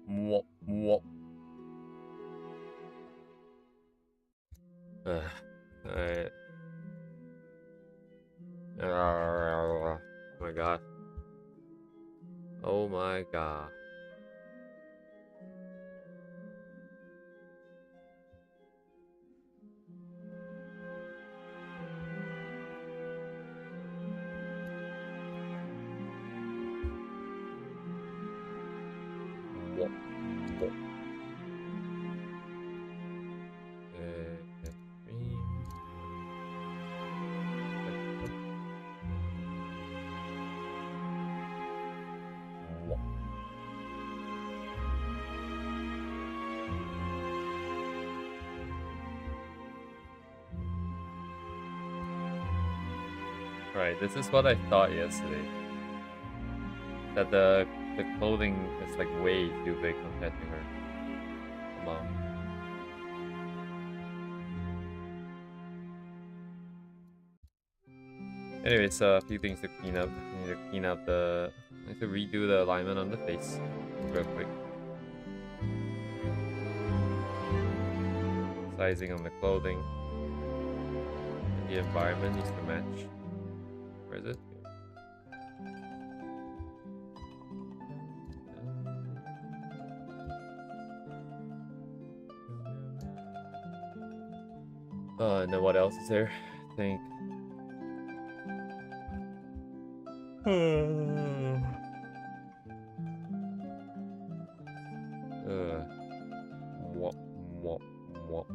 Mwop, mwop. Alright. Oh my god. Oh my god. Mwop, mwop. Right, this is what I thought yesterday. That the clothing is like way too big compared to her. Come on. Anyways, a few things to clean up. I need to clean up the... I need to redo the alignment on the face real quick. Sizing on the clothing. The environment needs to match. Where is it? And then what else is there? I think... Mwop, mwop, mwop.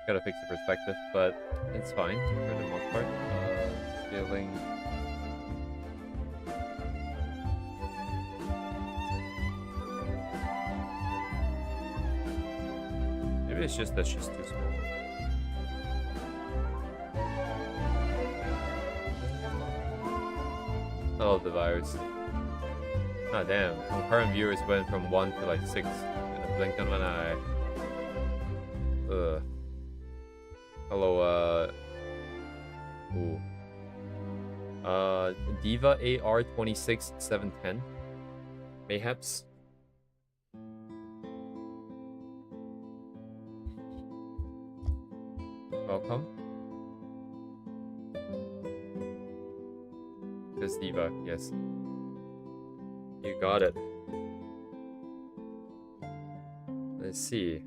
Gotta fix the perspective, but it's fine for the most part. Scaling. Maybe it's just that she's too small. Oh, the virus. Ah, damn. Concurrent viewers went from 1 to like 6 in a blink of an eye. Ugh. Hello, ooh. Diva AR26710. Mayhaps. Welcome. This Diva, yes. You got it. Let's see.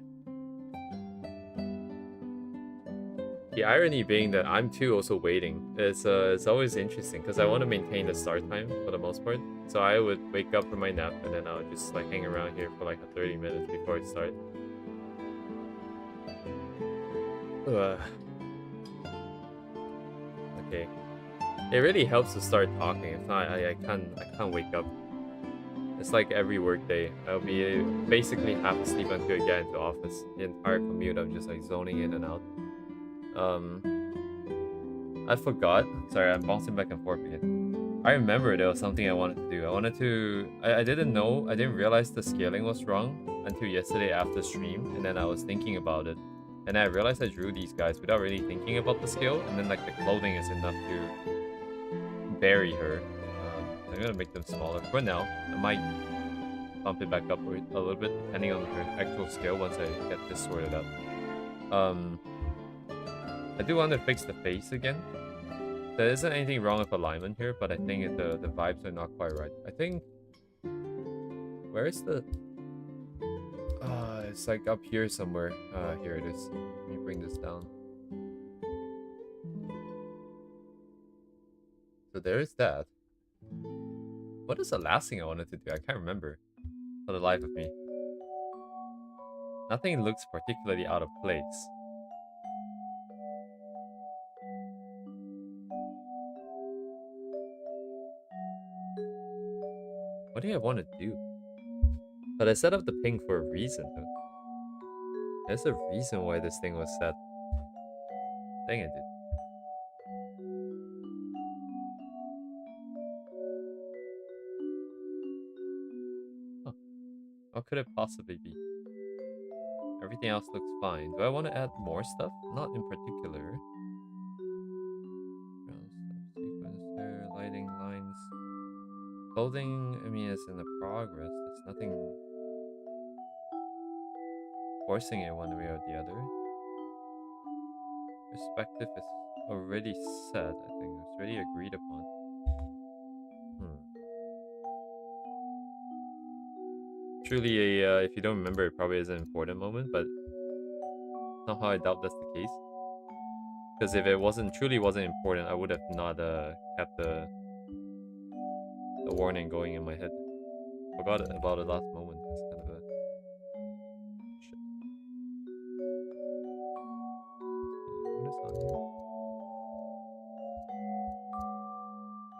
The irony being that I'm too also waiting. It's always interesting because I want to maintain the start time for the most part. So I would wake up from my nap and then I would just like hang around here for like 30 minutes before it starts. Okay. It really helps to start talking. If not, I can't wake up. It's like every work day. I'll be basically half asleep until I get into office. The entire commute, I'm just like zoning in and out. I forgot. Sorry, I'm bouncing back and forth again. I remember there was something I wanted to do. I didn't know, I didn't realize the scaling was wrong until yesterday after stream, and then I was thinking about it. And I realized I drew these guys without really thinking about the scale, and then like the clothing is enough to bury her. I'm gonna make them smaller. For now, I might bump it back up a little bit, depending on her actual scale once I get this sorted out. I do want to fix the face again. There isn't anything wrong with alignment here, but I think the vibes are not quite right. I think... Where is the... it's like up here somewhere. Here it is. Let me bring this down. So there is that. What is the last thing I wanted to do? I can't remember. For the life of me. Nothing looks particularly out of place. What do I want to do? But I set up the ping for a reason, though. There's a reason why this thing was set. Dang it, dude. Huh. What could it possibly be? Everything else looks fine. Do I want to add more stuff? Not in particular. Sequence there, lighting, lines. Clothing, I mean, it's in the progress. There's nothing forcing it one way or the other. Perspective is already set, I think. It's already agreed upon. Truly a, if you don't remember, it probably is an important moment, but somehow I doubt that's the case. Because if it truly wasn't important, I would have not kept the warning going in my head. Forgot about it last moment. It's kind of a shit. What is on here?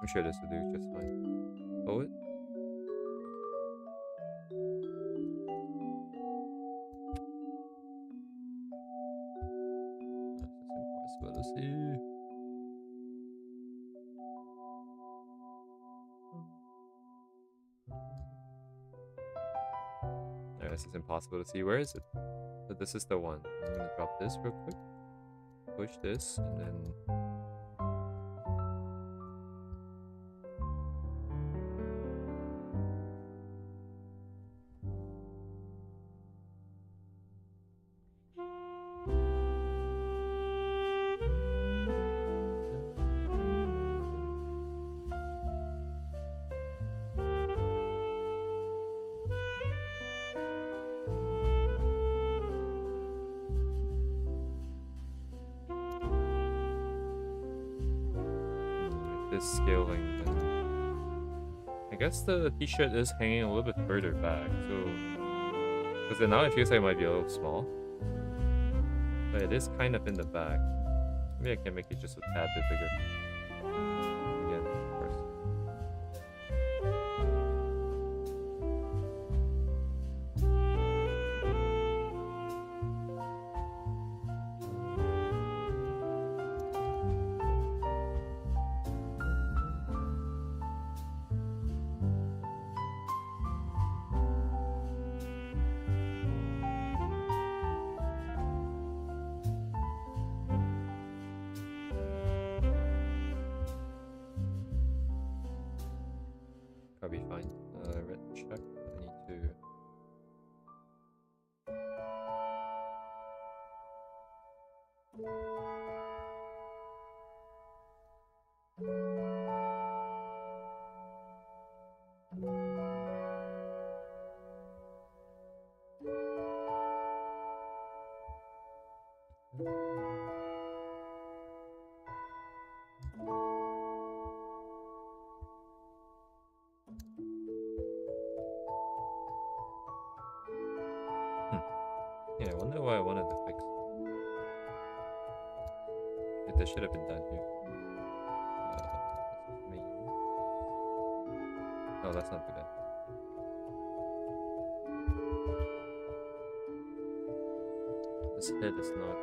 I'm sure this will do just fine. Poet? That's impossibility. This is impossible to see. Where is it? So this is the one. I'm gonna drop this real quick. Push this, and then... scaling then. I guess the t-shirt is hanging a little bit further back, so because then now it feels like it might be a little small, but it is kind of in the back. Maybe I can make it just a tad bit bigger. Again, of course. Probably fine. Red check. I need to... Yeah, I wonder why I wanted to fix. This should have been done here. Main. Oh, that's not too bad. This head is not.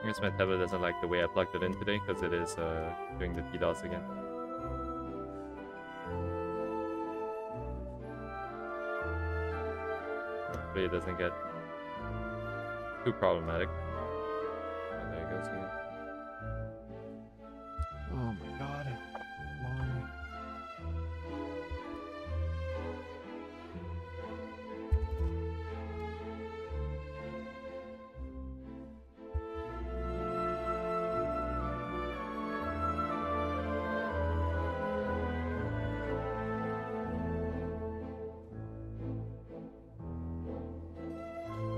I guess my tablet doesn't like the way I plugged it in today because it is doing the DDoS again. Hopefully it doesn't get too problematic. Oh, there it goes again. Oh my god. Come on.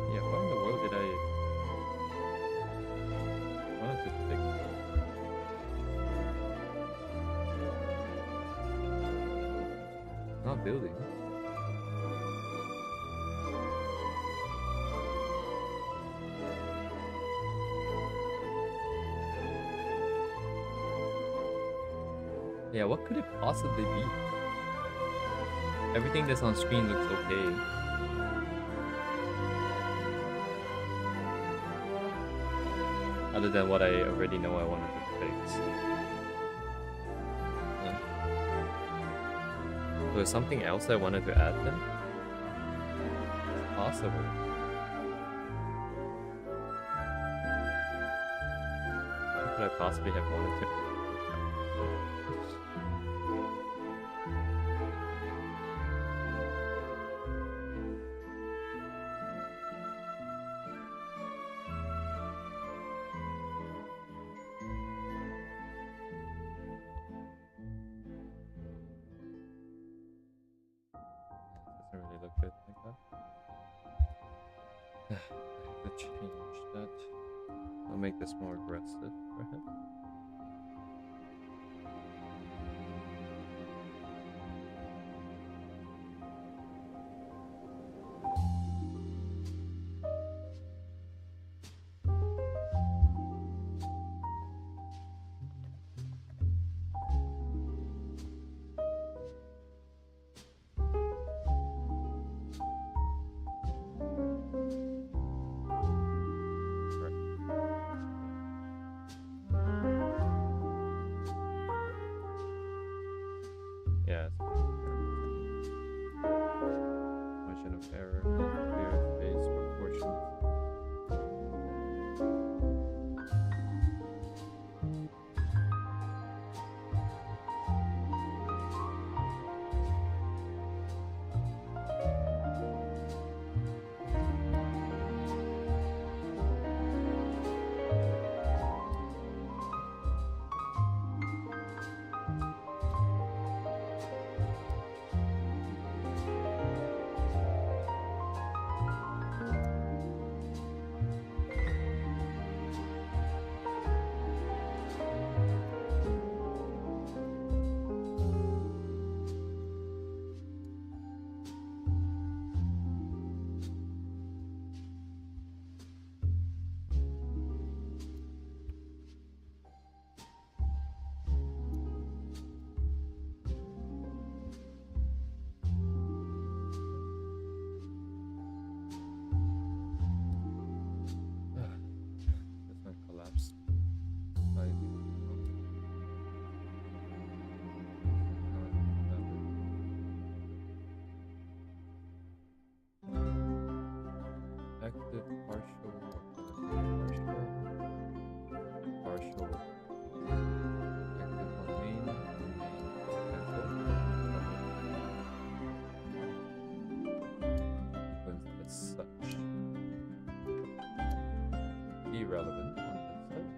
Yeah, what in the world did I wanted to fix? Not building. Yeah, what could it possibly be? Everything that's on screen looks okay. Other than what I already know I wanted to fix. Yeah. So there's something else I wanted to add then? It's possible. What could I possibly have wanted to? Doesn't really look good like that. I have to change that. I'll make this more aggressive, perhaps. Yeah, it's margin of error, clear face proportions. This one collapsed. Active partial, partial, active on main, cancel. Sequence as such. Irrelevant on this side.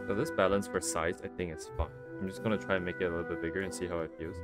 So this balance for size, I think is fine. I'm just gonna try and make it a little bit bigger and see how it feels.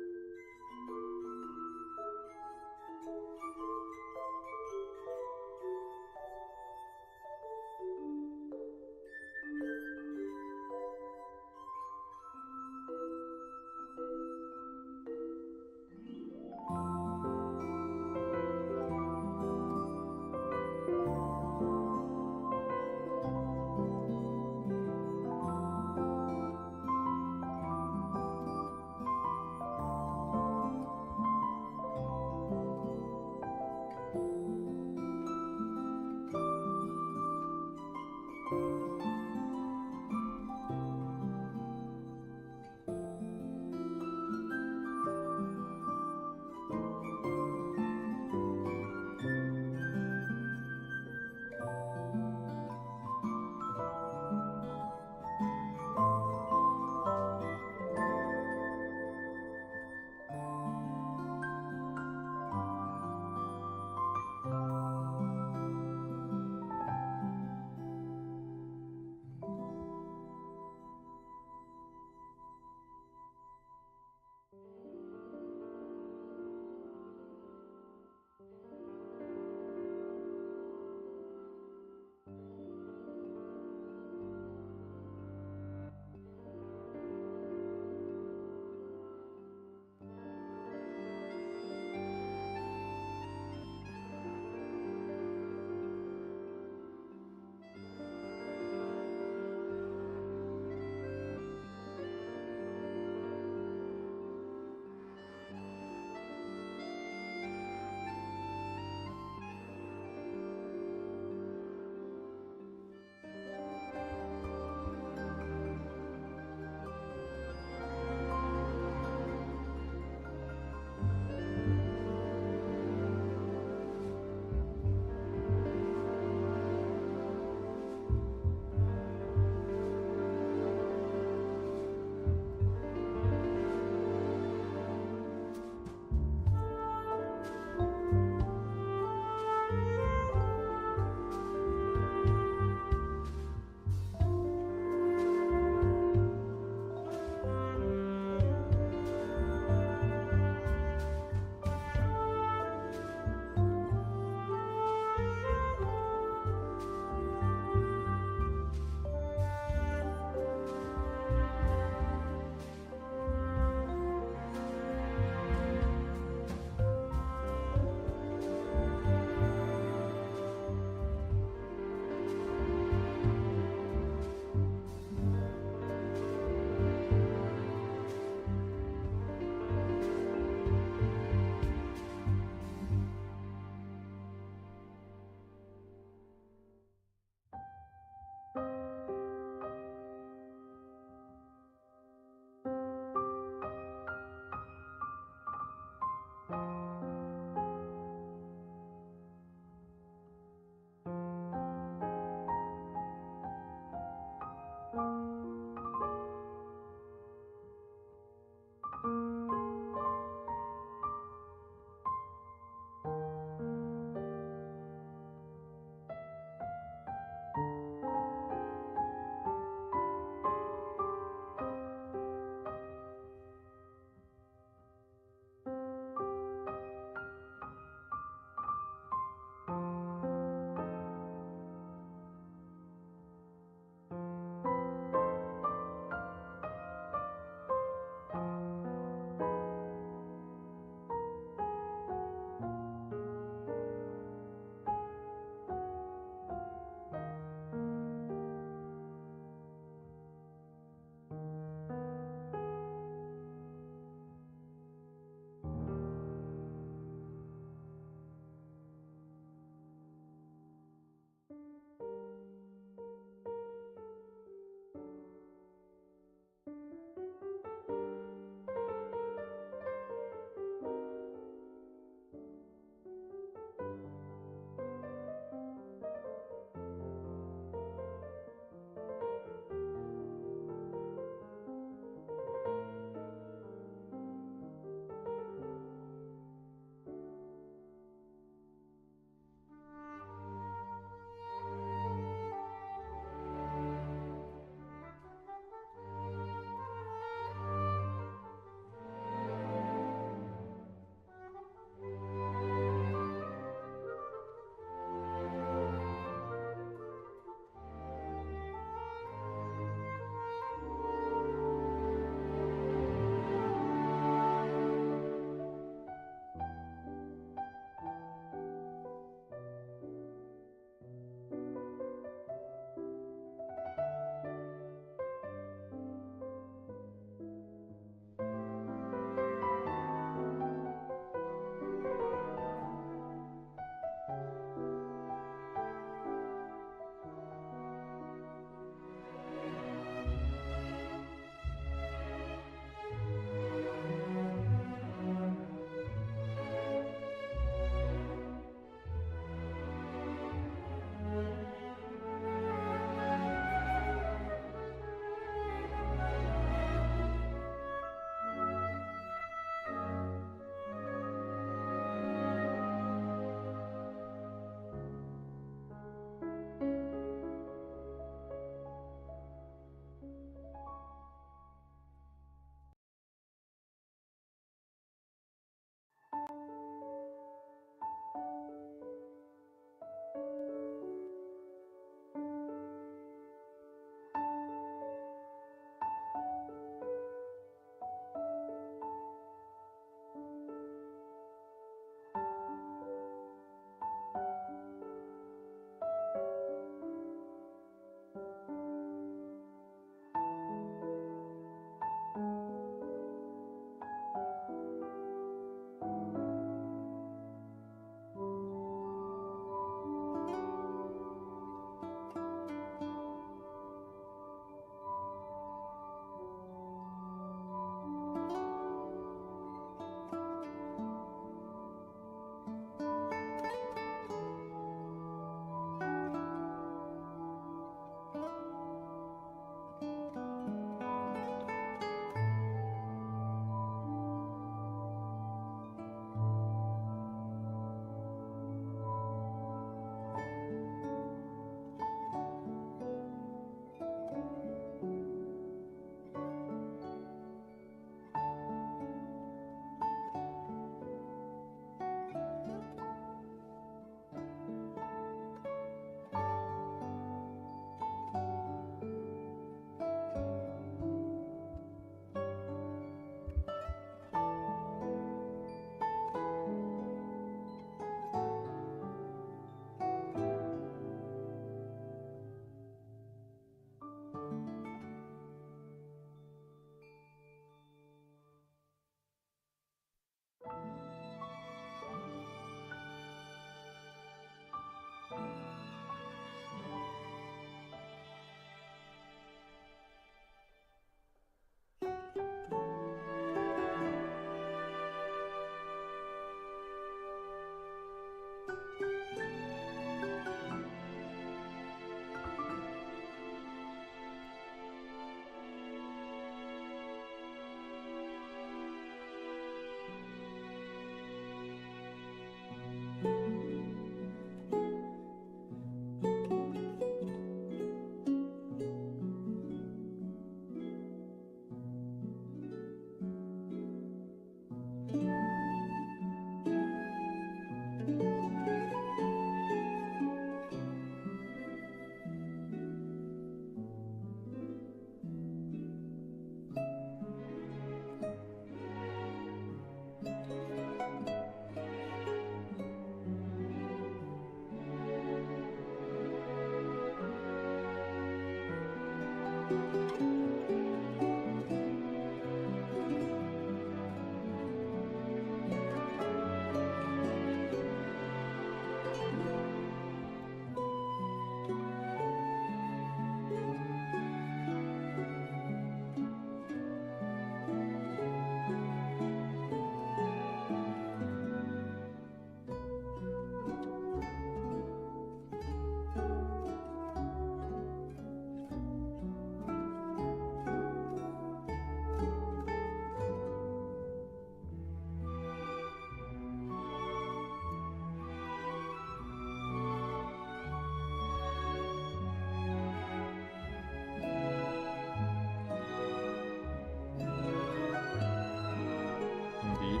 Indeed.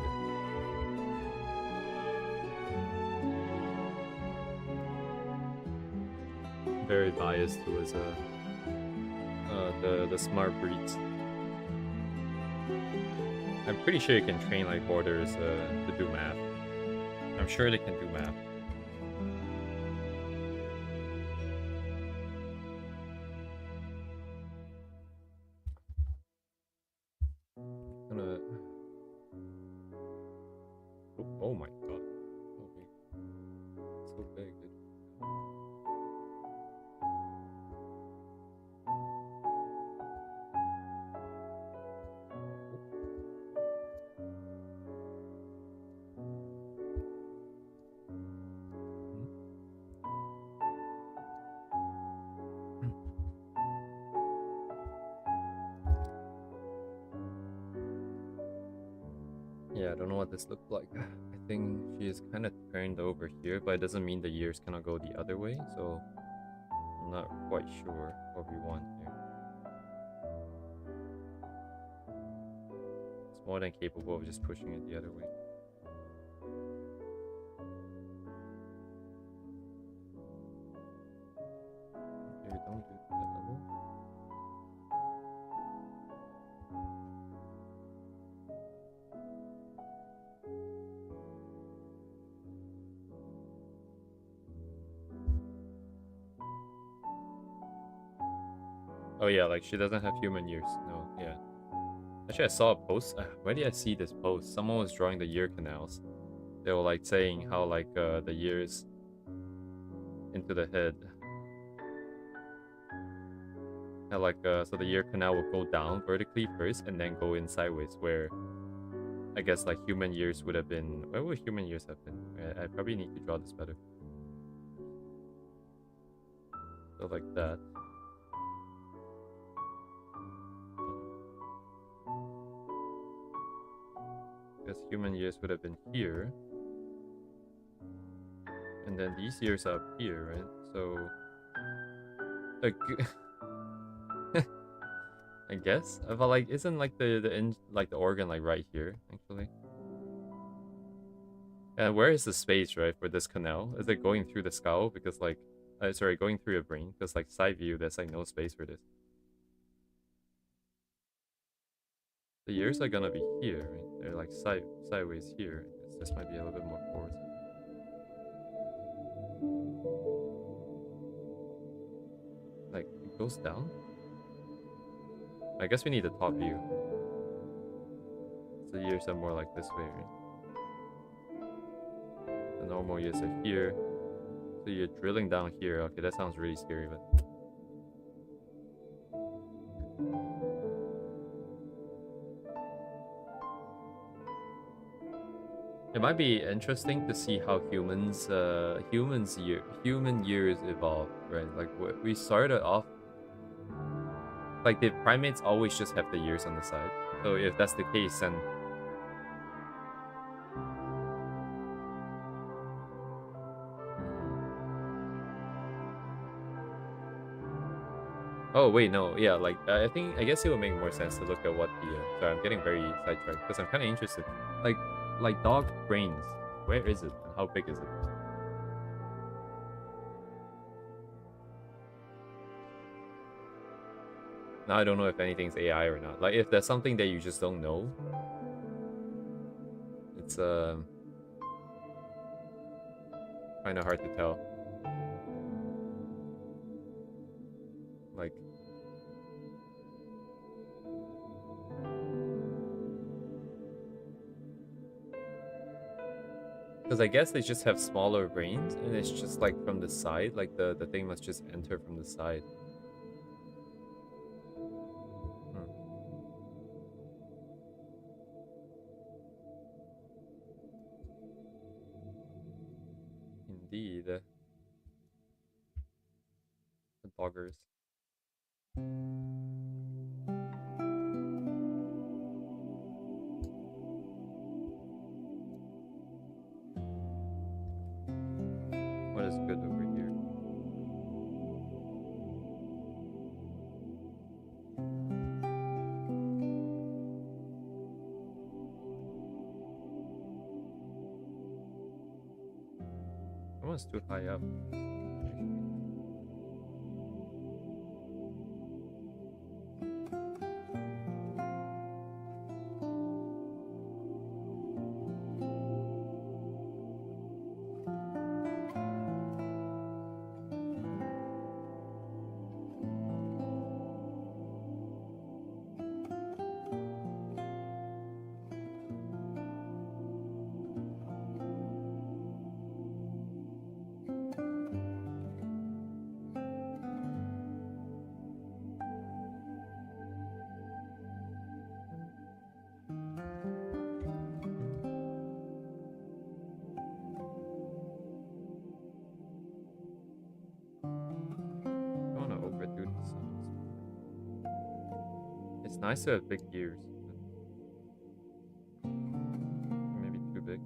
Very biased towards the smart breeds. I'm pretty sure you can train like borders to do math. I'm sure they can do math. Gonna. Oh my god. Oh wait. So big. Yeah, I don't know what this looks like. I think she is kind of turned over here, but it doesn't mean the years cannot go the other way, so I'm not quite sure what we want here. It's more than capable of just pushing it the other way. Maybe don't do that level. Oh yeah, like she doesn't have human years. No, yeah. Actually, I saw a post. Where did I see this post? Someone was drawing the year canals. They were like saying how like the years into the head. How like so the year canal will go down vertically first and then go in sideways. Where I guess like human years would have been. Where would human years have been? I probably need to draw this better. So like that. Because human years would have been here. And then these years are up here, right? So like I guess. But like isn't like the organ like right here, actually? And where is the space, right, for this canal? Is it going through the skull? Because like sorry, going through your brain? Because like side view, there's like no space for this. The ears are gonna be here, right? They're like sideways here. I guess this might be a little bit more forward. Like it goes down? I guess we need the top view. So the ears are more like this way, right? The normal ears are here. So you're drilling down here. Okay, that sounds really scary, but it might be interesting to see how human years evolve, right? Like we started off like the primates always just have the years on the side. So if that's the case, then oh wait, no, yeah, like I guess it would make more sense to look at what the. Sorry, I'm getting very sidetracked because I'm kind of interested. Like dog brains, where is it? And how big is it? Now I don't know if anything's AI or not. Like if there's something that you just don't know, it's kind of hard to tell. Like Because I guess they just have smaller brains, and it's just like from the side, like the thing must just enter from the side. Hmm. Indeed. The doggers. What is good over here? Someone's too high up. I don't want to overdo this. It's nice to have big ears, but maybe too big.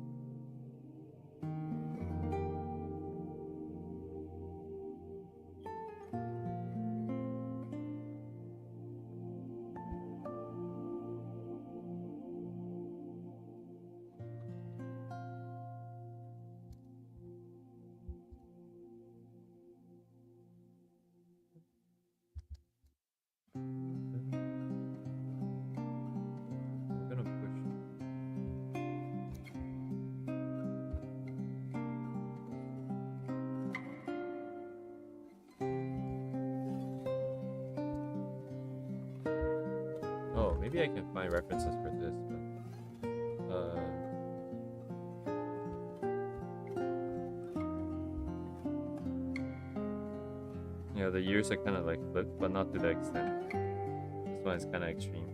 I'm gonna push. Oh, maybe I can find references for this, but yeah, the ears are kind of like flipped, but not to the extent. This one is kind of extreme.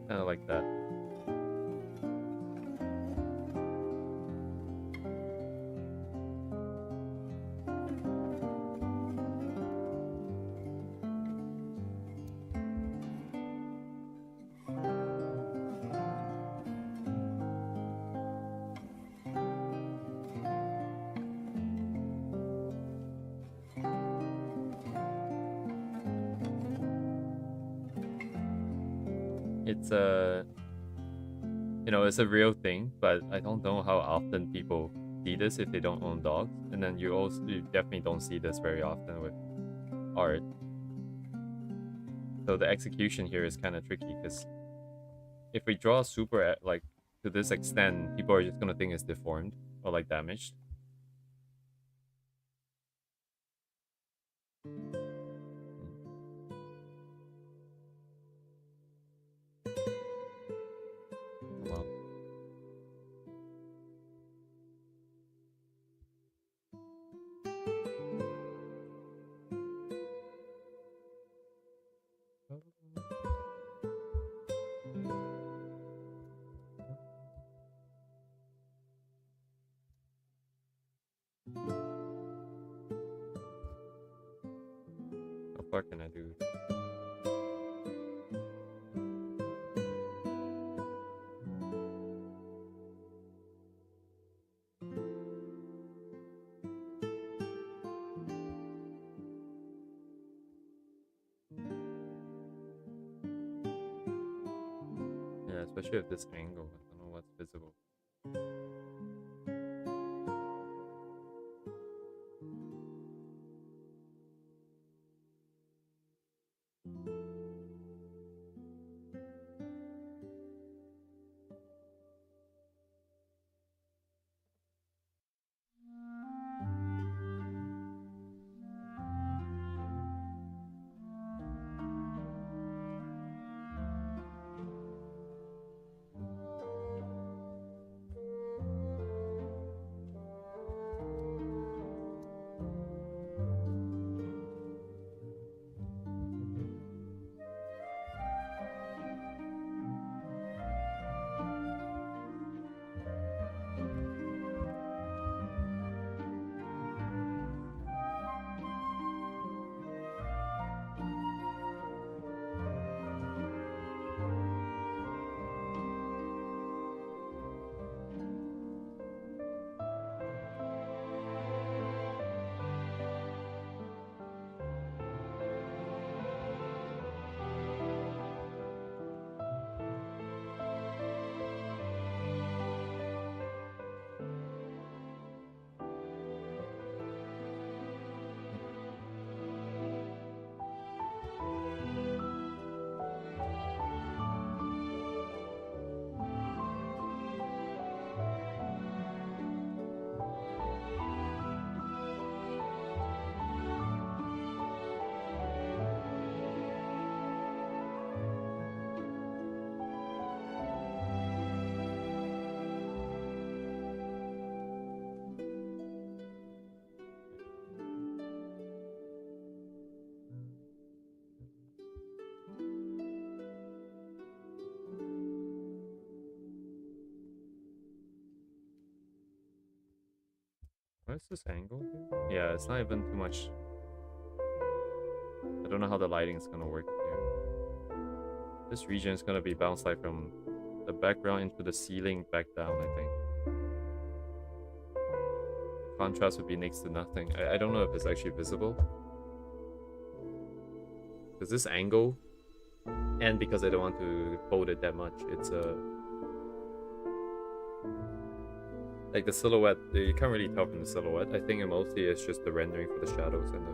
Kind of like that. It's a, it's a real thing, but I don't know how often people see this if they don't own dogs. And then you definitely don't see this very often with art. So the execution here is kind of tricky because if we draw super like to this extent, people are just gonna think it's deformed or like damaged. Wow. How far can I do? Yeah, especially at this angle. I don't know what's visible. What is this angle here? Yeah, it's not even too much. I don't know how the lighting's gonna work here. This region is gonna be bounced like from the background into the ceiling back down, I think. The contrast would be next to nothing. I don't know if it's actually visible. Because this angle, and because I don't want to fold it that much, it's like the silhouette, you can't really tell from the silhouette. I think it mostly is just the rendering for the shadows and the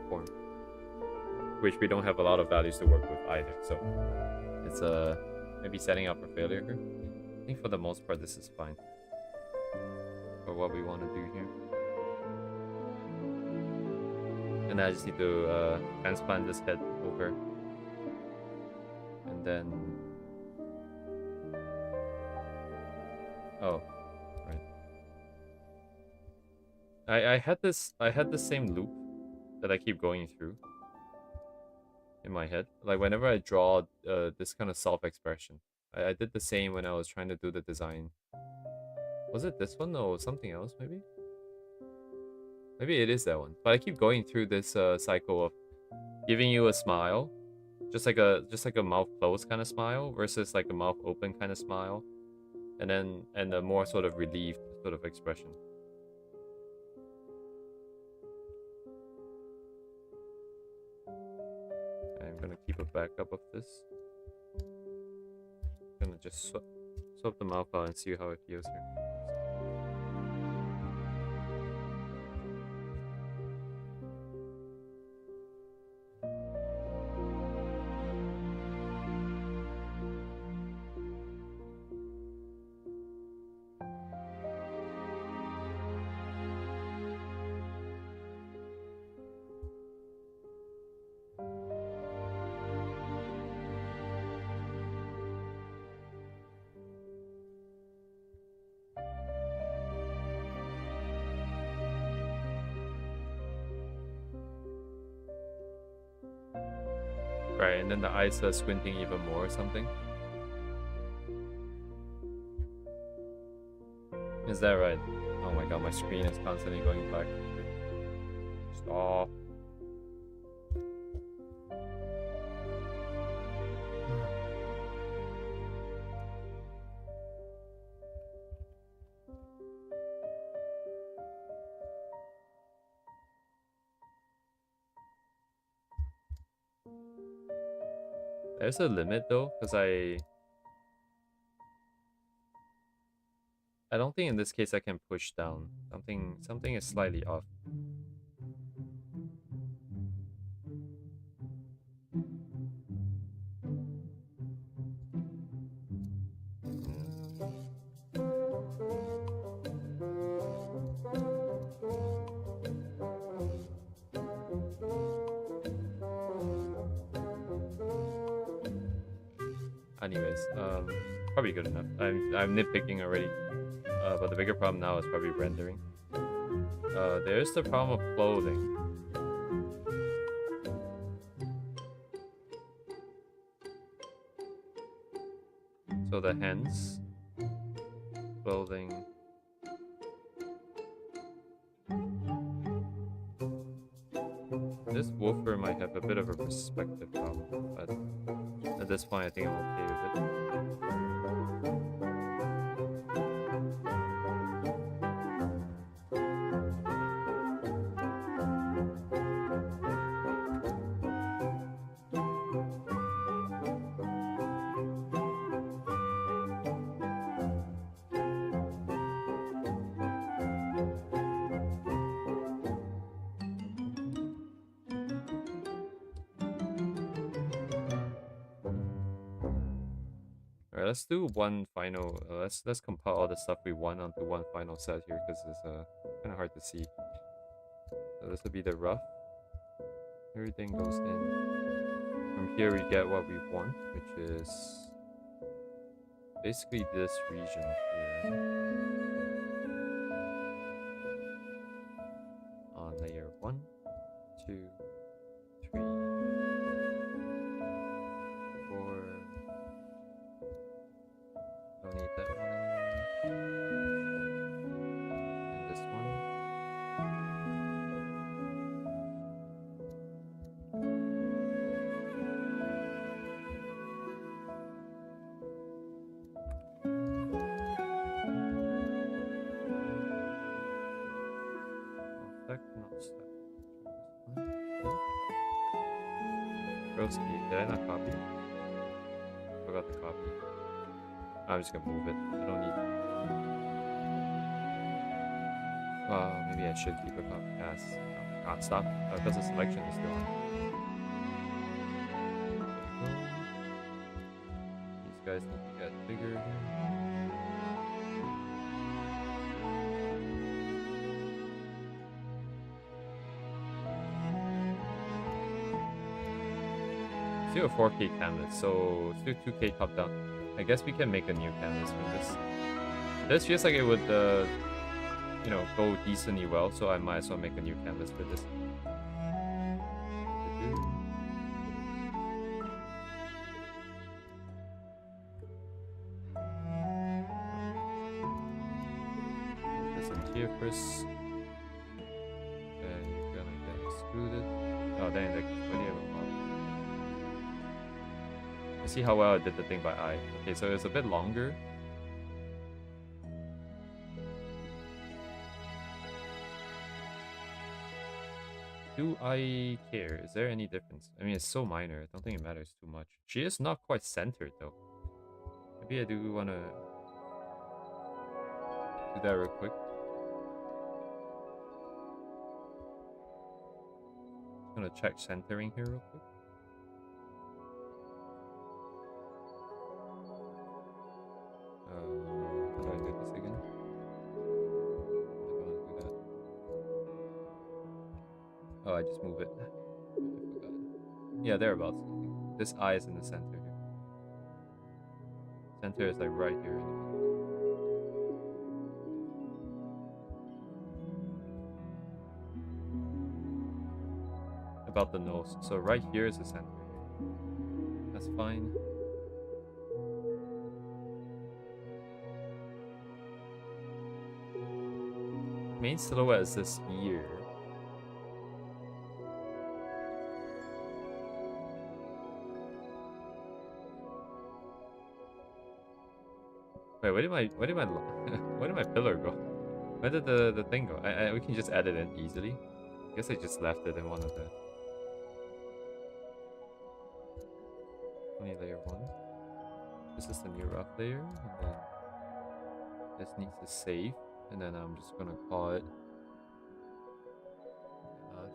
form, which we don't have a lot of values to work with either. So it's maybe setting up for failure here. I think for the most part this is fine for what we want to do here. And I just need to transplant this head over, and then oh. I had the same loop that I keep going through in my head. Like whenever I draw this kind of self-expression, I did the same when I was trying to do the design. Was it this one or something else? Maybe it is that one. But I keep going through this cycle of giving you a smile, just like a mouth closed kind of smile versus like a mouth open kind of smile, and a more sort of relieved sort of expression. I'm gonna keep a backup of this. I'm gonna just swap the mouth out and see how it feels here. Right, and then the eyes are squinting even more or something. Is that right? Oh my god, my screen is constantly going black. Stop. There's a limit though, because I don't think in this case I can push down. Something is slightly off. Anyways, probably good enough. I'm nitpicking already, but the bigger problem now is probably rendering. There's the problem of clothing. So the hands, clothing. This woofer might have a bit of a perspective problem, but at this point I think I'm okay with it. Let's do one final. Let's compile all the stuff we want onto one final set here because it's kind of hard to see. So this will be the rough. Everything goes in. From here we get what we want, which is basically this region here. On layer 1, 2, 3, 4. Don't need that one anymore. And this one. Broski, did I not copy? Forgot to copy. I'm just gonna move it. I don't need. Maybe I should keep a copy as. No, can't stop because the selection is still on. These guys need to get bigger here. Still a 4K canvas, so still 2K top down. I guess we can make a new canvas from this. This feels like it would, you know, go decently well, so I might as well make a new canvas for this. This in here first. And you're gonna get extruded. Oh, dang, that's already have a problem. See how well I did the thing by eye. Okay, so it's a bit longer. Do I care? Is there any difference? I mean, it's so minor. I don't think it matters too much. She is not quite centered, though. Maybe I do want to do that real quick. Just gonna check centering here real quick. How do I do this again? I don't want to do that. Oh, I just move it. I forgot. Yeah, thereabouts. This eye is in the center here. Center is like right here. About the nose. So right here is the center. That's fine. Main silhouette is this ear. Wait, where did my where did my pillar go? Where did the thing go? We can just add it in easily. I guess I just left it in one of the 20 layer one. This is the new rough layer, and then this needs to save, and then I'm just gonna call it.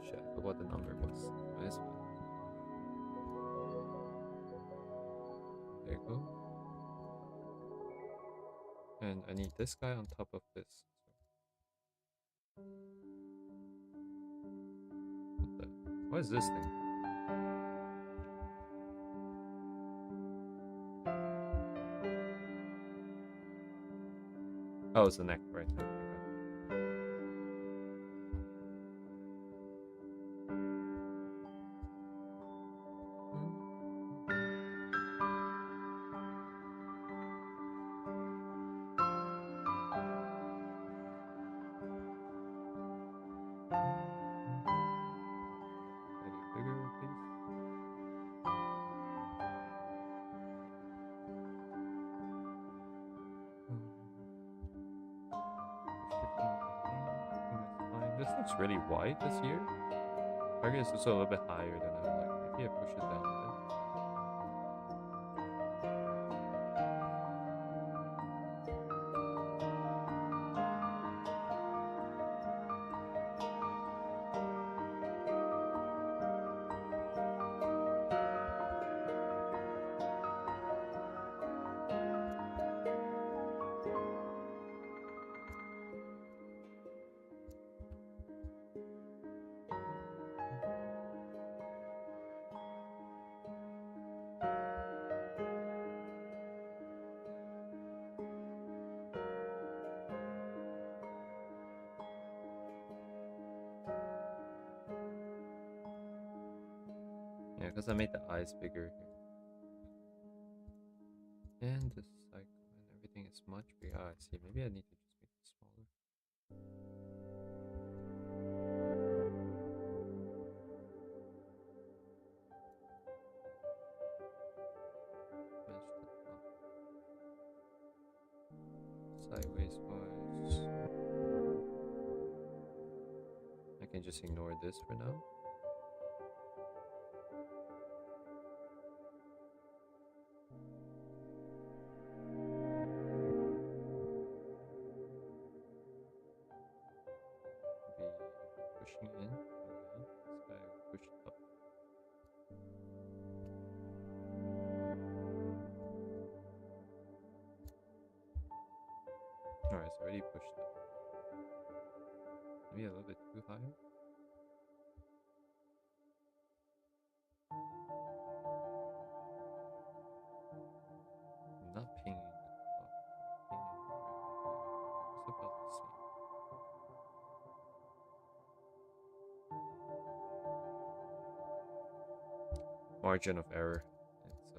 Shit, I forgot what the number was. This one. There you go. And I need this guy on top of this. What is this thing? Oh, it's the neck, right? Okay, this looks really wide this year. Target is also a little bit higher than I would like. Maybe I push it down a bit. Yeah, because I made the eyes bigger here. And the cycle and everything is much bigger. Ah, I see. Maybe I need to just make it smaller. Match the top. Sideways wise. I can just ignore this for now. it's already pushed up. Maybe a little bit too high. I'm not pinging the clock. I'm pinging right here. It's about the same. Margin of error. It's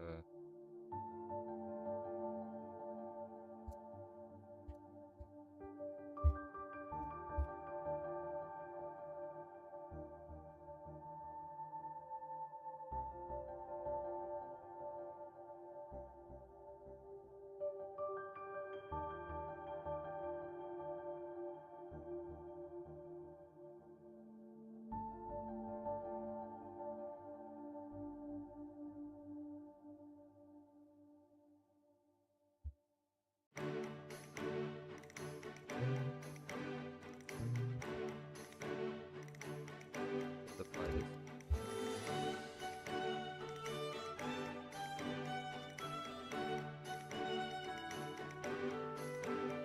let's apply this.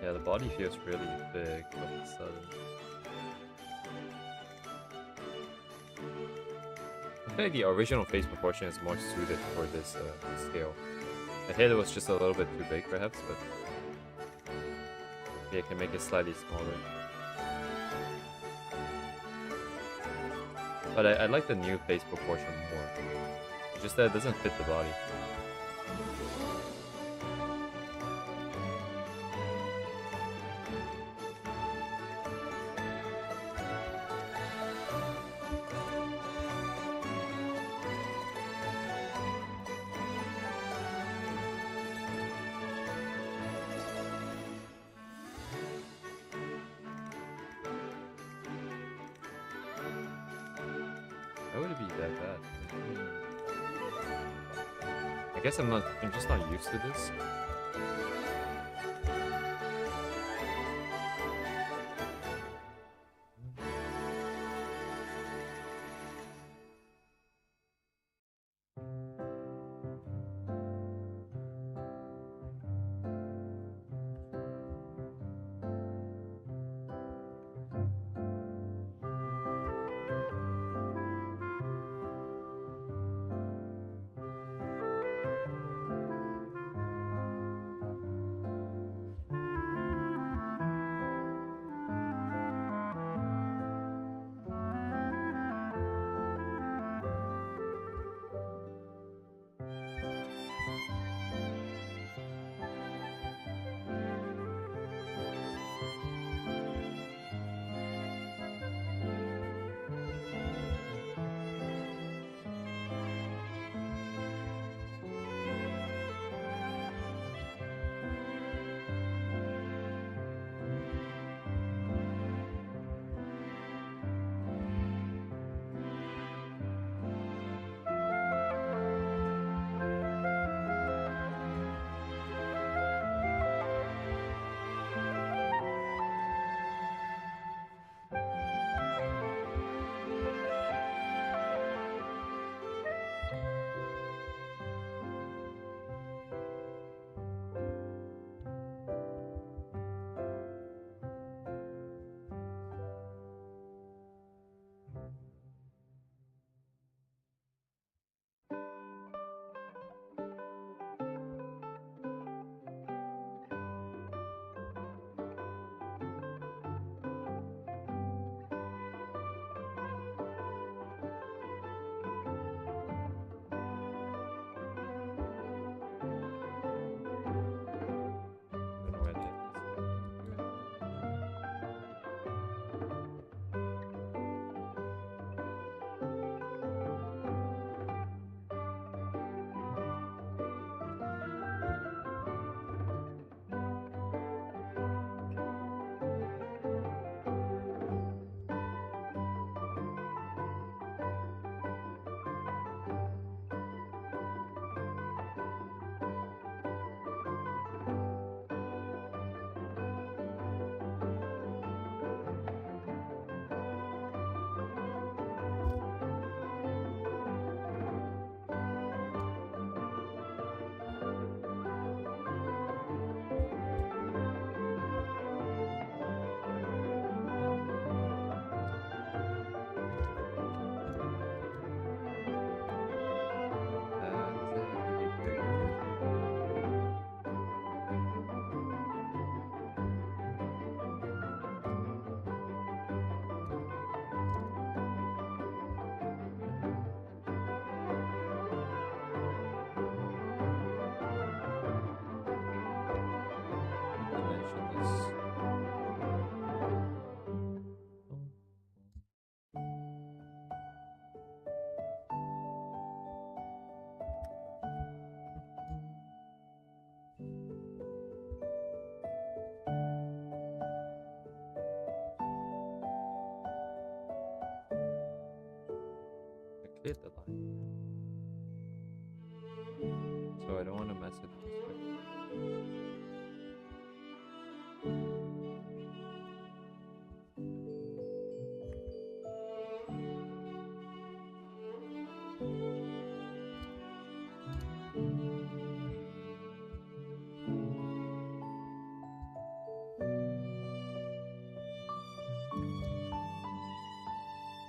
Yeah, the body feels really big all of a sudden. I feel like the original face proportion is more suited for this scale. The head was just a little bit too big, perhaps, but maybe I can make it slightly smaller. But I like the new face proportion more. It's just that it doesn't fit the body. Why would it be that bad? I guess I'm just not used to this. cleared the line. So I don't want to mess it this way.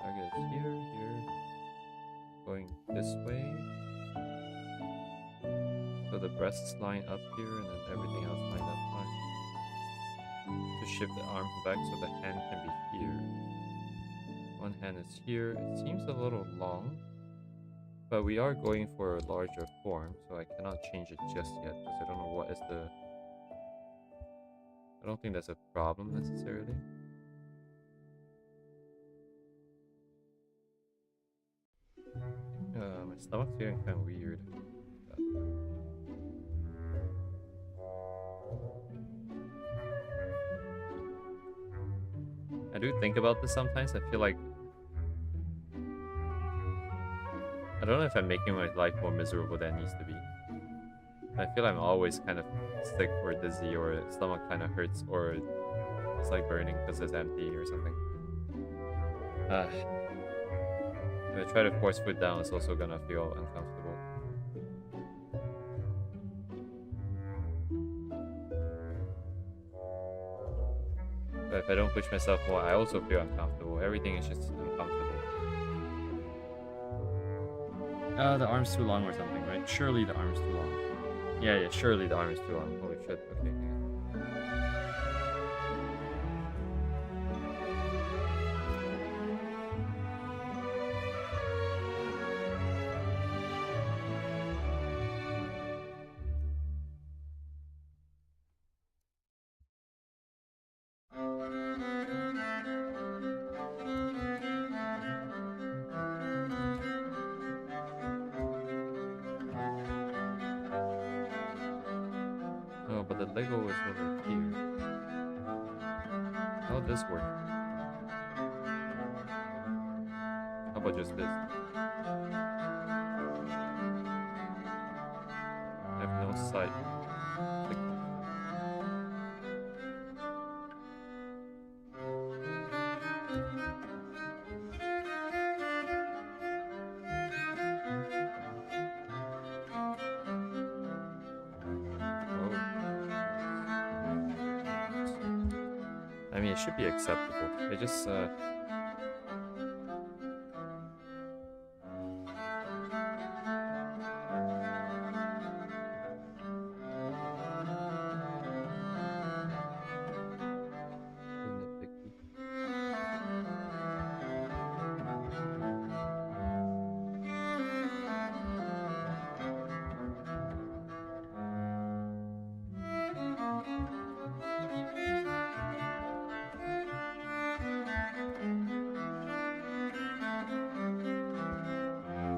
Target is here, here. Going this way. So the breasts line up here and then everything else lined up fine. To shift the arm back so the hand can be here. One hand is here. It seems a little long, but we are going for a larger form, so I cannot change it just yet because I don't know what is the... I don't think that's a problem necessarily. My stomach's feeling kind of weird. I do think about this sometimes. I feel like... I don't know if I'm making my life more miserable than it needs to be. I feel I'm always kind of sick or dizzy or stomach kind of hurts or it's like burning because it's empty or something. If I try to force food down, it's also gonna feel uncomfortable. But if I don't push myself more, I also feel uncomfortable. Everything is just uncomfortable. The arm's too long or something, right? Surely the arm's too long. Yeah, surely the arm is too long. Holy shit, okay. No, but the Lego is over here. How would this work? How about just this? I have no sight. I mean, it should be acceptable. It just, nitpicky.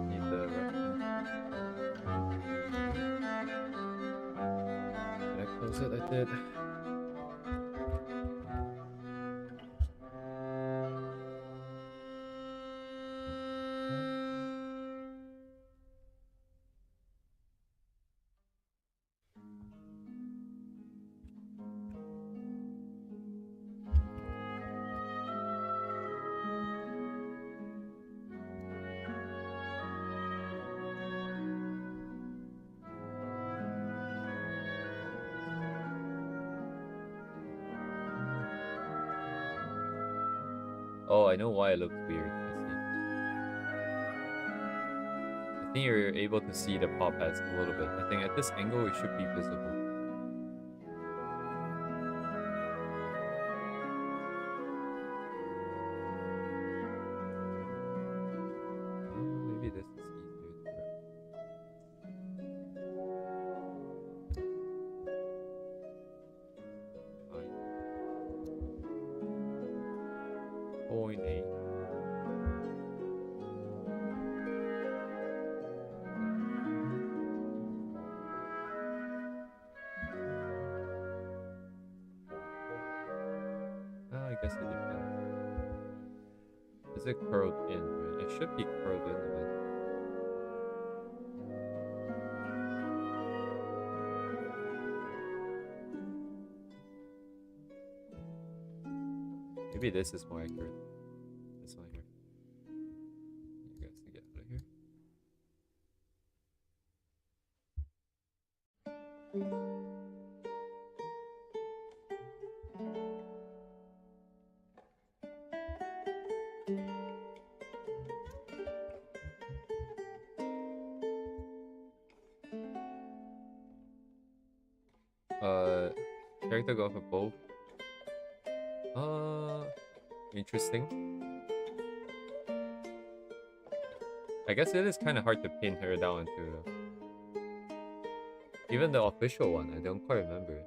Need the reference. Did I close it? I did. Oh, I know why it looks weird. I see. I think you're able to see the paw pads a little bit. I think at this angle it should be visible. Maybe this is easier to grab. Fine. 0.8. I guess it depends. Is it curled in, right? It should be curled in a bit. Maybe this is more accurate. This one here. You guys can get out of here. Character go for both. Interesting. I guess it is kind of hard to pin her down into. Even the official one, I don't quite remember it.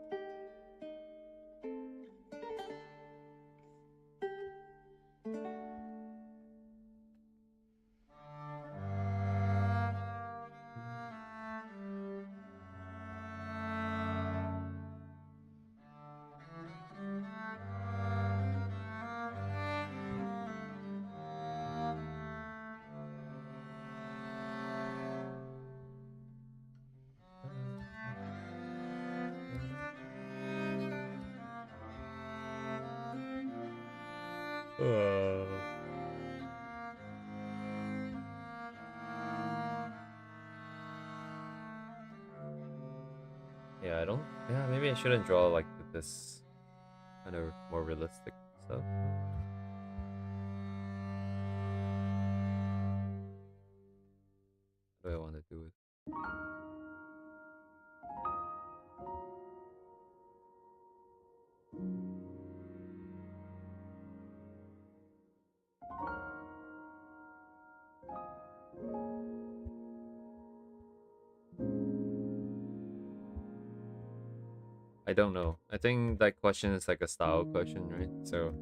Yeah, I don't. Yeah, maybe I shouldn't draw like this kind of more realistic stuff. What do I want to do with? I don't know. I think that question is like a style question, right? So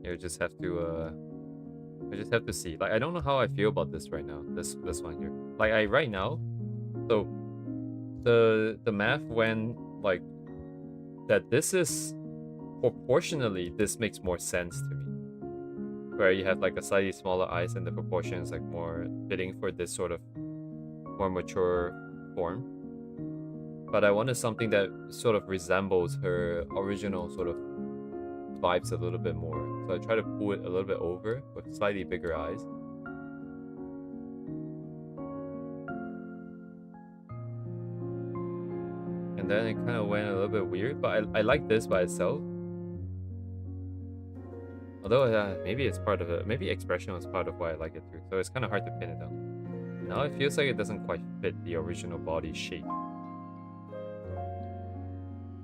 you just have to I just have to see. Like I don't know how I feel about this right now. This one here. Like I right now, so the math when like that this is proportionally this makes more sense to me. Where you have like a slightly smaller eyes and the proportion is like more fitting for this sort of more mature form. But I wanted something that sort of resembles her original sort of vibes a little bit more. So I try to pull it a little bit over with slightly bigger eyes. And then it kind of went a little bit weird, but I like this by itself. Although maybe it's part of it. Maybe expression was part of why I like it too. So it's kind of hard to pin it down. Now it feels like it doesn't quite fit the original body shape.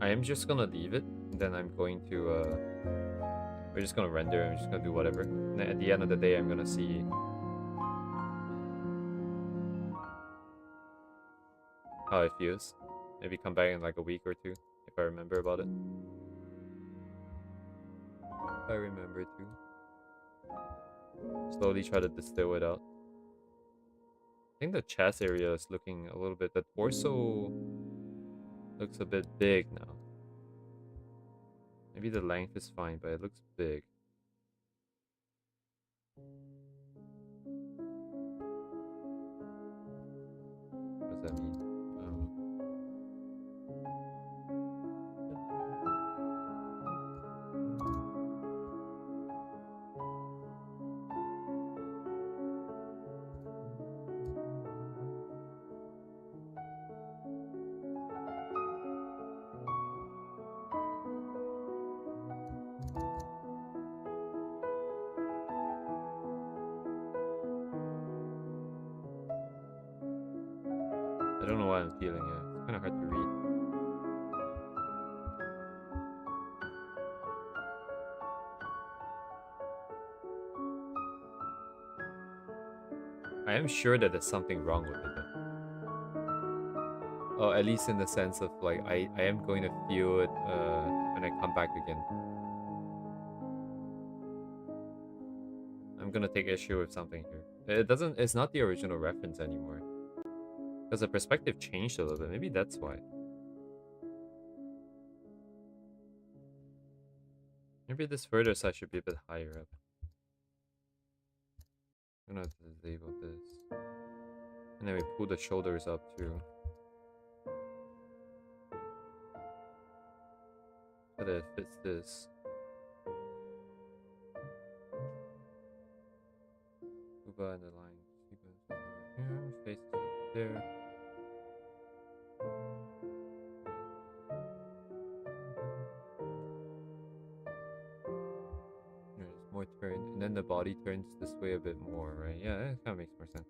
I am just gonna leave it, and then I'm going to, we're just gonna render, I'm just gonna do whatever. And then at the end of the day, I'm gonna see how it feels. Maybe come back in like a week or two, if I remember about it. If I remember to. Slowly try to distill it out. I think the chest area is looking a little bit, the torso looks a bit big now. Maybe the length is fine, but it looks big. What does that mean? I don't know what I'm feeling yet. It's kind of hard to read. I am sure that there's something wrong with it though. Oh, at least in the sense of like I am going to feel it when I come back again. I'm gonna take issue with something here. It's not the original reference anymore. Because the perspective changed a little bit. Maybe that's why. Maybe this further side should be a bit higher up. I'm gonna have to disable this. And then we pull the shoulders up too. So that it fits this. there. There's more turn, and then the body turns this way a bit more, right? Yeah, that kind of makes more sense.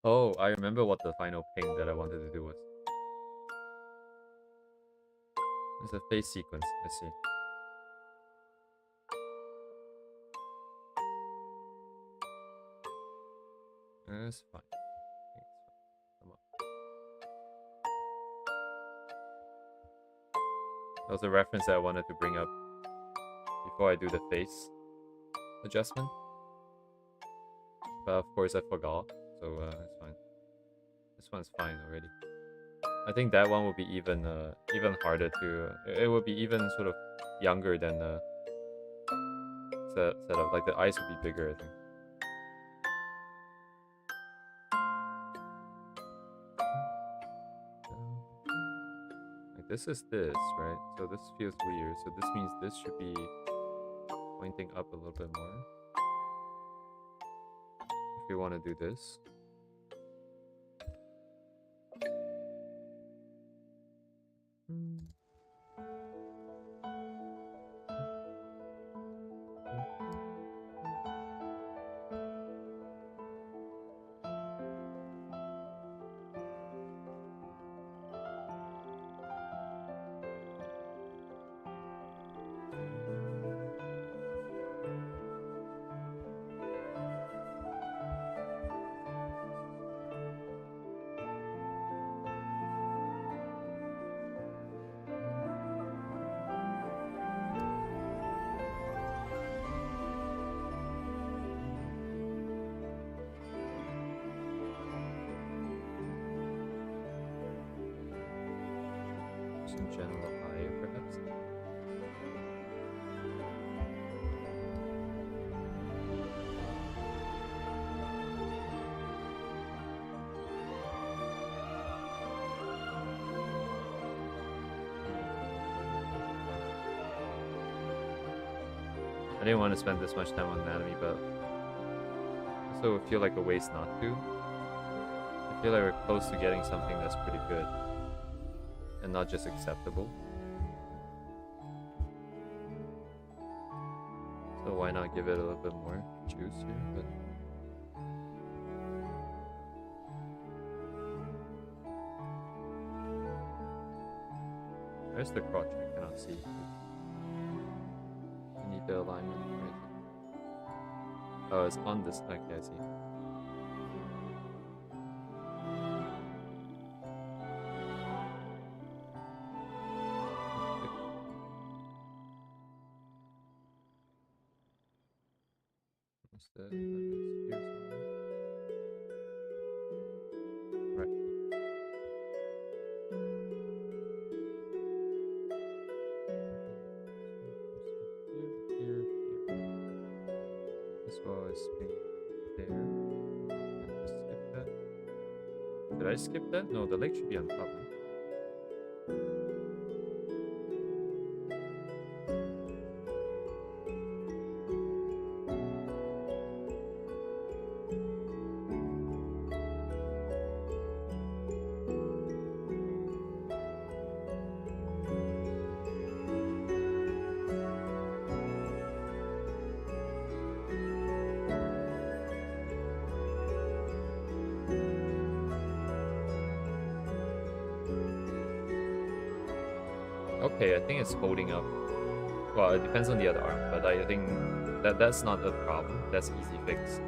Oh, I remember what the final ping that I wanted to do was. It's a face sequence. Let's see. That's fine. Come on. That was a reference that I wanted to bring up before I do the face adjustment. But of course I forgot, so it's fine. This one's fine already. I think that one will be even harder to. It will be even sort of younger than the setup. Like the eyes would be bigger, I think. Like this is this, right? So this feels weird. So this means this should be pointing up a little bit more. If you want to do this. Some general eye, perhaps. I didn't want to spend this much time on anatomy, but also feel like a waste not to. I feel like we're close to getting something that's pretty good. And not just acceptable. So why not give it a little bit more juice here? But where's the crotch? I cannot see. I need the alignment. Right? Oh, it's on this. Okay, I see. Right. Here. As well as there. And just skip that. Did I skip that? No, the leg should be on top. Okay, I think it's holding up. Well, it depends on the other arm, but I think that's not a problem. That's easy fix.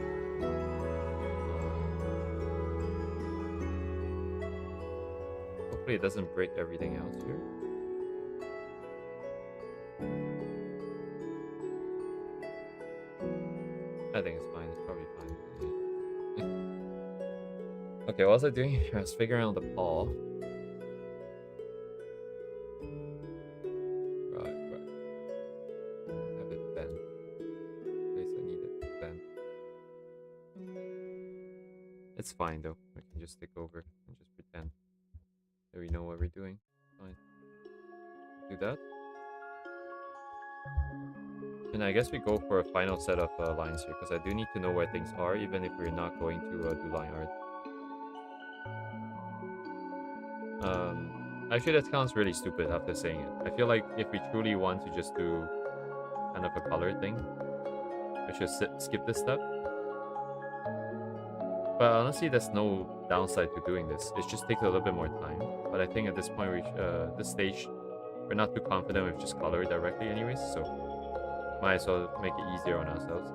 Hopefully it doesn't break everything else here. I think it's fine. It's probably fine. Okay, what was I doing? I was figuring out the paw. Right. Have it bent. Place I need it bent. It's fine though. We can just stick over and just pretend that we know what we're doing. Fine. Do that. And I guess we go for a final set of lines here, because I do need to know where things are, even if we're not going to do line art. Actually, that sounds really stupid after saying it. I feel like if we truly want to just do kind of a color thing, we should skip this step. But honestly, there's no downside to doing this. It just takes a little bit more time. But I think at this point, this stage, we're not too confident with just color directly anyways, so might as well make it easier on ourselves.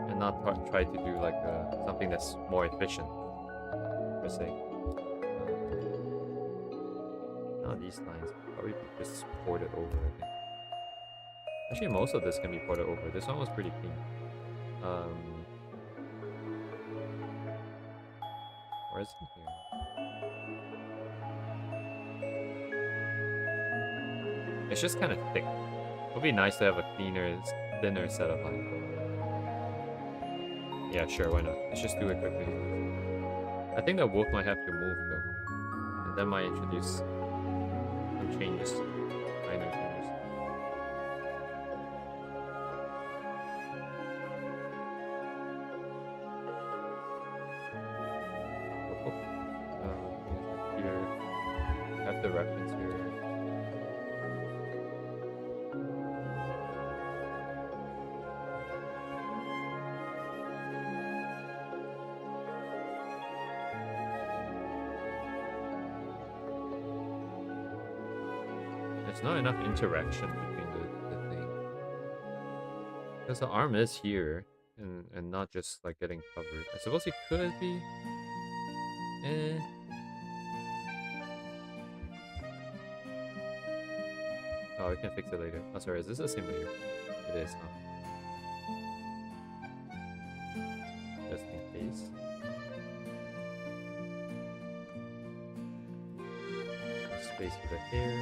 And not try to do like something that's more efficient, per se. Now these lines probably just ported over, I think. Actually, most of this can be ported over. This one was pretty clean. Where is it here? It's just kind of thick. It would be nice to have a cleaner, thinner set of lines. Yeah, sure, why not? Let's just do it quickly. I think the wolf might have to move though. And that might introduce some changes. Minor changes. Here, I have the reference here. There's not enough interaction between the thing. Because the arm is here and not just like getting covered. I suppose it could be. Oh, we can fix it later. Oh, sorry, is this the same layer? It is, huh? Just in case. Space for the hair.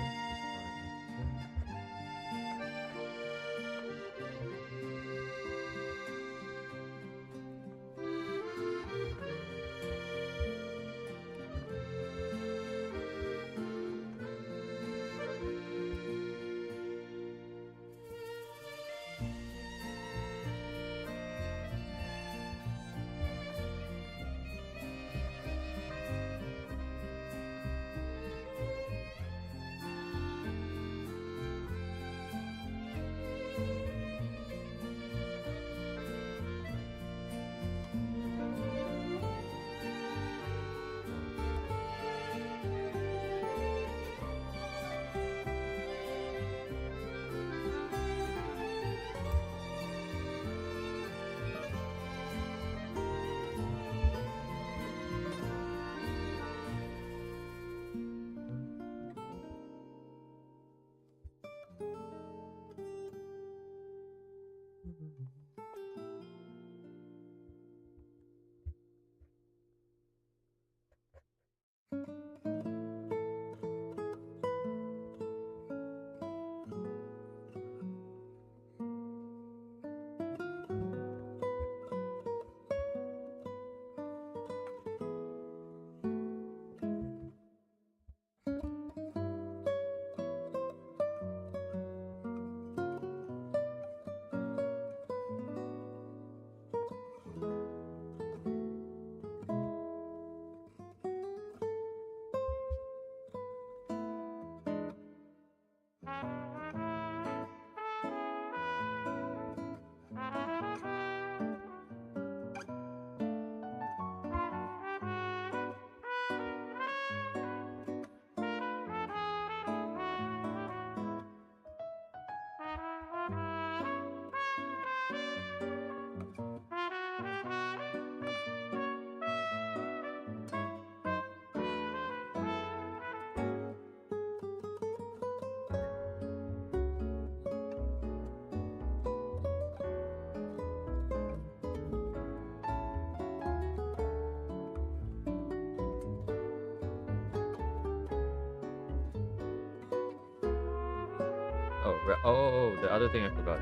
The other thing I forgot.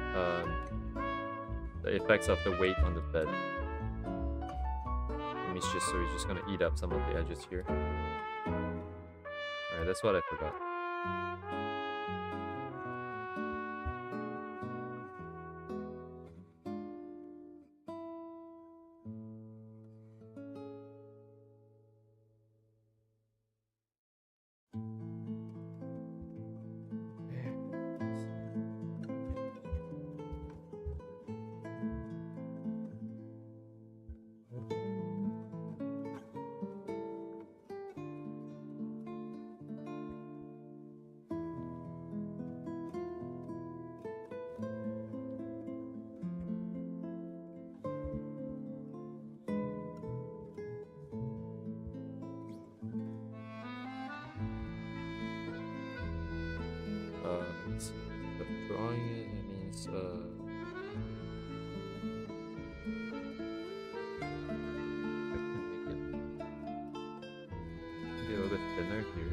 The effects of the weight on the bed. So he's just gonna eat up some of the edges here. Alright, that's what I forgot. Let's see. The drawing it means I can make it maybe a little bit thinner here.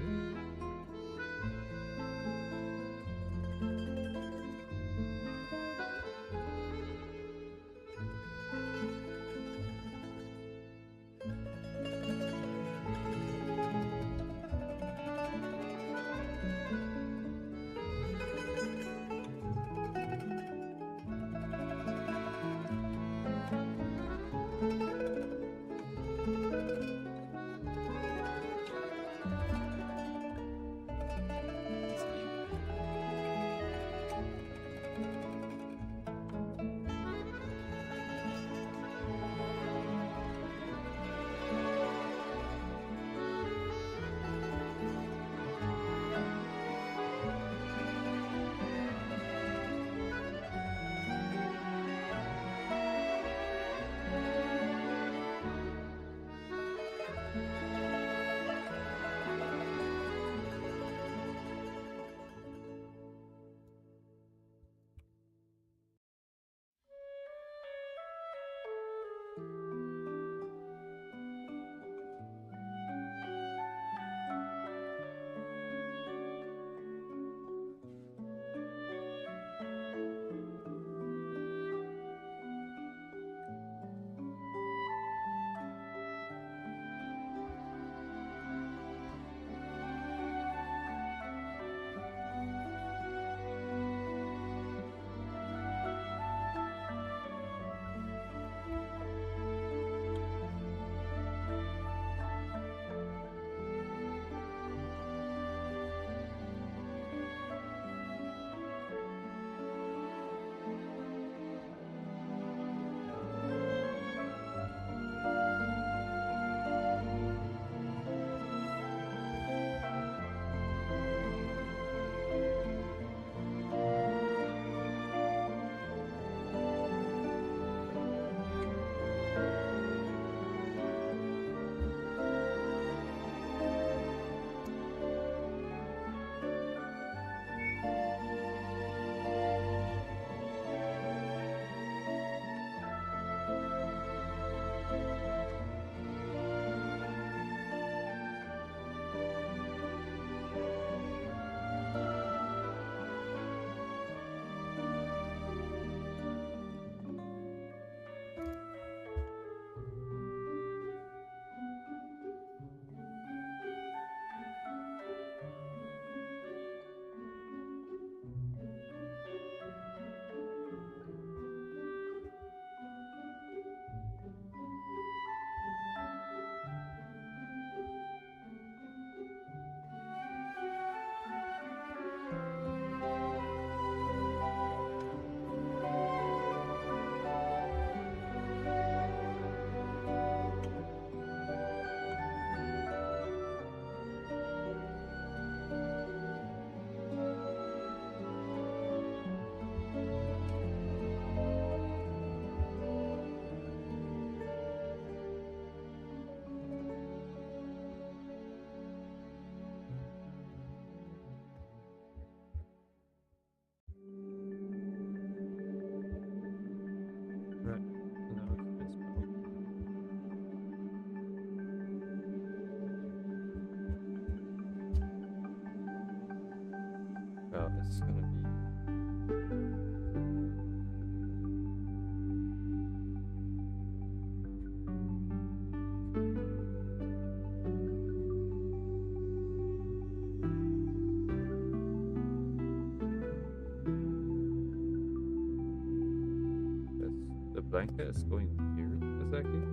blanket is going here exactly?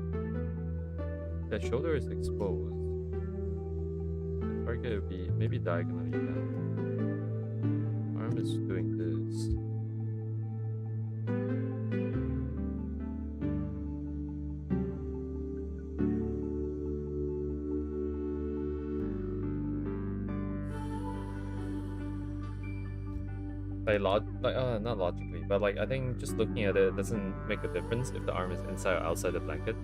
That shoulder is exposed. The target would be maybe diagonally down. Arm is doing this. Not logically, but like I think just looking at it doesn't make a difference if the arm is inside or outside the blanket.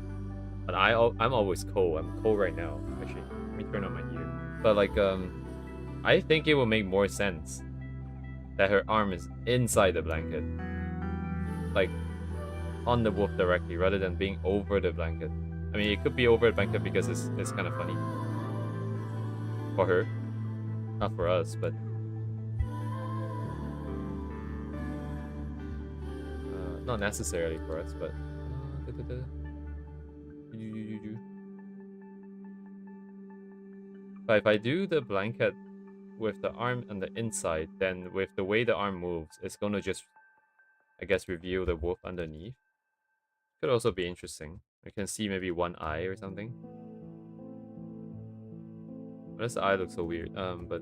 But I'm always cold. I'm cold right now. Actually, let me turn on my heater. But like I think it will make more sense that her arm is inside the blanket, like on the wolf directly, rather than being over the blanket. I mean, it could be over the blanket because it's kind of funny for her, not for us, but. Not necessarily for us, but but if I do the blanket with the arm on the inside, then with the way the arm moves, it's gonna just, I guess, reveal the wolf underneath. Could also be interesting. I can see maybe one eye or something. Unless the eye looks so weird. But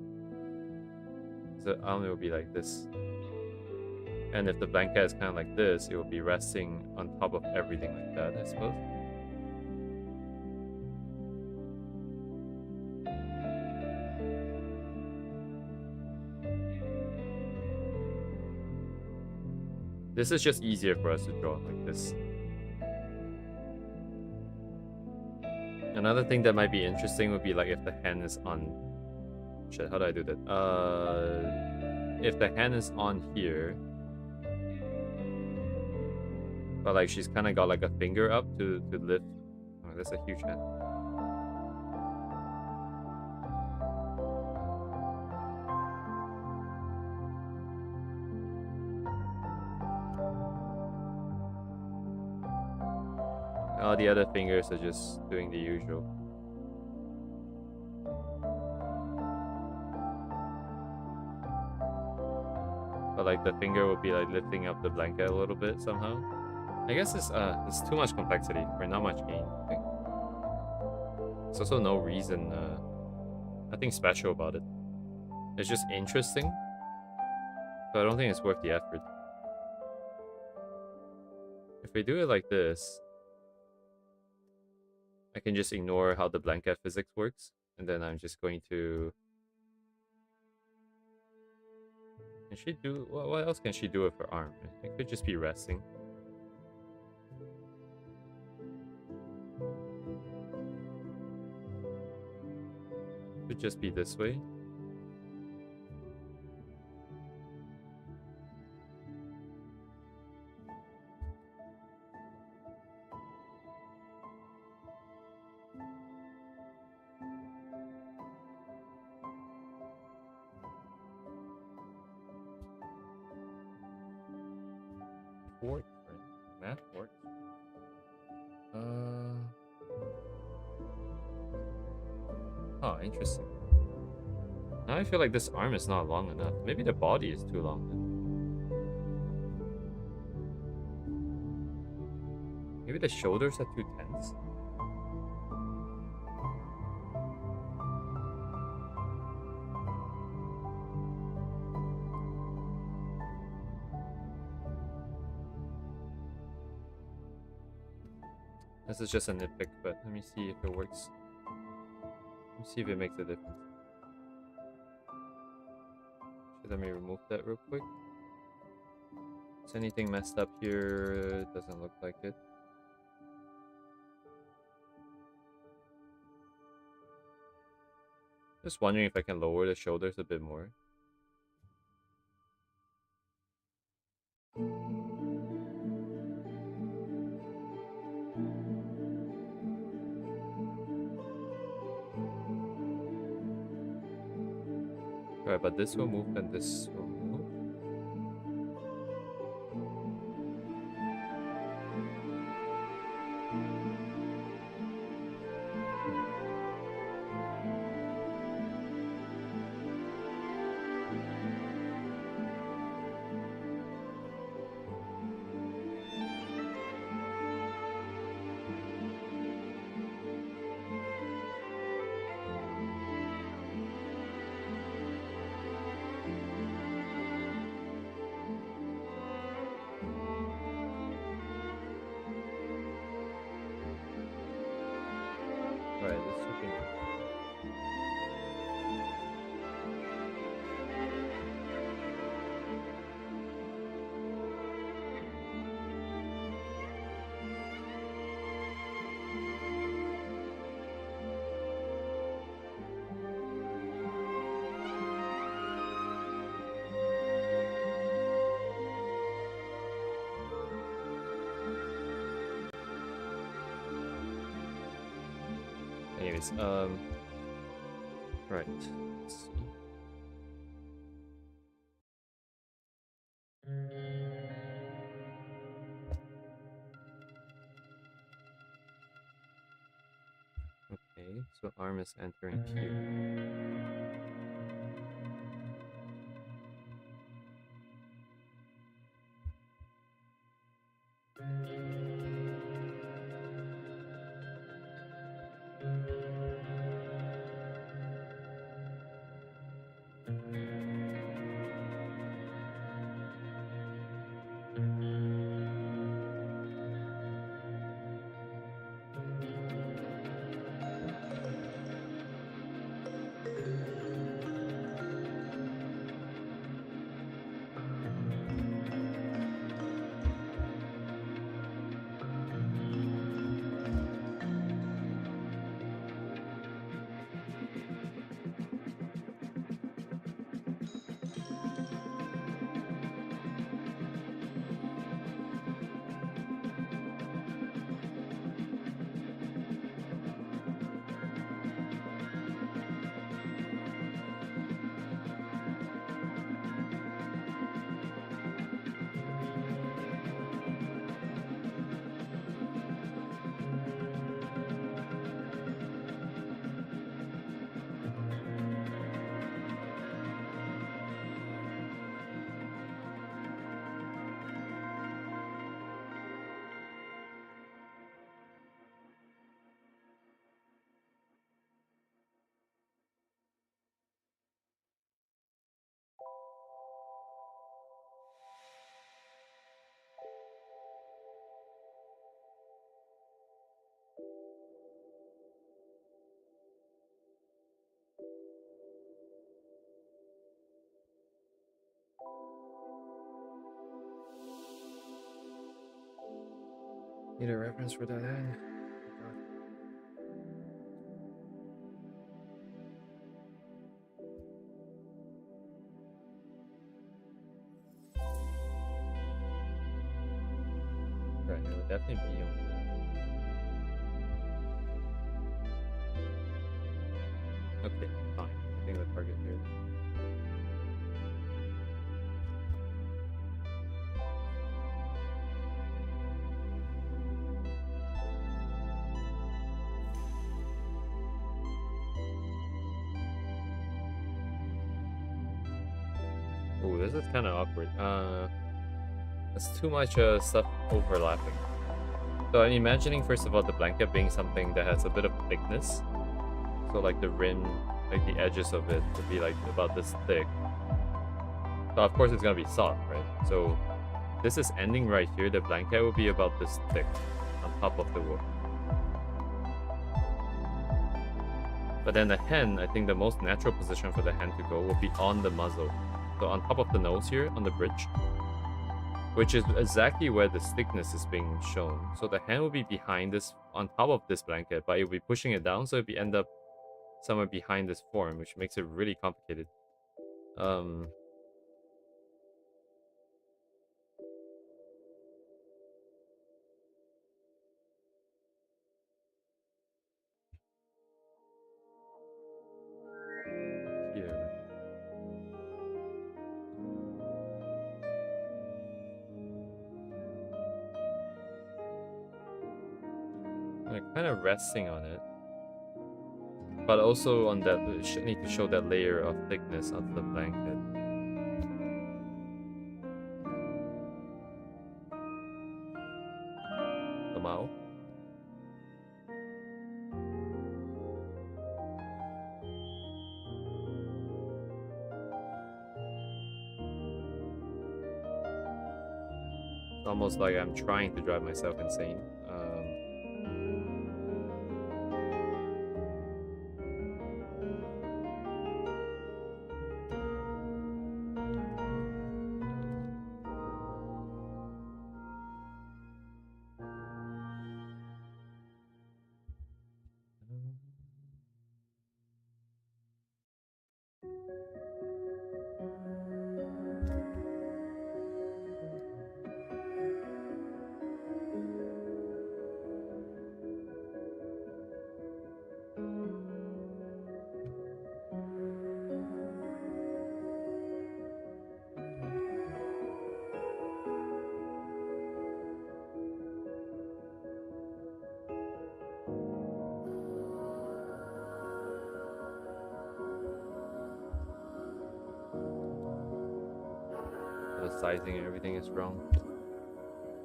the arm will be like this. And if the blanket is kind of like this, it will be resting on top of everything like that, I suppose. This is just easier for us to draw like this. Another thing that might be interesting would be like if the hand is on... Shit, how do I do that? If the hand is on here, but like she's kind of got like a finger up to lift. Oh, that's a huge hand. All the other fingers are just doing the usual. But like the finger will be like lifting up the blanket a little bit somehow. I guess it's too much complexity for not much gain, I think. There's also no reason, nothing special about it. It's just interesting, but I don't think it's worth the effort. If we do it like this, I can just ignore how the blanket physics works, and then I'm just going to... Can she do... What else can she do with her arm? It could just be resting. Could just be this way. Works, right? Math works. Oh, interesting. Now I feel like this arm is not long enough. Maybe the body is too long then. Maybe the shoulders are too tense. This is just a nitpick, but let me see if it works. Let me see if it makes a difference. Let me remove that real quick. Is anything messed up here? It doesn't look like it. Just wondering if I can lower the shoulders a bit more. Alright, but this will move and this will move. Right, this should be. Anyways, right. Let's see. Okay, so arm is entering here. Need a reference for that end. Right, it would definitely be on. Okay, fine. I think the target here. Oh, this is kind of awkward. There's too much stuff overlapping. So I'm imagining first of all the blanket being something that has a bit of thickness. So like the rim, like the edges of it would be like about this thick. So of course it's gonna be soft, right? So this is ending right here. The blanket will be about this thick on top of the wood. But then the hen, I think the most natural position for the hen to go will be on the muzzle. So on top of the nose here, on the bridge, which is exactly where the thickness is being shown. So the hand will be behind this, on top of this blanket, but it will be pushing it down, so it will end up somewhere behind this form, which makes it really complicated. Here. I'm kind of resting on it. But also on that, we need to show that layer of thickness of the blanket. Somehow. It's almost like I'm trying to drive myself insane. sizing and everything is wrong.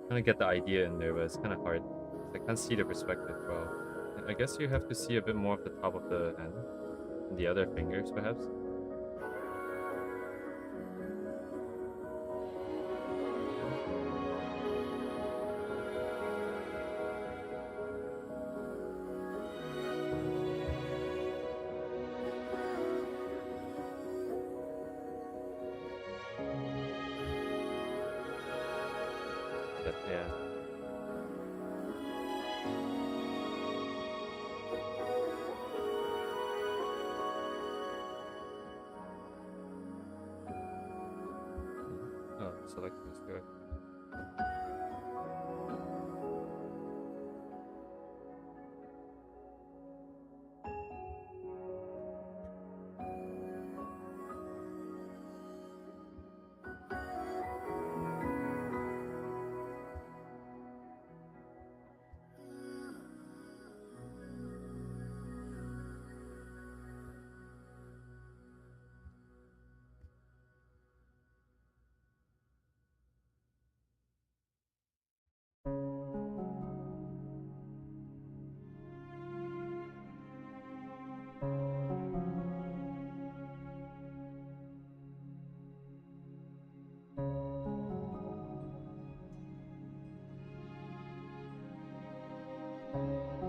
Trying to get the idea in there, but it's kind of hard. I can't see the perspective well. I guess you have to see a bit more of the top of the hand and the other fingers, perhaps. But yeah. Oh, select this good.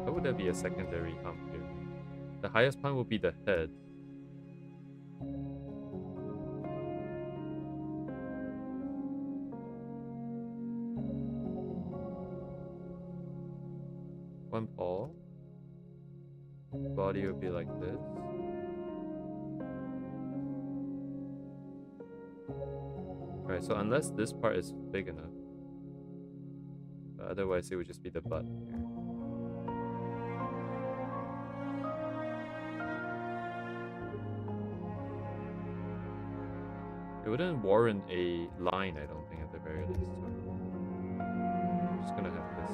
How would that be a secondary hump here? The highest point will be the head. One paw. Body would be like this. Alright, so unless this part is big enough. Otherwise it would just be the butt here. It wouldn't warrant a line, I don't think, at the very least. So I'm just gonna have this.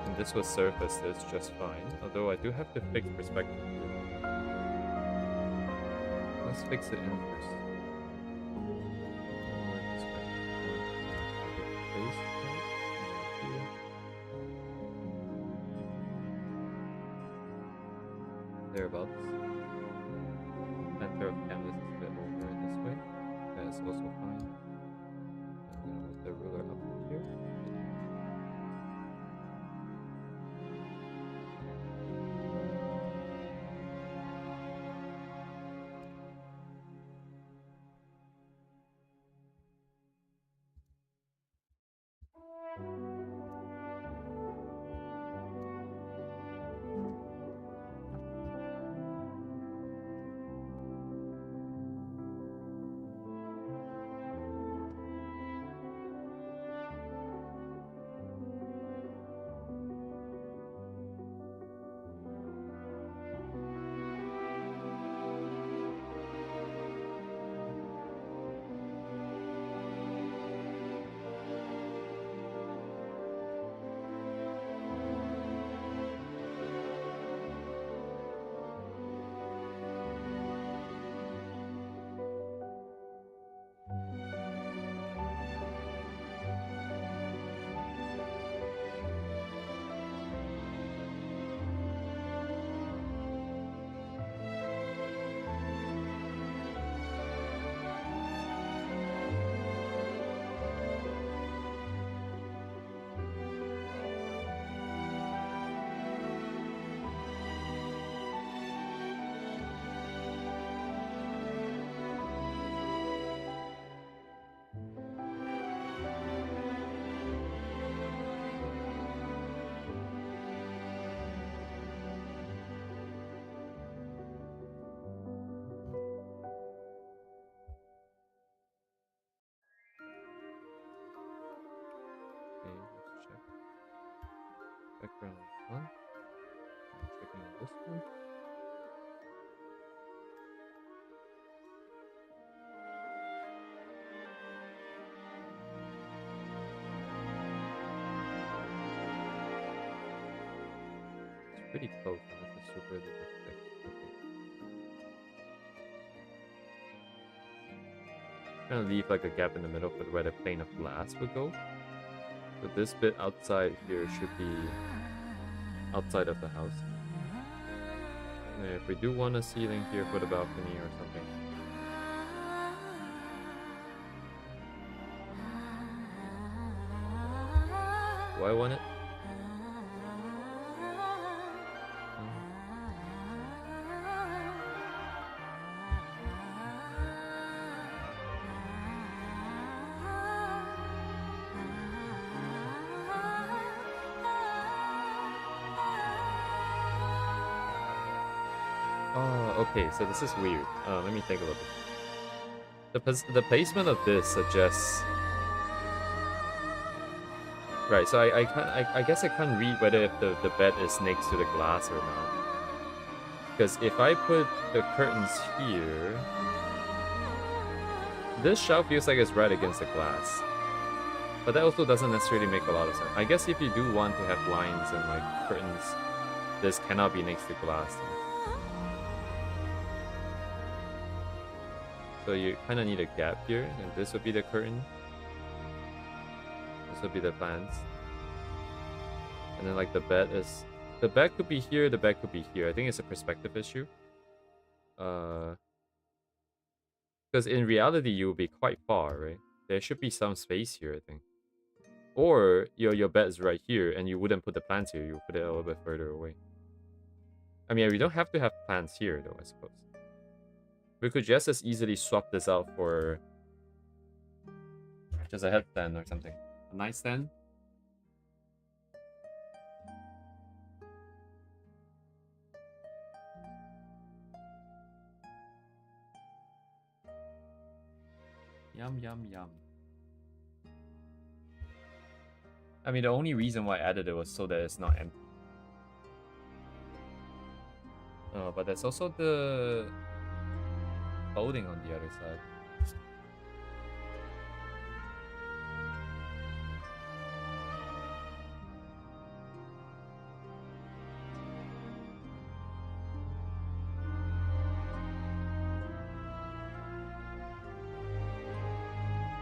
And this will surface this just fine, although I do have to fix perspective. Let's fix it in first. Thereabouts. Center of canvas is a bit over this way. That's also fine. I'm gonna move the ruler up here. Okay, let's check. Background 1. I'm checking on this one. pretty close unless it's super duper thick. Okay. Gonna leave like a gap in the middle for where the plane of glass would go. So this bit outside here should be outside of the house. And if we do want a ceiling here for the balcony or something. Do I want it? Oh, okay, so this is weird. Let me think a little bit. The placement of this suggests... Right, so I guess I can't read whether if the bed is next to the glass or not. Because if I put the curtains here... This shelf feels like it's right against the glass. But that also doesn't necessarily make a lot of sense. I guess if you do want to have blinds and like curtains, this cannot be next to glass. So you kind of need a gap here, and this would be the curtain. This would be the plants. And then like the bed is... The bed could be here, the bed could be here. I think it's a perspective issue. Because in reality, you will be quite far, right? There should be some space here, I think. Or your bed is right here, and you wouldn't put the plants here. You would put it a little bit further away. I mean, we don't have to have plants here, though, I suppose. We could just as easily swap this out for just a headstand or something. A nightstand. Yum, yum, yum. I mean, the only reason why I added it was so that it's not empty. But there's also the clothing on the other side.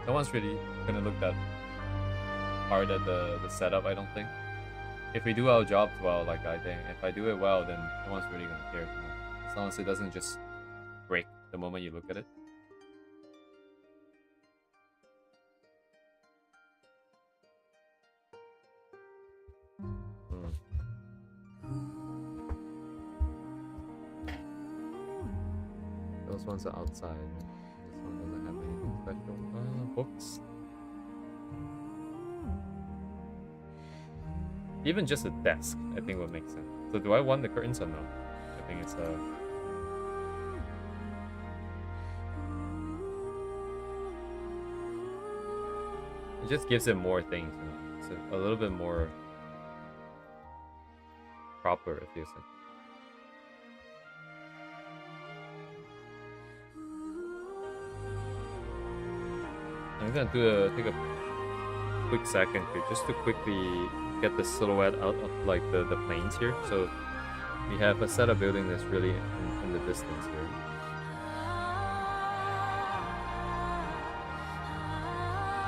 No one's really gonna look that hard at the setup, I don't think. If we do our jobs well, like I think, if I do it well, then no one's really gonna care. As long as it doesn't just break the moment you look at it. Those ones are outside. This one doesn't have anything special. Books. Even just a desk, I think would make sense. So do I want the curtains or no? I think it's it just gives it more things. You know? It's a little bit more proper, it feels like. I'm gonna take a quick second here just to quickly get the silhouette out of like the planes here. So we have a set of building that's really in the distance here.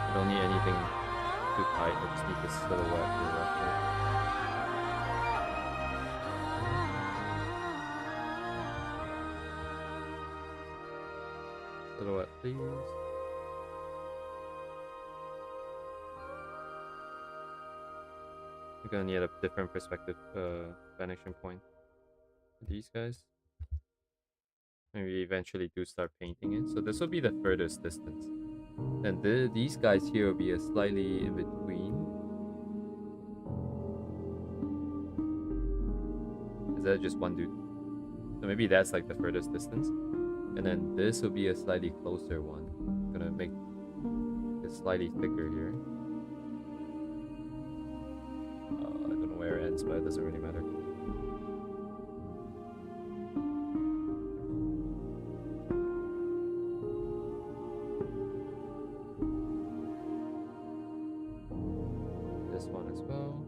I don't need anything too tight. I just need the silhouette here roughly. Silhouette, please. We're gonna need a different perspective vanishing point for these guys. And we eventually do start painting it. So this will be the furthest distance. And these guys here will be slightly in between. Is that just one dude? So maybe that's like the furthest distance. And then this will be a slightly closer one. I'm gonna make it slightly thicker here. I don't know where it ends, but it doesn't really matter. This one as well.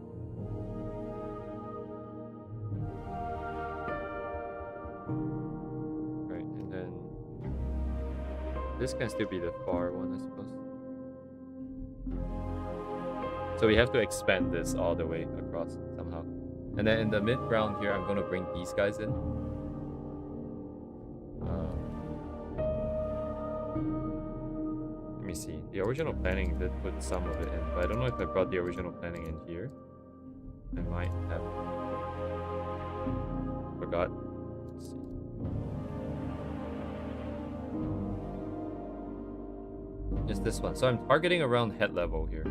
This can still be the far one, I suppose. So we have to expand this all the way across somehow. And then in the mid ground here, I'm going to bring these guys in. Let me see. The original planning did put some of it in, but I don't know if I brought the original planning in here. I might have. Forgot. Let's see. It's this one. So I'm targeting around head level here.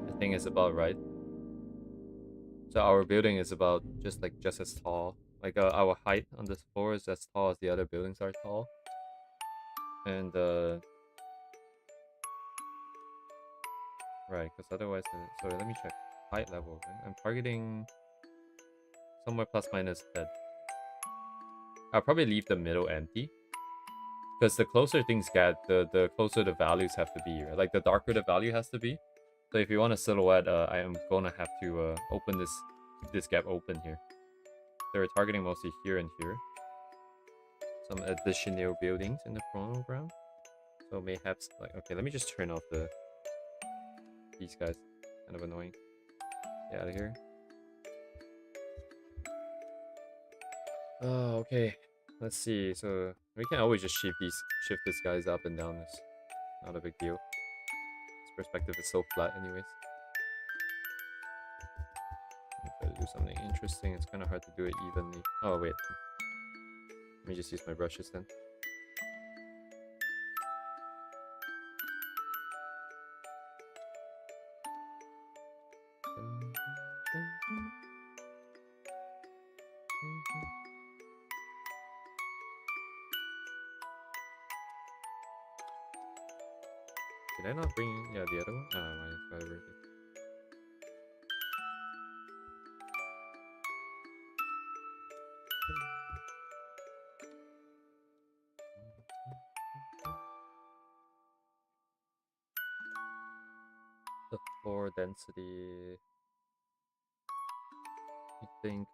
I think it's about right. So our building is about just as tall. Like our height on this floor is as tall as the other buildings are tall. And right, because otherwise, sorry, let me check height level. Right? I'm targeting somewhere plus minus head. I'll probably leave the middle empty. Because the closer things get, the closer the values have to be. Right? Like the darker the value has to be. So if you want a silhouette, I am gonna have to open this gap open here. So we're targeting mostly here and here. Some additional buildings in the chronogram. So mayhaps like okay, let me just turn off these guys. Kind of annoying. Get out of here. Oh, okay. Let's see. So we can always just shift these guys up and down. It's not a big deal. This perspective is so flat, anyways. Let me try to do something interesting. It's kind of hard to do it evenly. Oh wait. Let me just use my brushes then. Did I not bring the other one? Oh, I just gotta bring it. The floor density, I think.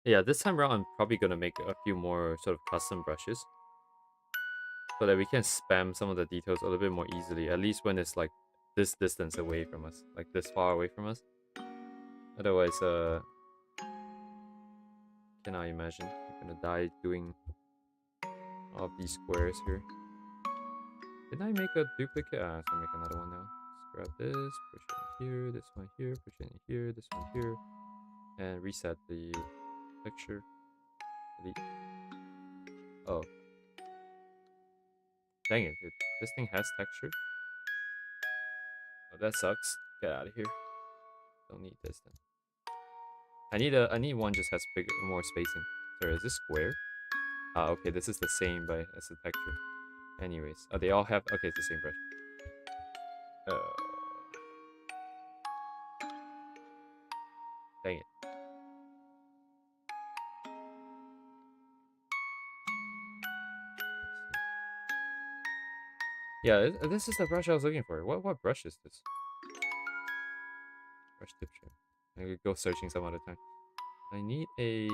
Yeah, this time around I'm probably gonna make a few more sort of custom brushes so that we can spam some of the details a little bit more easily, at least when it's like this distance away from us, like this far away from us. Otherwise, cannot imagine I'm gonna die doing all of these squares here. Did I make a duplicate? So I'll make another one now. Let's grab this, push it in here, this one here, push it in here, this one here, and reset the texture. Delete. Oh. Dang it, this thing has texture. Oh, that sucks. Get out of here. Don't need this then. I need one just has more spacing. Sorry, is this square? Ah, okay, this is the same but as the texture. Anyways, they all have okay, it's the same brush. Dang it. Yeah, this is the brush I was looking for. What brush is this? Brush tip trim. I could go searching some other time. I need a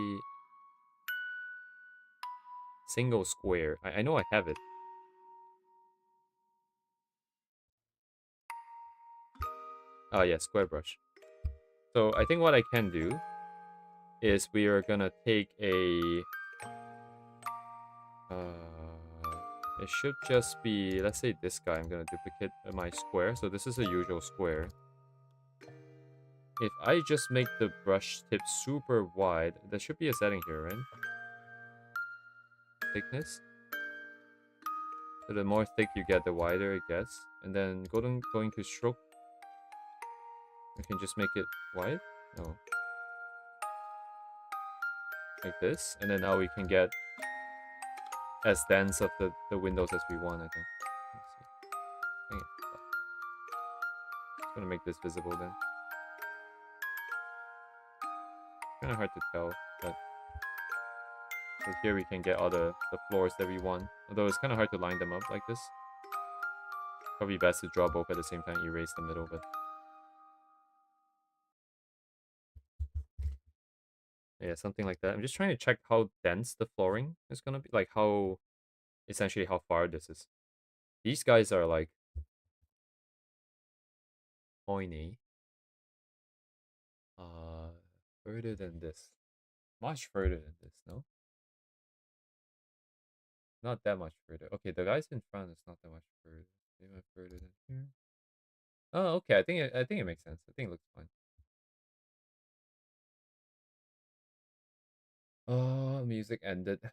single square. I know I have it. Oh yeah, square brush. So I think what I can do is we are gonna take a it should just be, let's say this guy. I'm gonna duplicate my square. So this is a usual square. If I just make the brush tip super wide, there should be a setting here, right? Thickness. So the more thick you get, the wider it gets. And then going to stroke, we can just make it wide. No. Like this. And then now we can get as dense of the windows as we want, I think. Let's see. Dang it. Just gonna make this visible then. Kind of hard to tell, but so here we can get all the floors that we want. Although it's kind of hard to line them up like this. Probably best to draw both at the same time, erase the middle, but yeah, something like that. I'm just trying to check how dense the flooring is gonna be, like how essentially how far this is. These guys are like pointy. Further than this. Much further than this, no? Not that much further. Okay, the guys in front is not that much further. They went further than here. Oh, okay. I think it makes sense. I think it looks fine. Oh, music ended.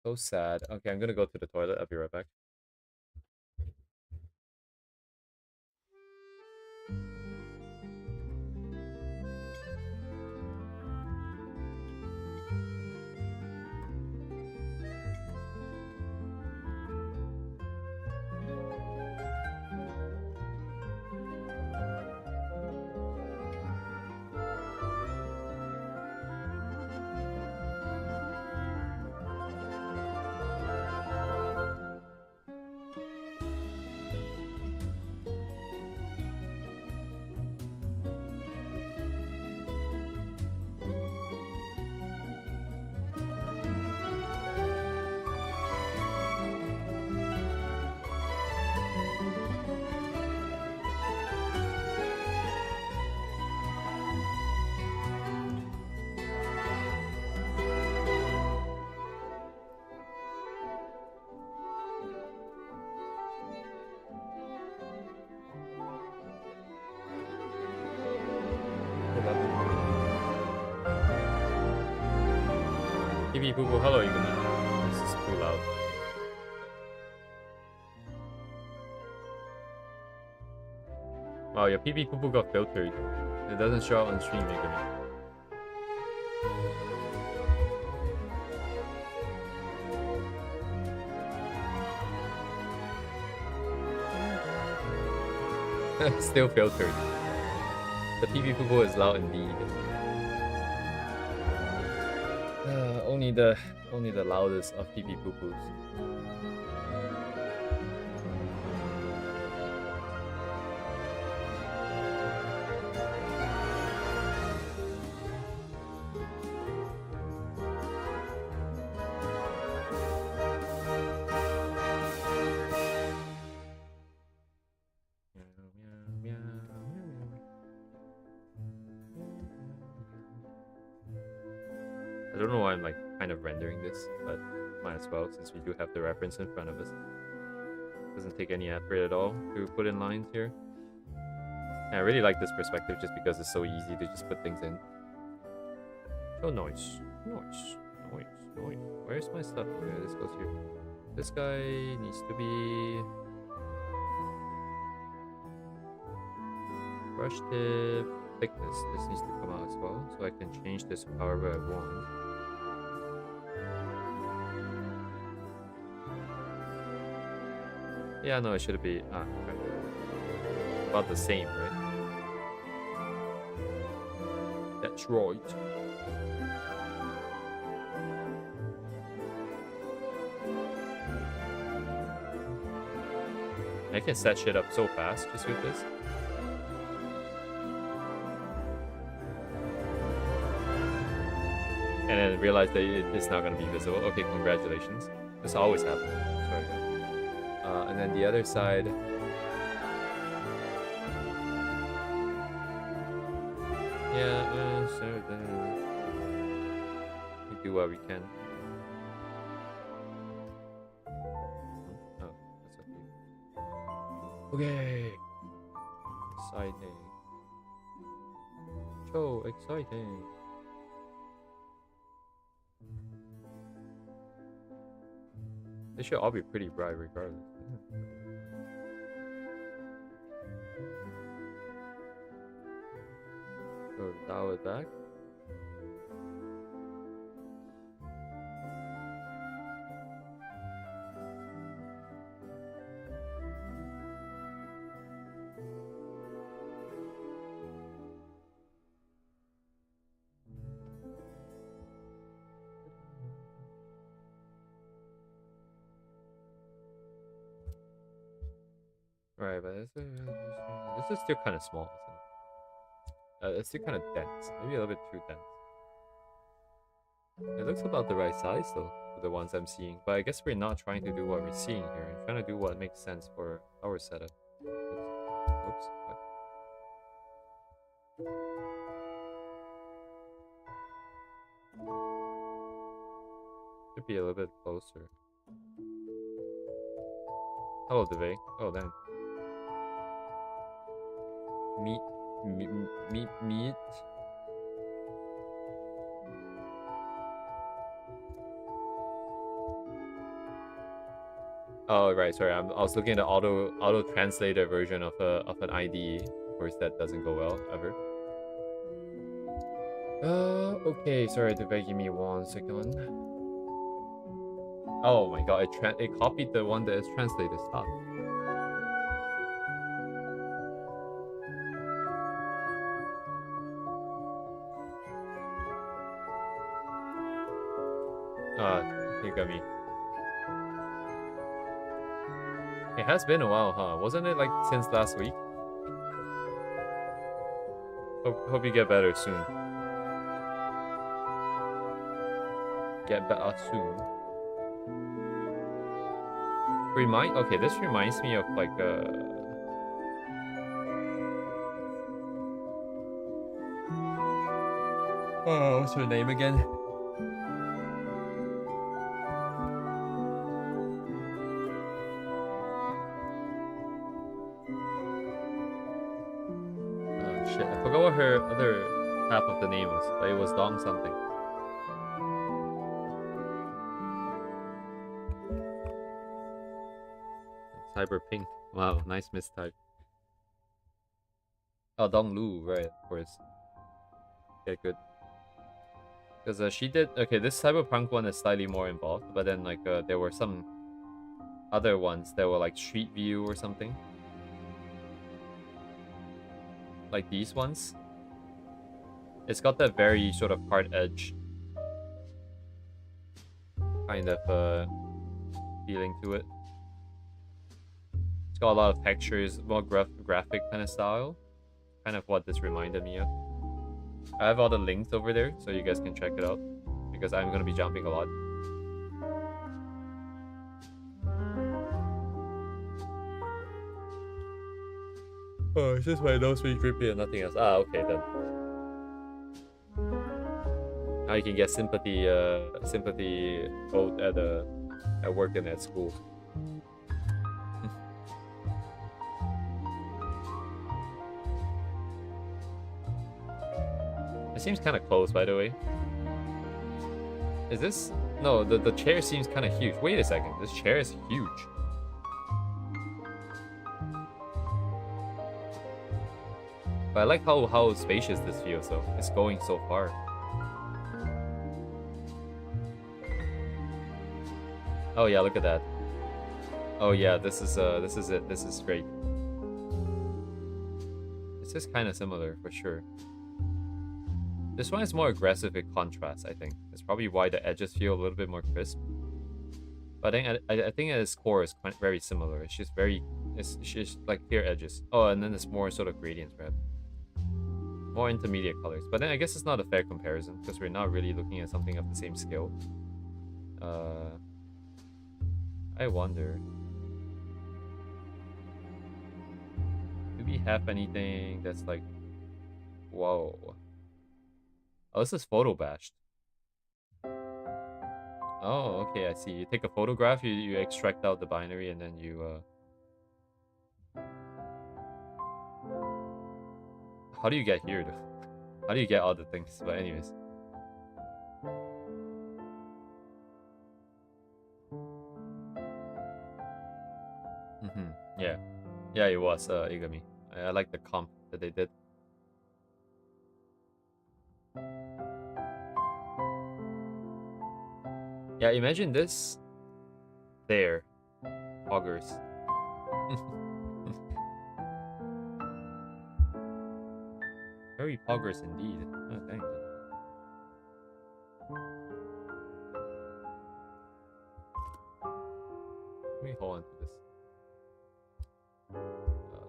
So sad. Okay, I'm gonna go to the toilet. I'll be right back. Hold up. TV Boo Boo, hello, Igumi. This is too loud. Wow, your PP Poo Poo got filtered. It doesn't show up on stream, Igumi. Still filtered. The PP Poo Poo is loud indeed. Only the loudest of PP Poo Poos. I don't know why I'm like kind of rendering this, but might as well since we do have the reference in front of us. Doesn't take any effort at all to put in lines here. And I really like this perspective just because it's so easy to just put things in. Oh, noise. Where's my stuff? Okay, this goes here. This guy needs to be brush tip thickness. This needs to come out as well, so I can change this however I want. Yeah, no, it should be okay. About the same, right? That's right. I can set shit up so fast just with this. And then realize that it's not going to be visible. Okay, congratulations. This always happens. Sorry. And then the other side. Yeah, so we do what we can. Oh, that's okay. Exciting. So exciting. They should all be pretty bright regardless. So dial it back. Right, but this is still kind of small, isn't it? It's still kind of dense. Maybe a little bit too dense. It looks about the right size though. to the ones I'm seeing. But I guess we're not trying to do what we're seeing here. I'm trying to do what makes sense for our setup. Oops. What? Should be a little bit closer. Hello, Devay. Oh, damn. Meat. Oh, right. Sorry, I was looking at the auto translator version of an IDE. Of course, that doesn't go well ever. Okay. Sorry, Devay. Give me 1 second. Oh my god! It copied the one that is translated. Stop. You got me. It has been a while, huh? Wasn't it like since last week? Hope you get better soon. Get better soon. Okay, this reminds me of like oh, what's her name again? Shit, I forgot what her other half of the name was, but it was Dong something. Cyberpink. Wow, nice mistype. Oh, Dong Lu, right, of course. Okay, good. Because she did... Okay, this Cyberpunk one is slightly more involved, but then, like, there were some other ones that were, like, Street View or something. Like these ones. It's got that very sort of hard edge kind of feeling to it. It's got a lot of textures, more graphic kind of style. Kind of what this reminded me of. I have all the links over there, so you guys can check it out. Because I'm going to be jumping a lot. Oh, it's just my nose being drippy and nothing else. Ah, okay then. Now you can get sympathy both at work and at school. It seems kind of close, by the way. Is this? No, the chair seems kind of huge. Wait a second, this chair is huge. But I like how spacious this feels, though. It's going so far. Oh yeah, look at that. Oh yeah, this is it. This is great. It's just kind of similar for sure. This one is more aggressive in contrast, I think. That's probably why the edges feel a little bit more crisp. But I think at its core is quite very similar. It's just like clear edges. Oh, and then there's more sort of gradients, right? More intermediate colors. But then I guess it's not a fair comparison because we're not really looking at something of the same scale. I wonder. Do we have anything that's like, whoa? Oh, this is photo bashed. Oh, okay, I see. You take a photograph, you extract out the binary, and then you how do you get here, though? How do you get all the things? But anyways. Yeah. Yeah, it was Igami. I like the comp that they did. Yeah, imagine this. There. Augers. Very poggers indeed. Oh, thank you. Let me hold on to this.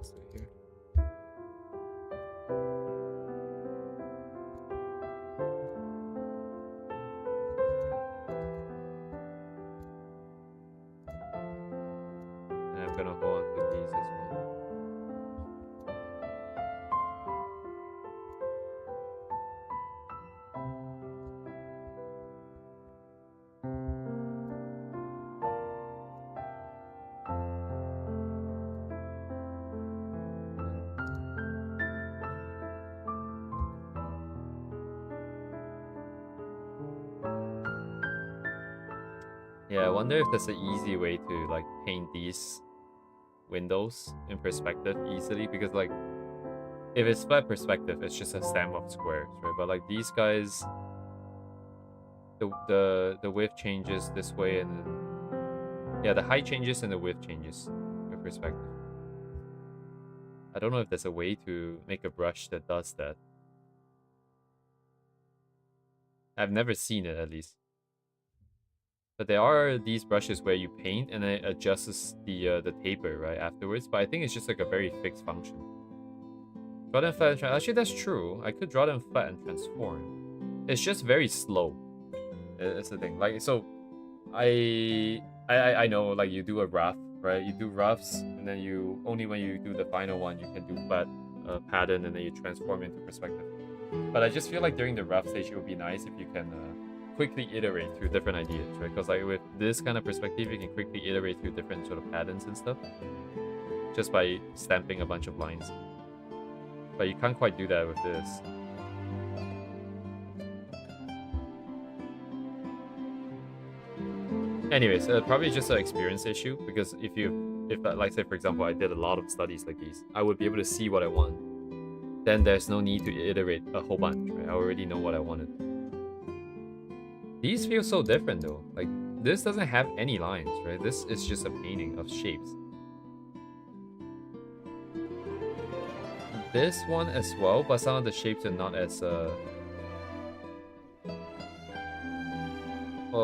So here. Yeah, I wonder if there's an easy way to like paint these windows in perspective easily, because like if it's flat perspective, it's just a stem of squares, right? But like these guys, the width changes this way, and then yeah, the height changes and the width changes with perspective. I don't know if there's a way to make a brush that does that. I've never seen it, at least. But there are these brushes where you paint and then it adjusts the taper right afterwards. But I think it's just like a very fixed function. Draw them flat and actually that's true. I could draw them flat and transform. It's just very slow. That's the thing. Like so, I know like you do a rough, right? You do roughs and then you only when you do the final one you can do flat pattern and then you transform into perspective. But I just feel like during the rough stage it would be nice if you can quickly iterate through different ideas, right? Because like with this kind of perspective, you can quickly iterate through different sort of patterns and stuff just by stamping a bunch of lines. But you can't quite do that with this. Anyways, probably just an experience issue, because if like say for example I did a lot of studies like these, I would be able to see what I want. Then there's no need to iterate a whole bunch, right? I already know what I wanted. These feel so different though. Like this doesn't have any lines, right? This is just a painting of shapes. This one as well, but some of the shapes are not as well,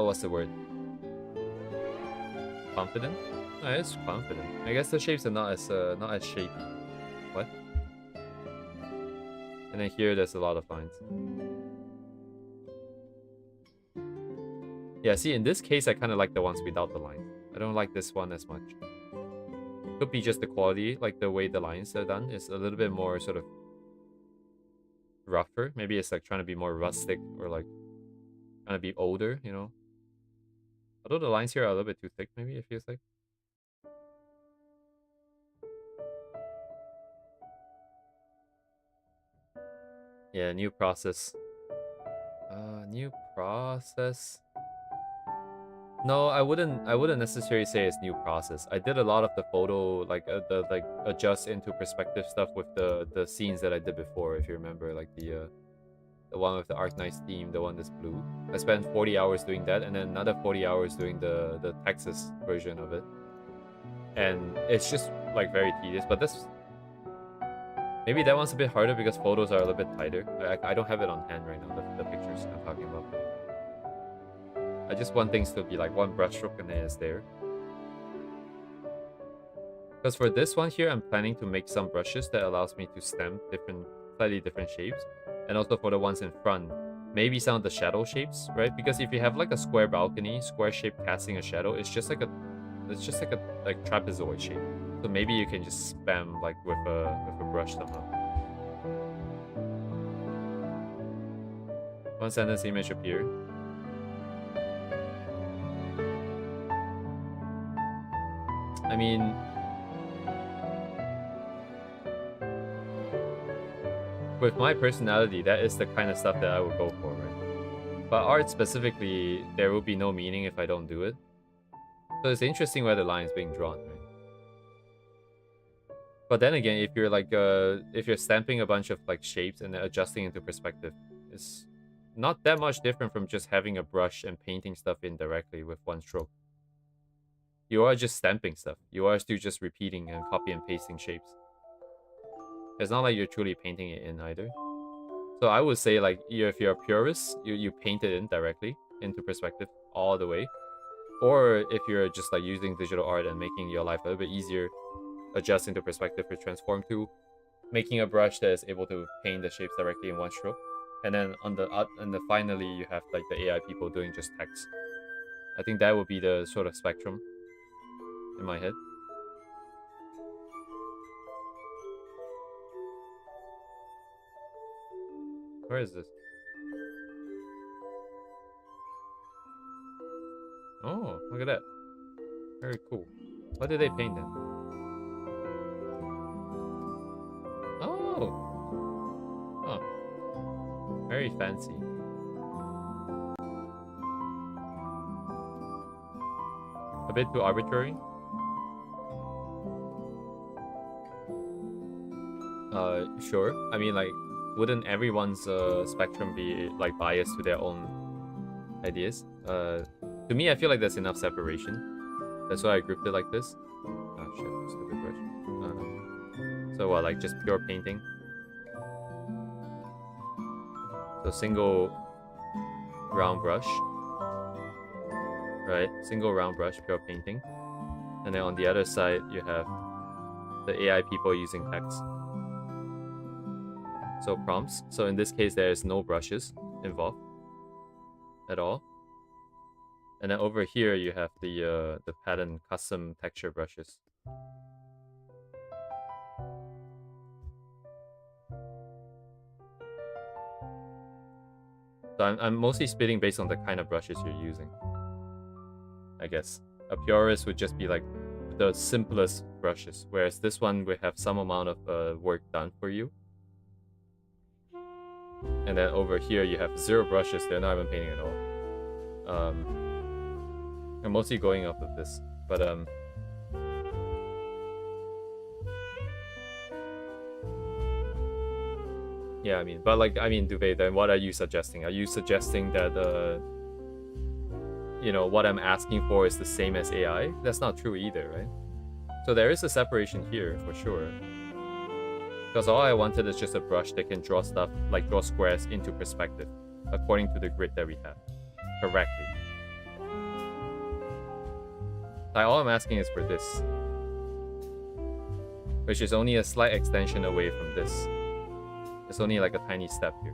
what's the word? Confident? No, it's confident. I guess the shapes are not as shapy. What? And then here there's a lot of lines. Yeah, see, in this case, I kind of like the ones without the lines. I don't like this one as much. Could be just the quality, like the way the lines are done is a little bit more sort of rougher. Maybe it's like trying to be more rustic or like trying to be older, you know? Although the lines here are a little bit too thick, maybe it feels like. Yeah, new process. New process. No, I wouldn't necessarily say it's new process. I did a lot of the photo, like the like adjust into perspective stuff with the scenes that I did before. If you remember, like the one with the Arknights theme, the one that's blue. I spent 40 hours doing that, and then another 40 hours doing the Texas version of it. And it's just like very tedious. But this maybe that one's a bit harder because photos are a little bit tighter. I don't have it on hand right now. The pictures I'm talking about. I just want things to be like one brushstroke and then it's there. Because for this one here, I'm planning to make some brushes that allows me to stamp slightly different shapes. And also for the ones in front, maybe some of the shadow shapes, right? Because if you have like a square balcony, square shape casting a shadow, it's just like a trapezoid shape. So maybe you can just spam like with a brush somehow. One sentence image appear. I mean, with my personality, that is the kind of stuff that I would go for, right? But art specifically, there will be no meaning if I don't do it. So it's interesting where the line is being drawn, right? But then again, if you're like if you're stamping a bunch of like shapes and then adjusting into perspective, it's not that much different from just having a brush and painting stuff in directly with one stroke. You are just stamping stuff. You are still just repeating and copy and pasting shapes. It's not like you're truly painting it in either. So I would say like if you're a purist, you paint it in directly into perspective all the way. Or if you're just like using digital art and making your life a little bit easier, adjust into perspective for transform to making a brush that is able to paint the shapes directly in one stroke. And then on the finally you have like the AI people doing just text. I think that would be the sort of spectrum in my head. Where is this? Oh, look at that. Very cool. What did they paint then? Oh! Oh. Very fancy. bit too arbitrary? Sure. I mean, like, wouldn't everyone's spectrum be like biased to their own ideas? To me, I feel like there's enough separation. That's why I grouped it like this. Oh shit, stupid brush. So what, like just pure painting? So single round brush, right? Single round brush, pure painting. And then on the other side, you have the AI people using text. So prompts. So in this case, there's no brushes involved at all. And then over here, you have the pattern custom texture brushes. So I'm mostly spitting based on the kind of brushes you're using, I guess. A purist would just be like the simplest brushes, whereas this one will have some amount of work done for you. And then over here, you have 0 brushes. They're not even painting at all. I'm mostly going off of this, but yeah, I mean, Duvet, then what are you suggesting? Are you suggesting that you know, what I'm asking for is the same as AI? That's not true either, right? So there is a separation here for sure. Because all I wanted is just a brush that can draw stuff, like draw squares into perspective, according to the grid that we have, correctly. Like, all I'm asking is for this, which is only a slight extension away from this. It's only like a tiny step here.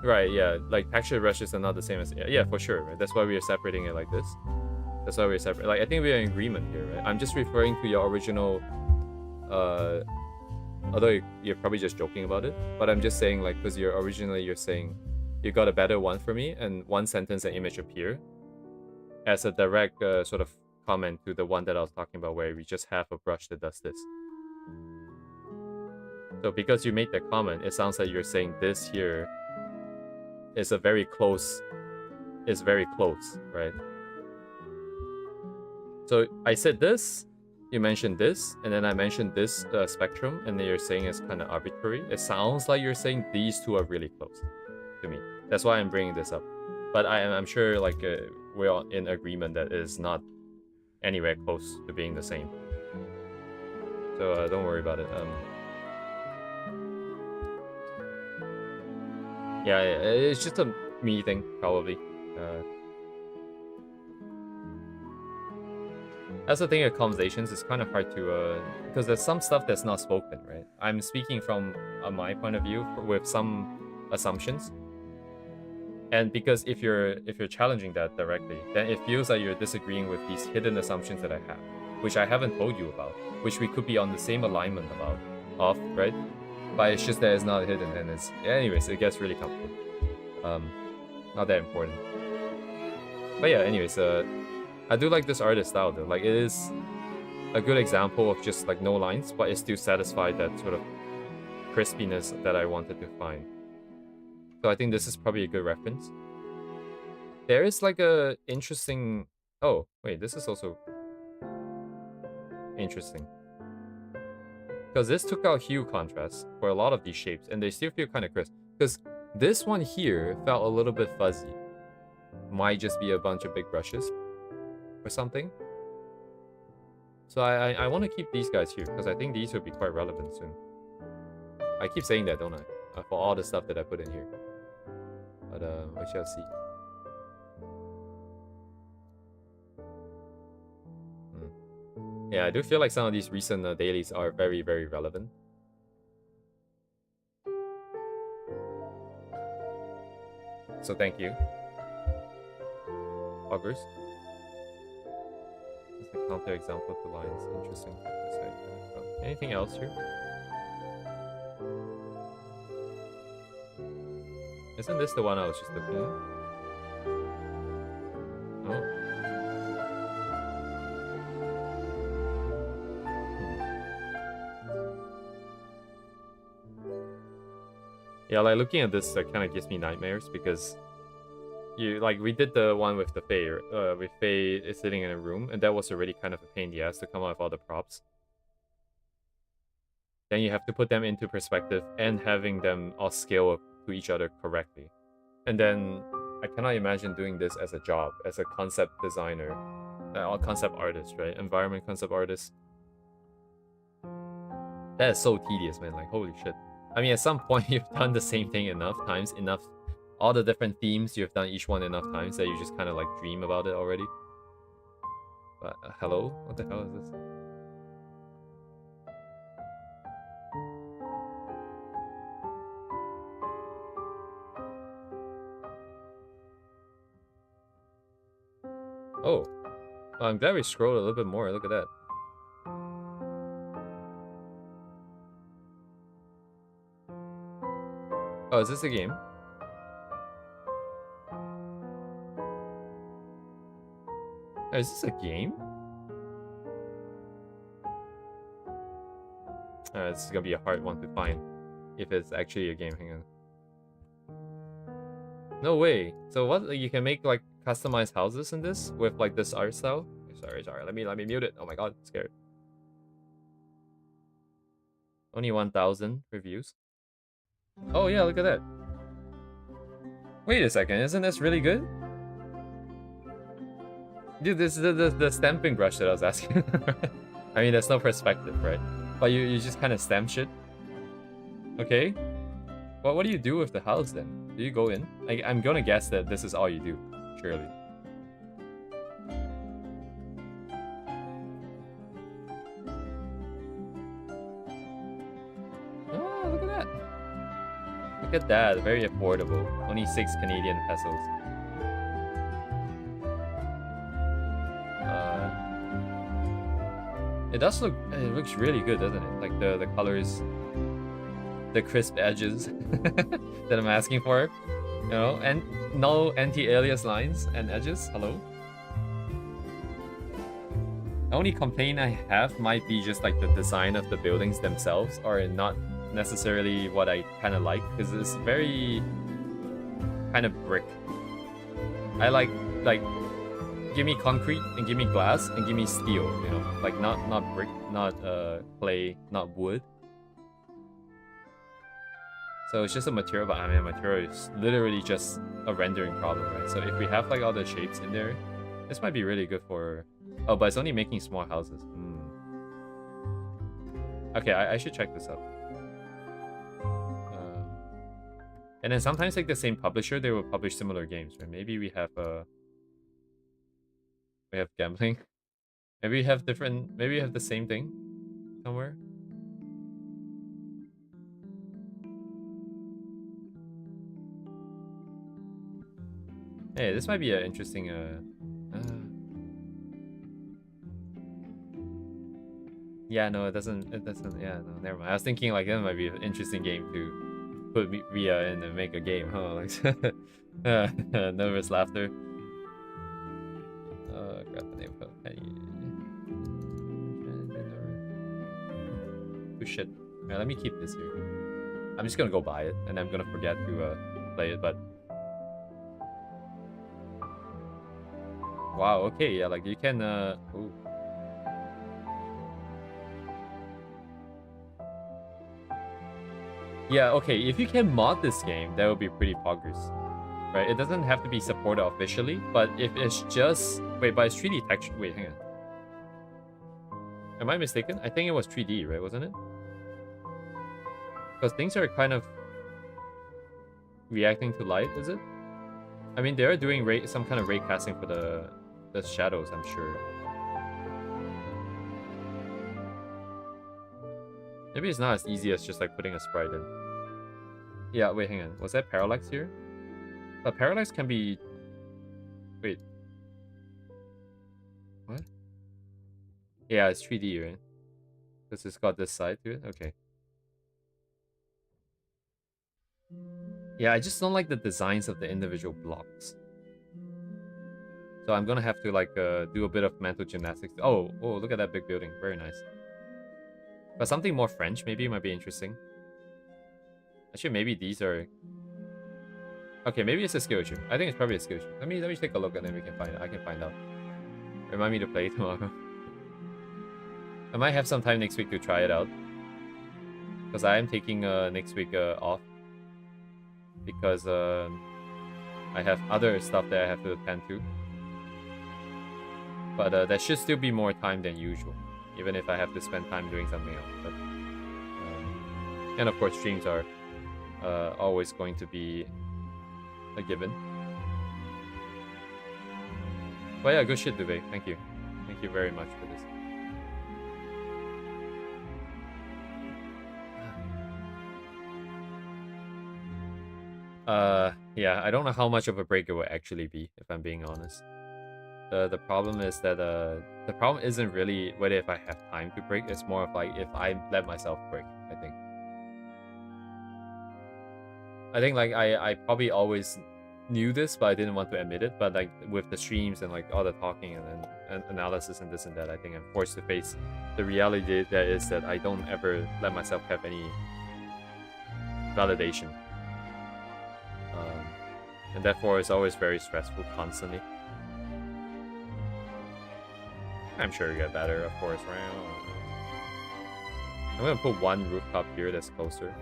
Right, yeah, like texture brushes are not the same as, yeah, for sure, right? That's why we are separating it like this. That's why we're separate. Like, I think we're in agreement here, right? I'm just referring to your original, although you're probably just joking about it, but I'm just saying, like, because you're saying you got a better one for me, and one sentence and image appear as a direct sort of comment to the one that I was talking about, where we just have a brush that does this. So because you made that comment, it sounds like you're saying this here is a very close, right? So I said this, you mentioned this, and then I mentioned this spectrum, and then you're saying it's kind of arbitrary. It sounds like you're saying these two are really close to me. That's why I'm bringing this up. But I'm sure, like, we're all in agreement that it is not anywhere close to being the same. So don't worry about it. Yeah, it's just a me thing, probably. That's the thing with conversations, it's kind of hard to, because there's some stuff that's not spoken, right? I'm speaking from my point of view with some assumptions. And because if you're challenging that directly, then it feels like you're disagreeing with these hidden assumptions that I have, which I haven't told you about, which we could be on the same alignment of, right? But it's just that it's not hidden, and it's, anyways, it gets really complicated. Not that important. But yeah, anyways, I do like this artist style though. Like, it is a good example of just like no lines, but it still satisfied that sort of crispiness that I wanted to find. So I think this is probably a good reference. There is like a interesting... Oh, wait, this is also interesting. Because this took out hue contrast for a lot of these shapes, and they still feel kind of crisp. Because this one here felt a little bit fuzzy. Might just be a bunch of big brushes or something. So I want to keep these guys here, because I think these will be quite relevant soon. I keep saying that, don't I? For all the stuff that I put in here. But we shall see. Yeah, I do feel like some of these recent dailies are very, very relevant. So thank you. Augers. It's a counter example to lines. Interesting. Anything else here? Isn't this the one I was just looking at? Oh. Yeah, like looking at this kind of gives me nightmares, because we did the one with the Fae, with Fae is sitting in a room, and that was already kind of a pain in the ass to come up with all the props. Then you have to put them into perspective and having them all scale up to each other correctly. And then I cannot imagine doing this as a job, as a concept designer, or concept artist, right? Environment concept artist. That is so tedious, man. Like, holy shit. I mean, at some point, you've done the same thing enough times, all the different themes, you've done each one enough times that you just kind of like dream about it already. But, hello? What the hell is this? Oh. Well, I'm glad we scrolled a little bit more. Look at that. Oh, is this a game? Oh, is this a game? This is gonna be a hard one to find if it's actually a game. Hang on. No way. So what? You can make like customized houses in this with like this art style? Sorry. Let me mute it. Oh my god, I'm scared. Only 1,000 reviews. Oh yeah, look at that. Wait a second, isn't this really good? Dude, this is the stamping brush that I was asking. I mean, there's no perspective, right? But you just kind of stamp shit. Okay. Well, what do you do with the house then? Do you go in? I'm gonna guess that this is all you do, surely. Oh, look at that. Look at that, very affordable. Only 6 Canadian pesos. It does look, it looks really good, doesn't it? Like the colors, the crisp edges that I'm asking for, you know, and no anti-alias lines and edges. Hello. The only complaint I have might be just like the design of the buildings themselves are not necessarily what I kind of like, because it's very kind of brick. I like give me concrete and give me glass and give me steel, you know, like not brick, not clay, not wood. So it's just a material, but I mean, a material is literally just a rendering problem, right? So if we have like all the shapes in there, this might be really good for. Oh, but it's only making small houses. Okay, I should check this out. And then sometimes like the same publisher, they will publish similar games, right? Maybe we have gambling. Maybe we have different. Maybe we have the same thing somewhere. Hey, this might be an interesting. Yeah, no, it doesn't. It doesn't. Yeah, no, never mind. I was thinking like that might be an interesting game to put Via in and make a game, huh? Like, nervous laughter. Grab the name of Penny. Oh shit. Right, let me keep this here. I'm just gonna go buy it, and I'm gonna forget to play it, but. Wow, okay, yeah, like you can, ooh. Yeah, okay, if you can mod this game, that would be pretty progress. Right, it doesn't have to be supported officially, but if it's just... Wait, but it's 3D texture... Wait, hang on. Am I mistaken? I think it was 3D, right? Wasn't it? Because things are kind of... reacting to light, is it? I mean, they are doing some kind of ray casting for the shadows, I'm sure. Maybe it's not as easy as just like putting a sprite in. Yeah, wait, hang on. Was that parallax here? But parallax can be... Wait. What? Yeah, it's 3D, right? Because it's got this side to it? Okay. Yeah, I just don't like the designs of the individual blocks. So I'm gonna have to like do a bit of mental gymnastics. Oh, look at that big building. Very nice. But something more French maybe might be interesting. Actually, maybe these are... Okay, maybe it's a skill issue. I think it's probably a skill issue. Let me take a look and then we can find I can find out. Remind me to play tomorrow. I might have some time next week to try it out. Because I am taking next week off. Because I have other stuff that I have to attend to. But there should still be more time than usual. Even if I have to spend time doing something else. But, and of course streams are always going to be a given. But yeah, good shit, Duvey. Thank you. Thank you very much for this. Yeah, I don't know how much of a break it will actually be, if I'm being honest. The problem is that the problem isn't really whether if I have time to break, it's more of like if I let myself break, I think. I think like I probably always knew this, but I didn't want to admit it. But like with the streams and like all the talking and analysis and this and that, I think I'm forced to face the reality that is that I don't ever let myself have any validation. And therefore it's always very stressful constantly. I'm sure you get better, of course, right? I'm gonna put one rooftop here that's closer.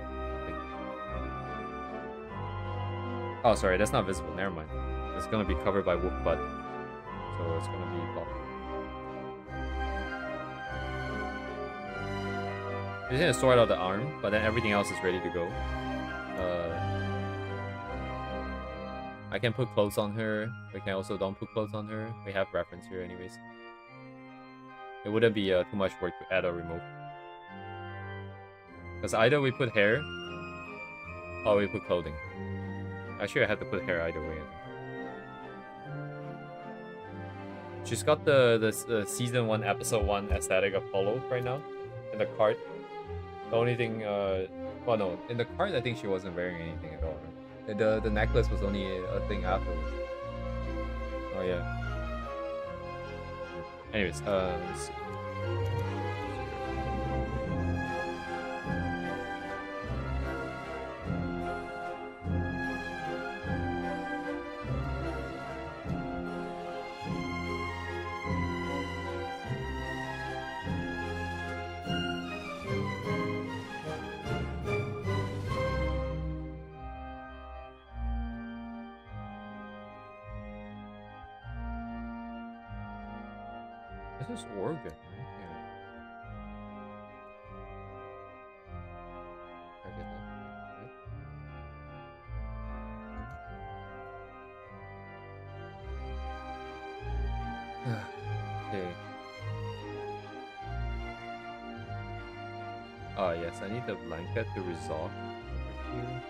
Oh, sorry, that's not visible. Never mind. It's gonna be covered by wolf butt, so it's gonna be blocked. Just gonna sort out the arm, but then everything else is ready to go. I can put clothes on her. We can also don't put clothes on her. We have reference here anyways. It wouldn't be too much work to add or remove. Because either we put hair, or we put clothing. Actually, I had to put hair either way. She's got the season 1, episode 1 aesthetic of Polo right now in the cart. The only thing, well, no, in the cart I think she wasn't wearing anything at all. Right? The necklace was only a thing afterwards. Oh yeah. Anyways, let's see. This is Oregon, right? Yeah. I get that, right? Okay. Oh yes, I need the blanket to resolve over here.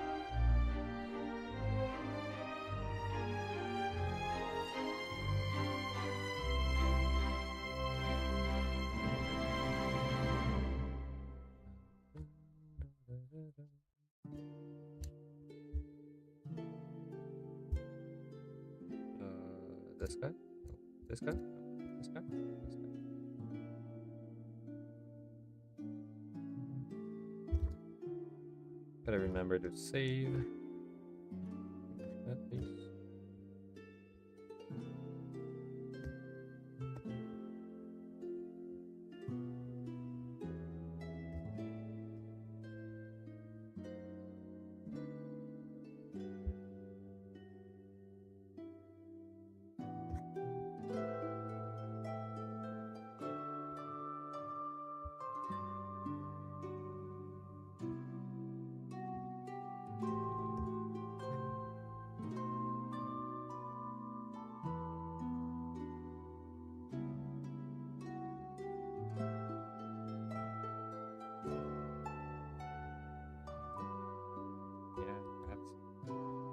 This guy? No. This guy? No. This guy? This guy. Gotta remember to save. That piece.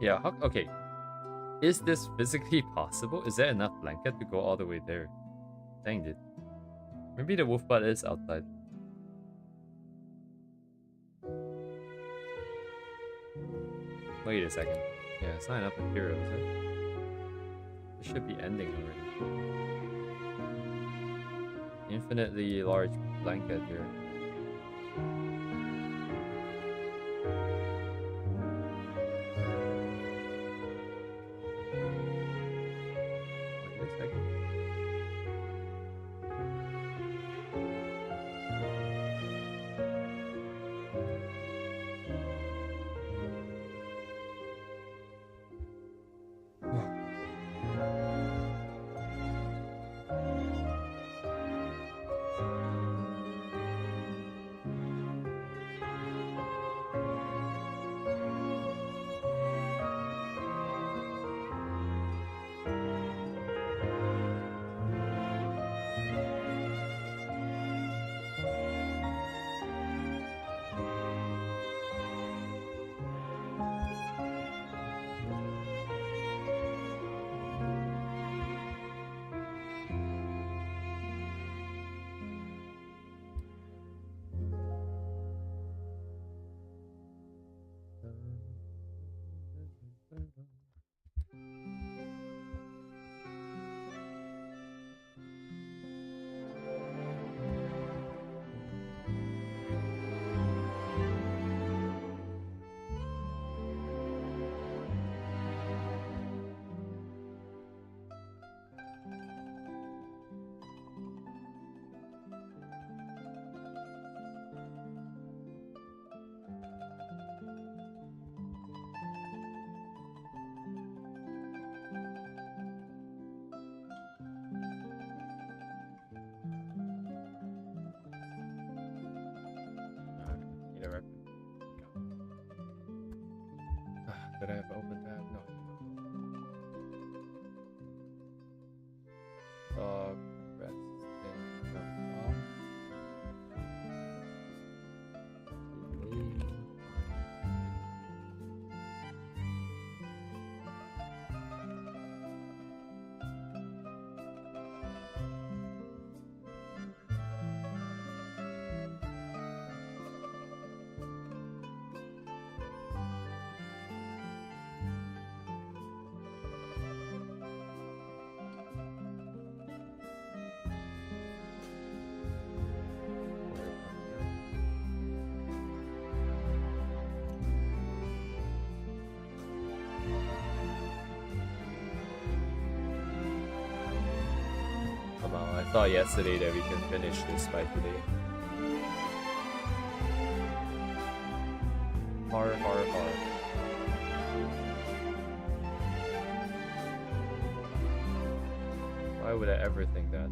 Yeah, okay. Is this physically possible? Is there enough blanket to go all the way there? Dang it. Maybe the wolf butt is outside. Wait a second. Yeah, it's not enough material, is it? It should be ending already. Infinitely large blanket here. Did I have open tab? No. Dog resting from I thought yesterday that we can finish this by today. Har. Why would I ever think that?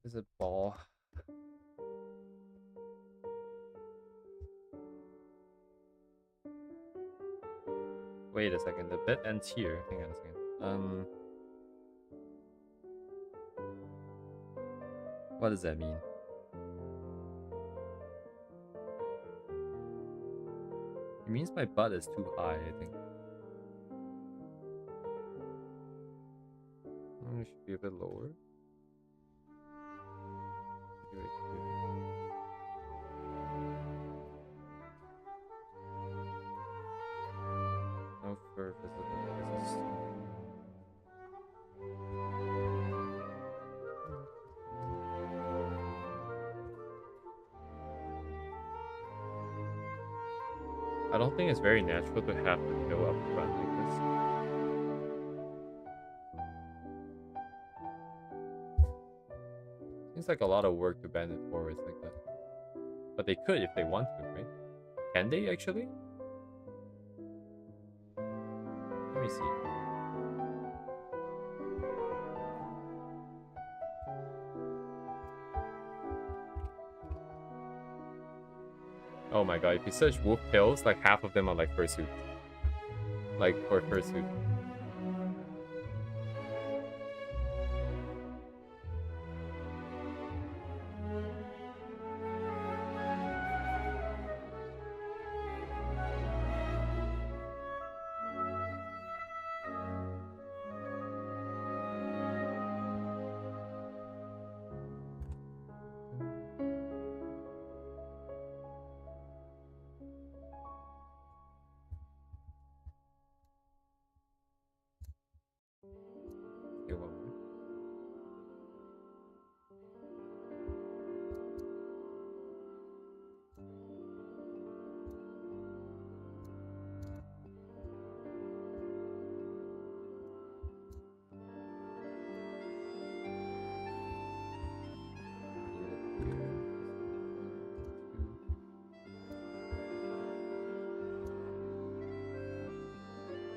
Is it ball? Wait a second, the bit ends here. Hang on a second. What does that mean? It means my butt is too high, I think. It should be a bit lower. No fur visible. I don't think it's very natural to have to go up front like this. Seems like a lot of work to bend it forwards like that. But they could if they want to, right? Can they actually? Let me see. Oh my god, if you search wolf tails, like half of them are like fursuit. Like, for fursuit.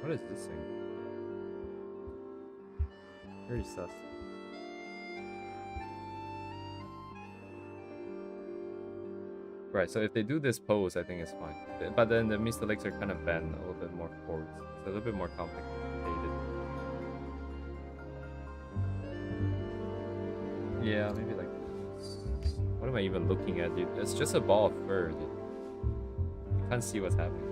What is this thing? Very sus. Right, so if they do this pose, I think it's fine. But then that means the legs are kind of bent a little bit more forwards. It's a little bit more complicated. Yeah, maybe like this. What am I even looking at, dude? It's just a ball of fur, dude. You can't see what's happening.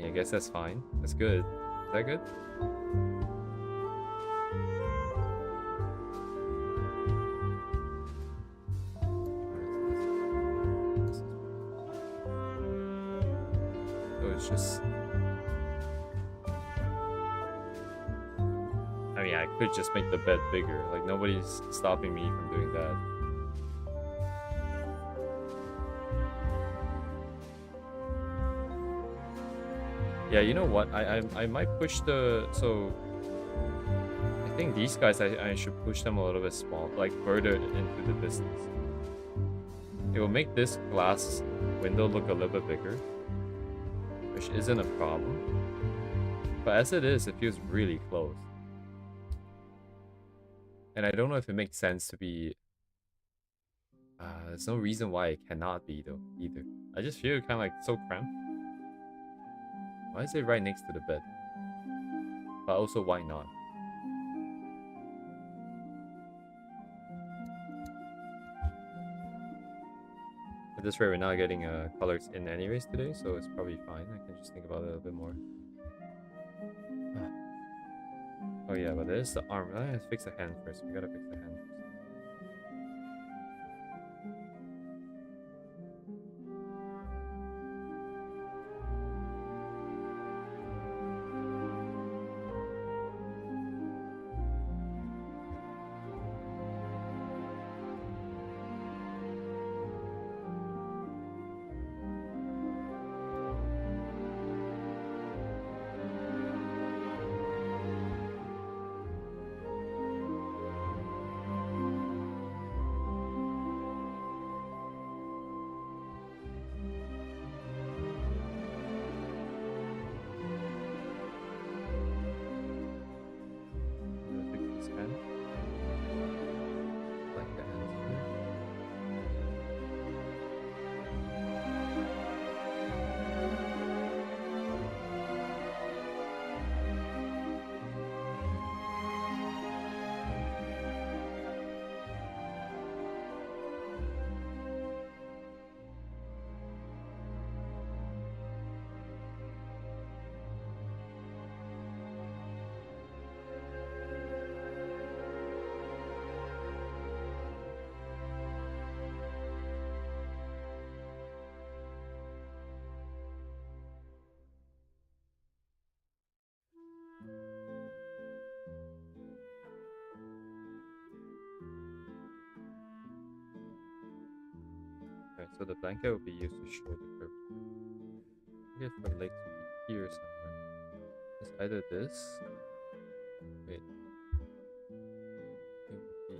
I guess that's fine. That's good. Is that good? So it's just could just make the bed bigger. Like, nobody's stopping me from doing that. Yeah, you know what? I might push the... So, I think these guys, I should push them a little bit small, like further into the distance. It will make this glass window look a little bit bigger, which isn't a problem. But as it is, it feels really close. And I don't know if it makes sense to be... there's no reason why it cannot be, though, either. I just feel kind of like so cramped. Why is it right next to the bed? But also, why not? At this rate, we're not getting colors in anyways today, so it's probably fine. I can just think about it a little bit more. Oh yeah, but there's the arm. Let's fix the hand first. We gotta fix the hand first. So the blanket will be used to show the curve. I guess the legs will be here somewhere. It's either this. Wait. It would be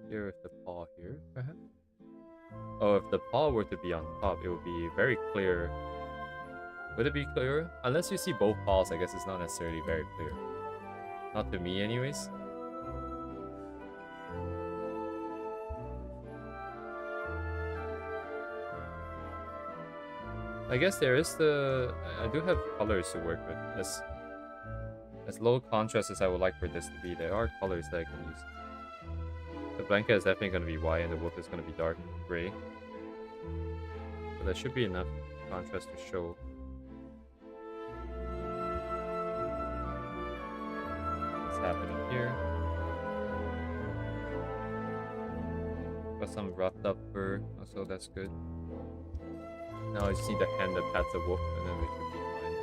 here with the paw here, perhaps? Oh, if the paw were to be on top, it would be very clear. Would it be clearer? Unless you see both paws, I guess it's not necessarily very clear. Not to me, anyways. I guess there is the... I do have colors to work with. As low contrast as I would like for this to be, there are colors that I can use. The blanket is definitely going to be white and the wolf is going to be dark gray. So there should be enough contrast to show. What's happening here. Got some roughed up fur, so that's good. Now I just need the hand that pats the wolf, and then we should be fine.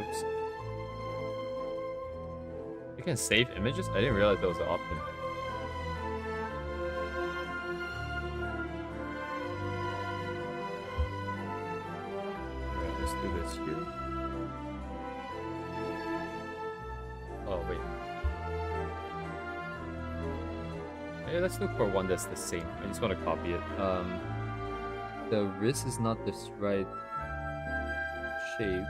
Oops. You can save images? I didn't realize that was an option. Here. Oh, wait. Hey, let's look for one that's the same. I just want to copy it. The wrist is not this right shape.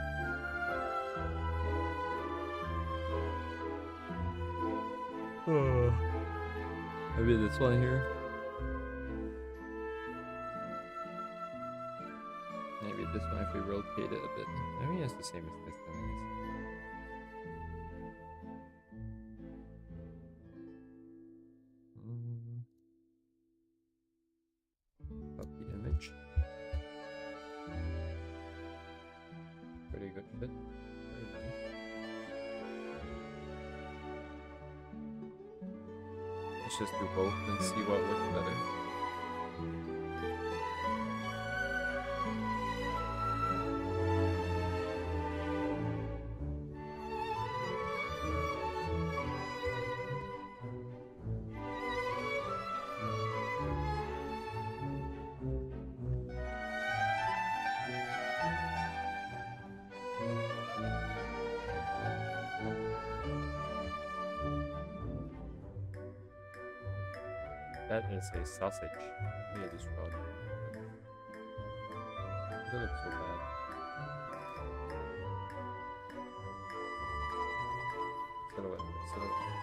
Maybe this one here. Maybe this one if we rotate it a bit. I mean, it's the same as this then, I guess. Copy image. Pretty good fit. Very nice. Let's just do both and see what works better. That is a sausage. Look at this rod. That looks so bad. Silhouette, silhouette.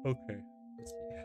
Okay. Let's see. Yeah.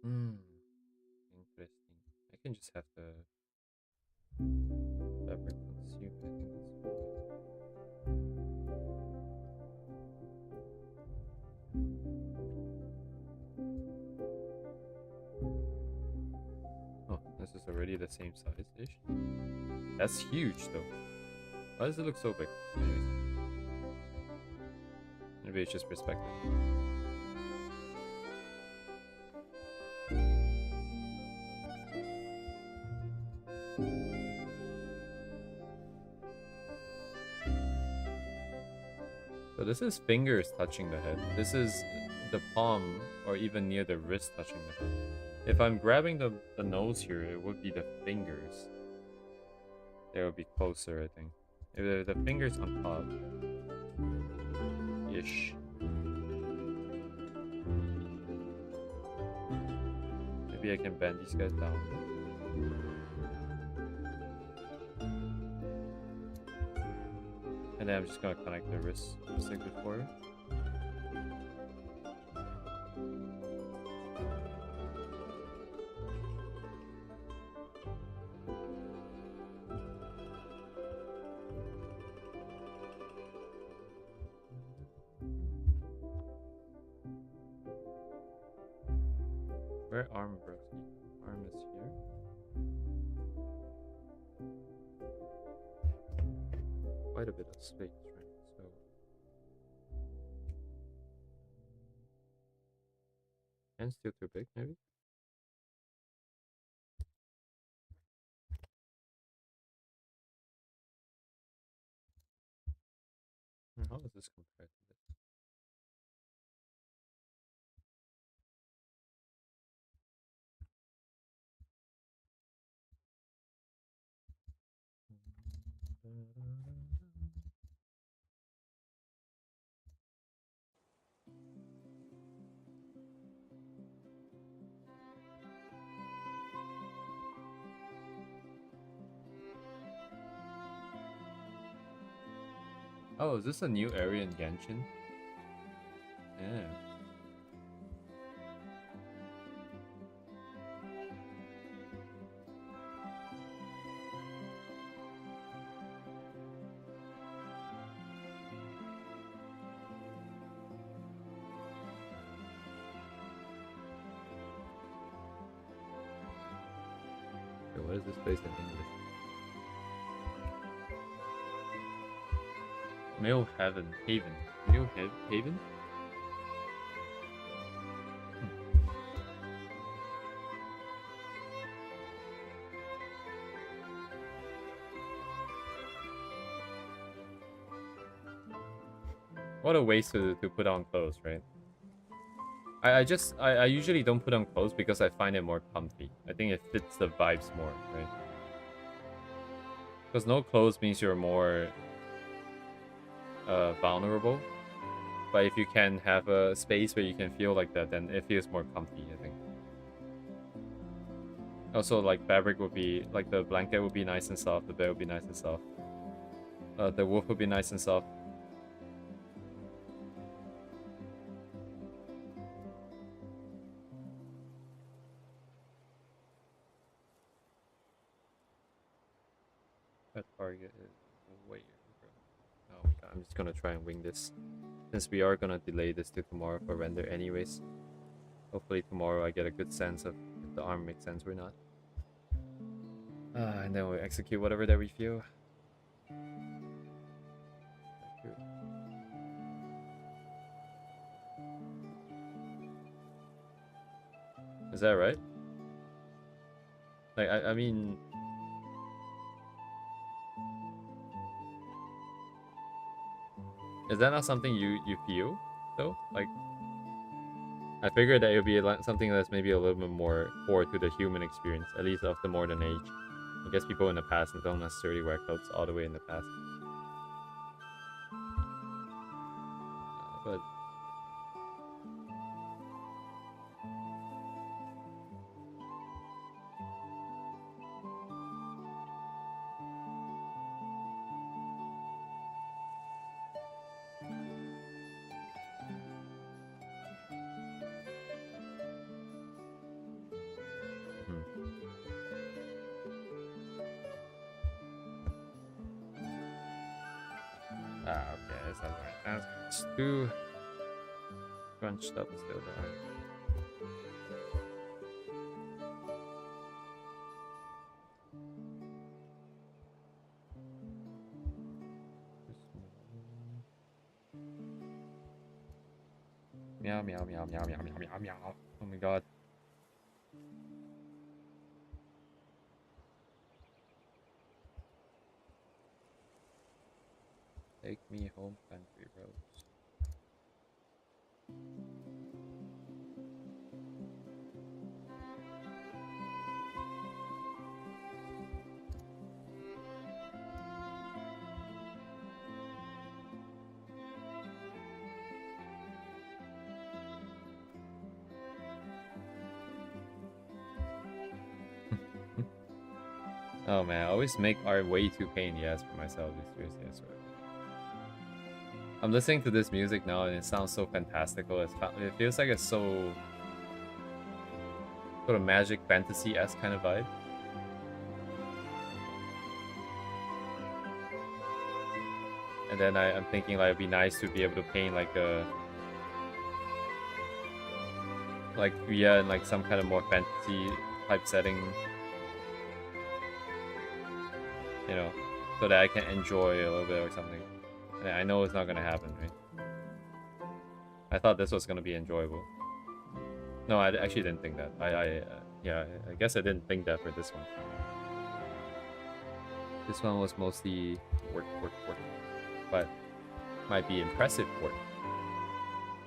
Hmm. Interesting. I can just have the fabric consume. I think that's fine. Oh, this is already the same size-ish. That's huge, though. Why does it look so big? Anyways. Maybe it's just perspective. So this is fingers touching the head. This is the palm or even near the wrist touching the head. If I'm grabbing the nose here, it would be the fingers. They would be closer, I think. If the fingers on top. Ish. Maybe I can bend these guys down. And then I'm just gonna connect the wrist just like before. Where arm broken? Arm is here. Quite a bit of space, right? So hand's still too big, maybe? How does this compare to this? Oh, is this a new area in Genshin? Yeah. Okay, what is this place in English? Mill Haven. Haven. Mill Haven? What a waste to put on clothes, right? I usually don't put on clothes because I find it more comfy. I think it fits the vibes more, right? Because no clothes means you're more vulnerable. But if you can have a space where you can feel like that, then it feels more comfy, I think. Also, like, fabric would be, like, the blanket would be nice and soft, the bed would be nice and soft. The wolf would be nice and soft. That target is way over. Oh my god, I'm just gonna try and wing this. Since we are gonna delay this to tomorrow for render anyways. Hopefully tomorrow I get a good sense of if the arm makes sense or not. And then we'll execute whatever that we feel. Is that right? Like, I mean... Is that not something you feel, though? Like, I figured that it would be something that's maybe a little bit more core to the human experience, at least of the modern age. I guess people in the past don't necessarily wear clothes all the way in the past. But okay, that's not right. That's too crunched up still though. Meow meow meow meow meow meow meow meow. Oh my god. Take me home, country roads. Oh man, I always make art way too pain in the ass for myself. Seriously, I swear. I'm listening to this music now and it sounds so fantastical. It feels like it's so sort of magic fantasy-esque kind of vibe. And then I'm thinking like it'd be nice to be able to paint like a in like some kind of more fantasy type setting, you know, so that I can enjoy a little bit or something. And I know it's not gonna happen, right? I thought this was gonna be enjoyable. No, I actually didn't think that. Yeah, I guess I didn't think that for this one. This one was mostly work, but might be impressive work.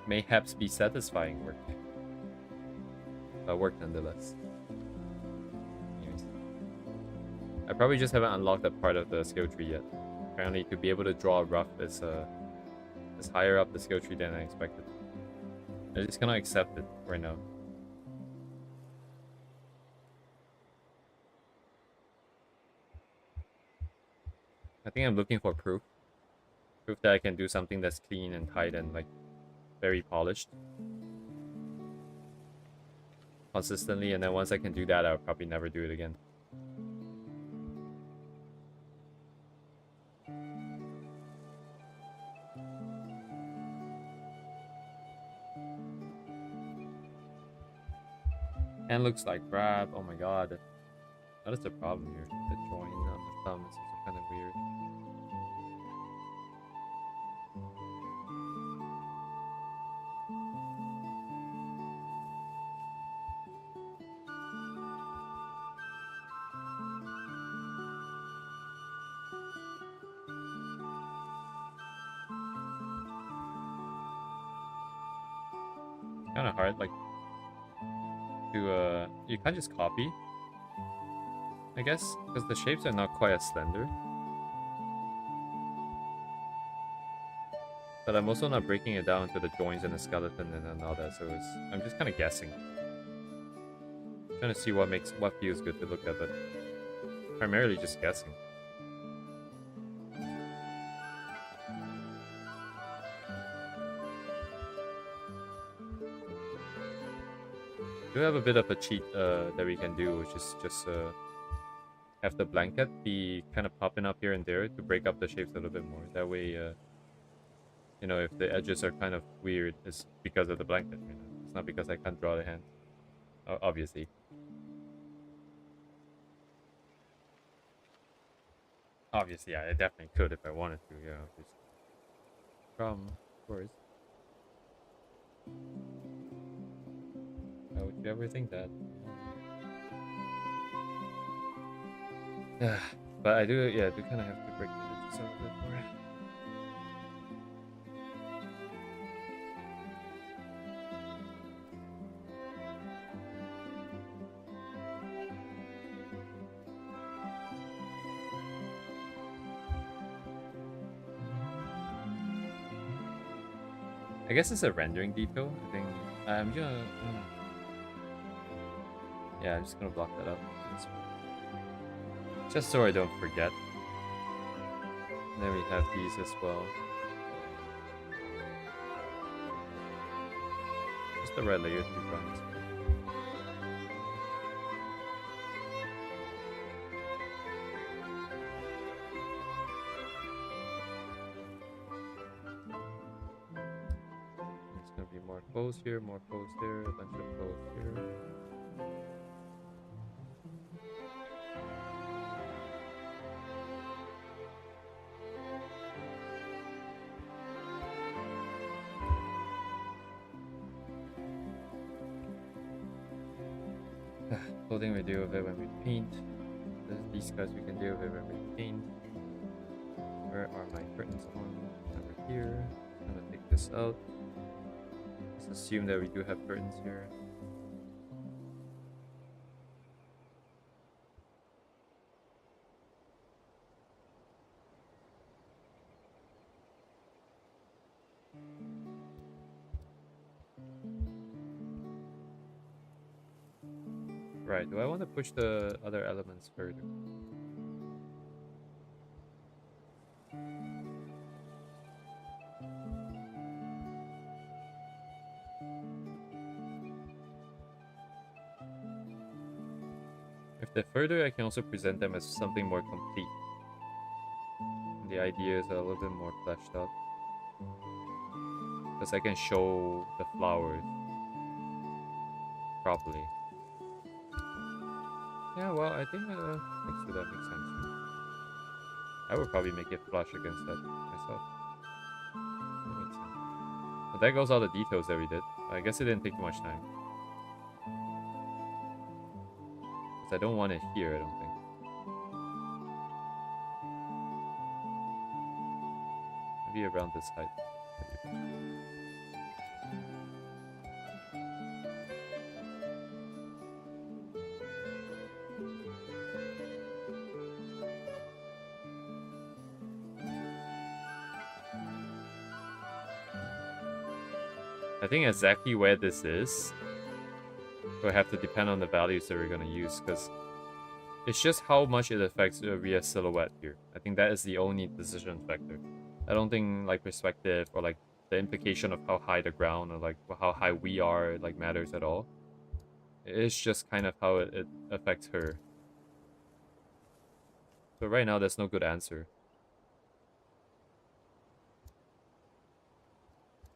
Mayhaps be satisfying work, but work nonetheless. Anyways, I probably just haven't unlocked that part of the skill tree yet. Apparently, to be able to draw rough is higher up the skill tree than I expected. I just cannot accept it right now. I think I'm looking for proof. Proof that I can do something that's clean and tight and like very polished consistently, and then once I can do that, I'll probably never do it again. And looks like crap. Oh my god. That is the problem here. The joint on the thumb is also kind of weird. Kind of hard, like, to, you can't just copy, I guess, because the shapes are not quite as slender. But I'm also not breaking it down to the joints and the skeleton and all that, so I'm just kind of guessing. Trying to see what feels good to look at, but primarily just guessing. We do have a bit of a cheat that we can do, which is just have the blanket be kind of popping up here and there to break up the shapes a little bit more. That way, you know, if the edges are kind of weird, it's because of the blanket. You know? It's not because I can't draw the hand, obviously. Obviously, yeah, I definitely could if I wanted to. Yeah, obviously. Of course. Why would you ever think that? But I do, yeah, I do kind of have to break the edges a little bit more. I guess it's a rendering detail. I think I'm gonna. Yeah, I'm just gonna block that up. Just so I don't forget. And then we have these as well. Just the red layer to be bronze. It's gonna be more clothes here, more clothes there, a bunch of clothes here. Clothing we deal with it when we paint. These guys we can deal with it when we paint. Where are my curtains on? Over here. I'm gonna take this out. Let's assume that we do have curtains here. Right, do I want to push the other elements further? The further I can also present them as something more complete. And the ideas are a little bit more fleshed out. Because I can show the flowers properly. Yeah, well, I think next to that makes sense. I would probably make it flush against that myself. That makes sense. But there goes all the details that we did. I guess it didn't take too much time. Because I don't want it here, I don't think. Maybe around this height. I think exactly where this is will have to depend on the values that we're going to use, because it's just how much it affects Ria's silhouette here. I think that is the only decision factor. I don't think like perspective or like the implication of how high the ground or like how high we are like matters at all. It's just kind of how it affects her. So right now there's no good answer.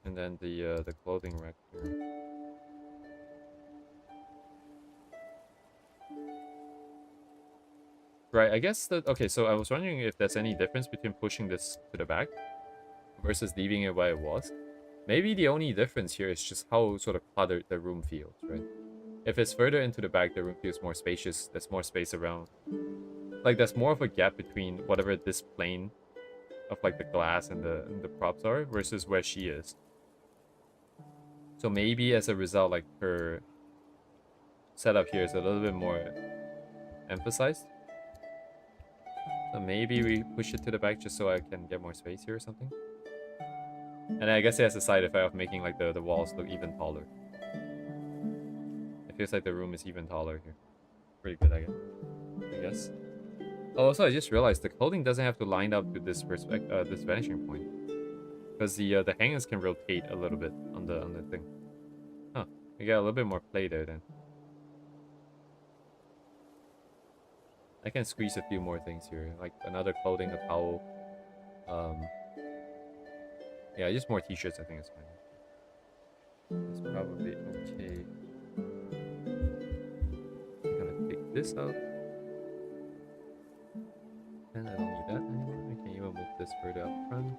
And then the clothing rack here. Right, I guess that... Okay, so I was wondering if there's any difference between pushing this to the back versus leaving it where it was. Maybe the only difference here is just how sort of cluttered the room feels, right? If it's further into the back, the room feels more spacious. There's more space around. Like, there's more of a gap between whatever this plane of, like, the glass and the props are versus where she is. So maybe as a result, like, her setup here is a little bit more emphasized. So maybe we push it to the back just so I can get more space here or something. And I guess it has a side effect of making like the walls look even taller. It feels like the room is even taller here. Pretty good, I guess. Oh, also I just realized the clothing doesn't have to line up to this this vanishing point, because the hangers can rotate a little bit on the thing. Huh? We got a little bit more play there then. I can squeeze a few more things here, like another clothing, a towel. Yeah, just more t-shirts. I think it's fine. That's probably okay. I'm gonna take this out. And I don't need that anymore. I can even move this further up front.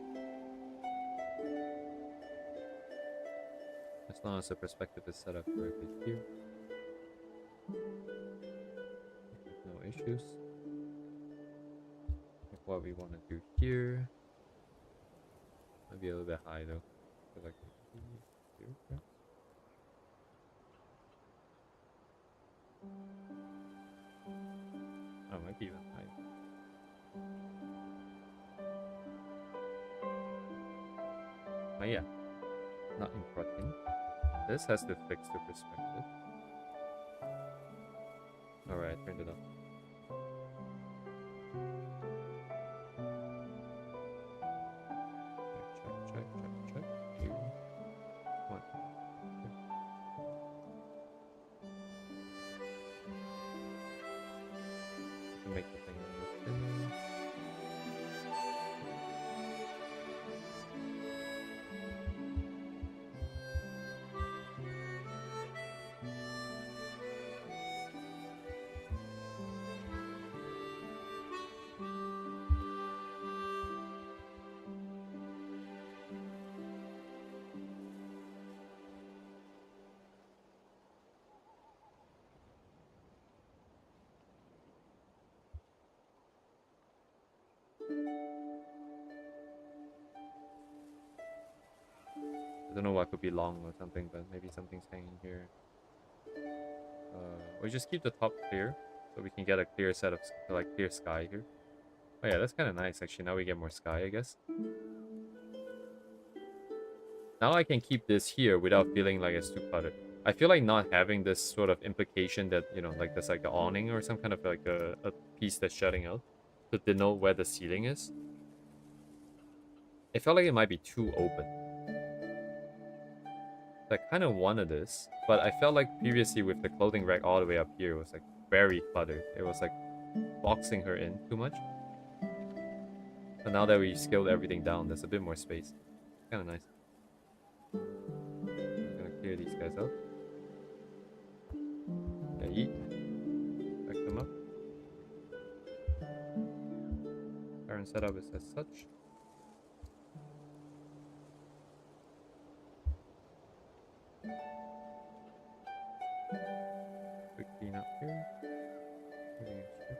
As long as the perspective is set up correctly here. No issues. Like what we want to do here. Might be a little bit high though. So like here, perhaps. Oh, might be even high. Oh yeah, not important. This has to fix the perspective. Alright, turned it up. Check. Here. One. Here. To make the thing a little thinner. I don't know what could be long or something, but maybe something's hanging here. We just keep the top clear, so we can get a clear set of like clear sky here. Oh yeah, that's kind of nice actually. Now we get more sky, I guess. Now I can keep this here without feeling like it's too cluttered. I feel like not having this sort of implication that, you know, like there's like an awning or some kind of like a piece that's shutting out to denote where the ceiling is. It felt like it might be too open. I kind of wanted this, but I felt like previously with the clothing rack all the way up here was like very cluttered. It was like boxing her in too much. But now that we scaled everything down, there's a bit more space. Kind of nice. I'm gonna clear these guys out. Yeah, yeet. Back them up. Current setup is as such. Quick clean up here. Everything is good.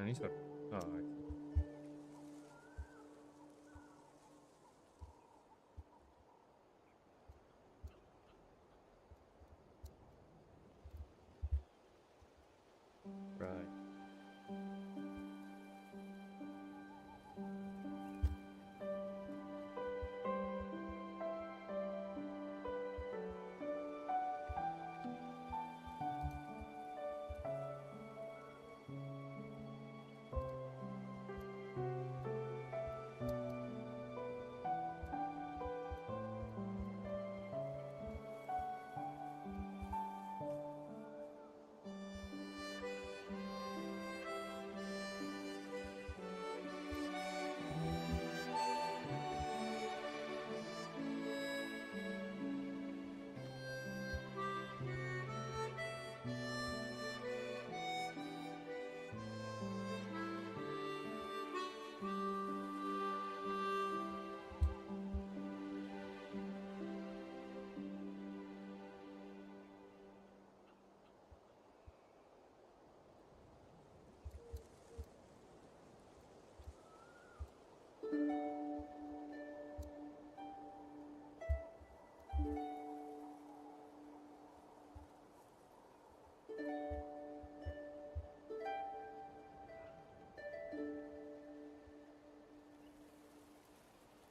Any sort. Oh, I see. Right.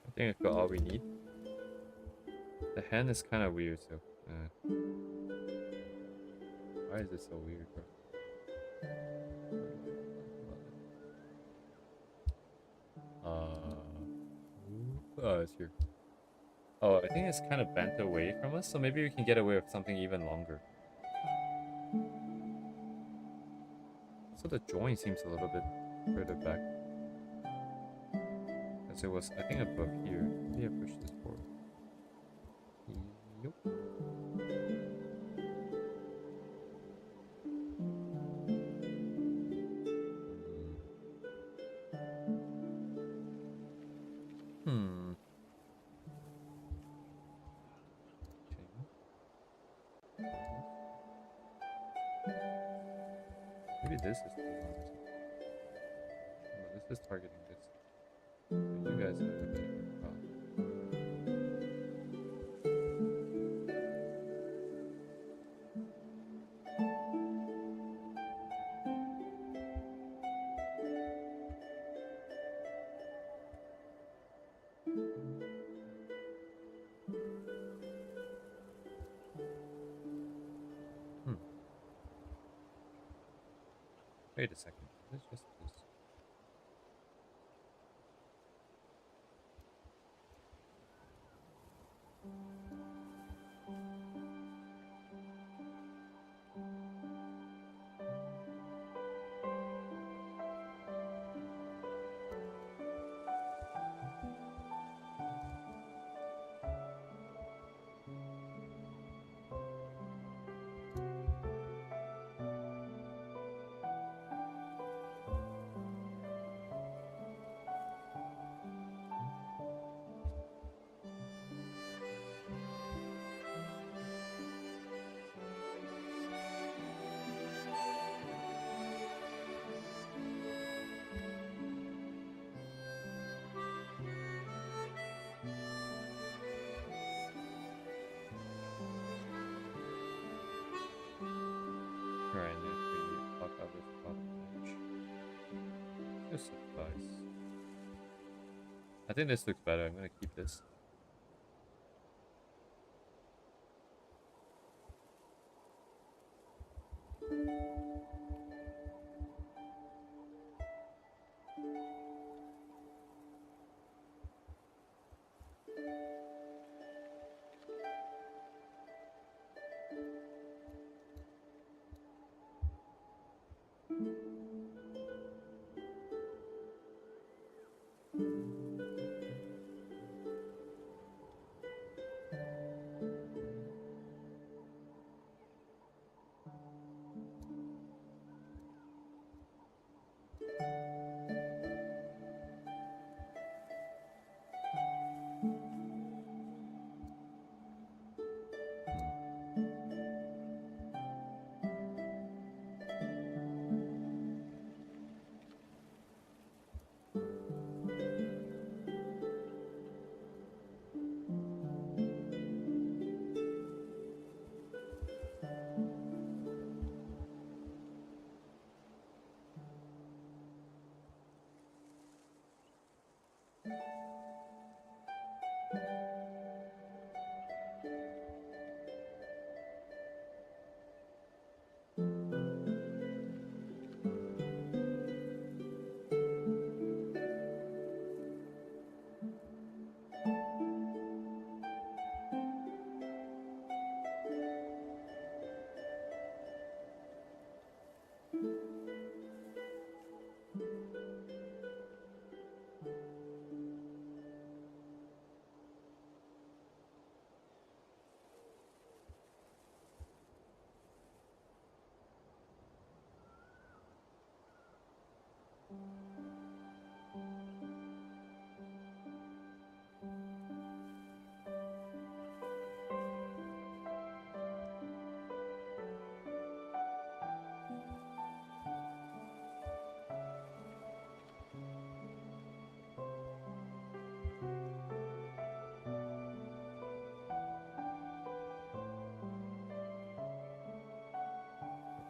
I think I got all we need. The hand is kind of weird, so. Why is it so weird, bro? Oh, it's here. Oh, I think it's kind of bent away from us, so maybe we can get away with something even longer. So the joint seems a little bit further back. As it was, I think, above here. Maybe I push this forward. Yup. Maybe this is too long. No, this is targeting this. So you guys have a bit of a problem. Wait a second. Let's just this. Alright, now we block out this bottom edge. This suffice. I think this looks better. I'm gonna keep this.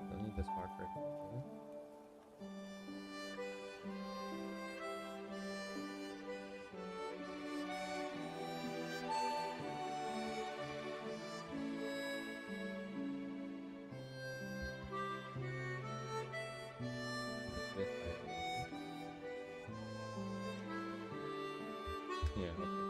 Don't need this marker. Okay. This side over here. Yeah, okay.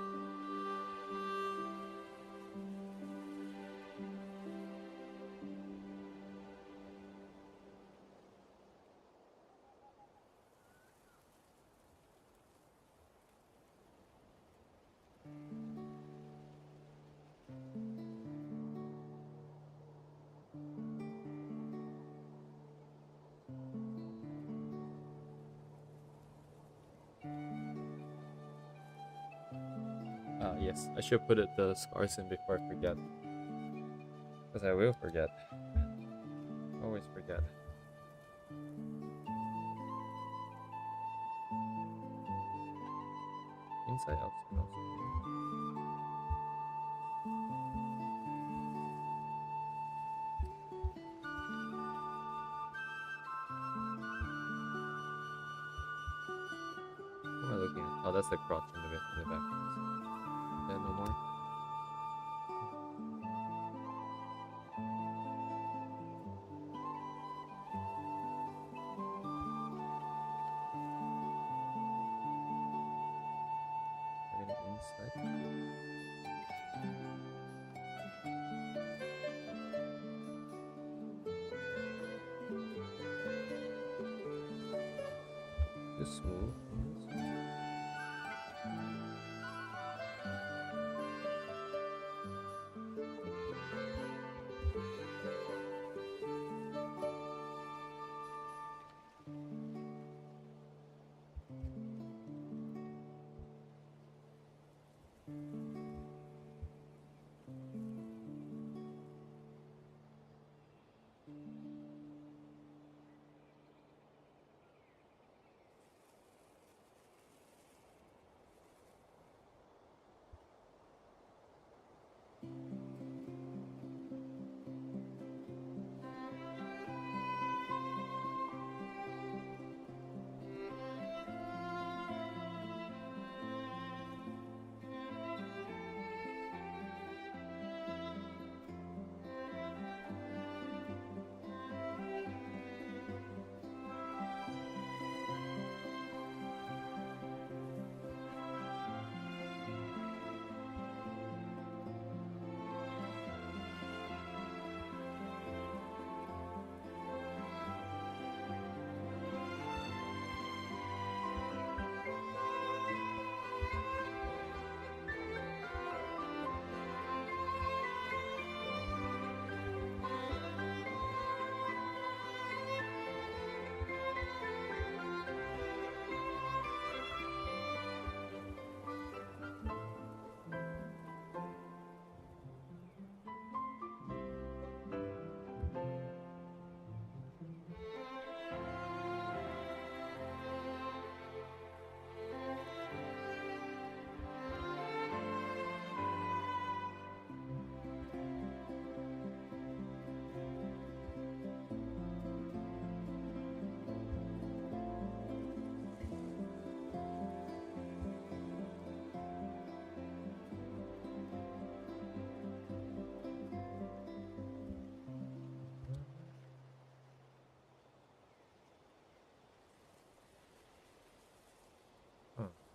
Yes, I should put the scars in before I forget. Because I will forget. Always forget. Inside, outside, outside. What am I looking at? Oh, that's the crotch in the back. Yeah, no more. We're gonna inside. Just smooth.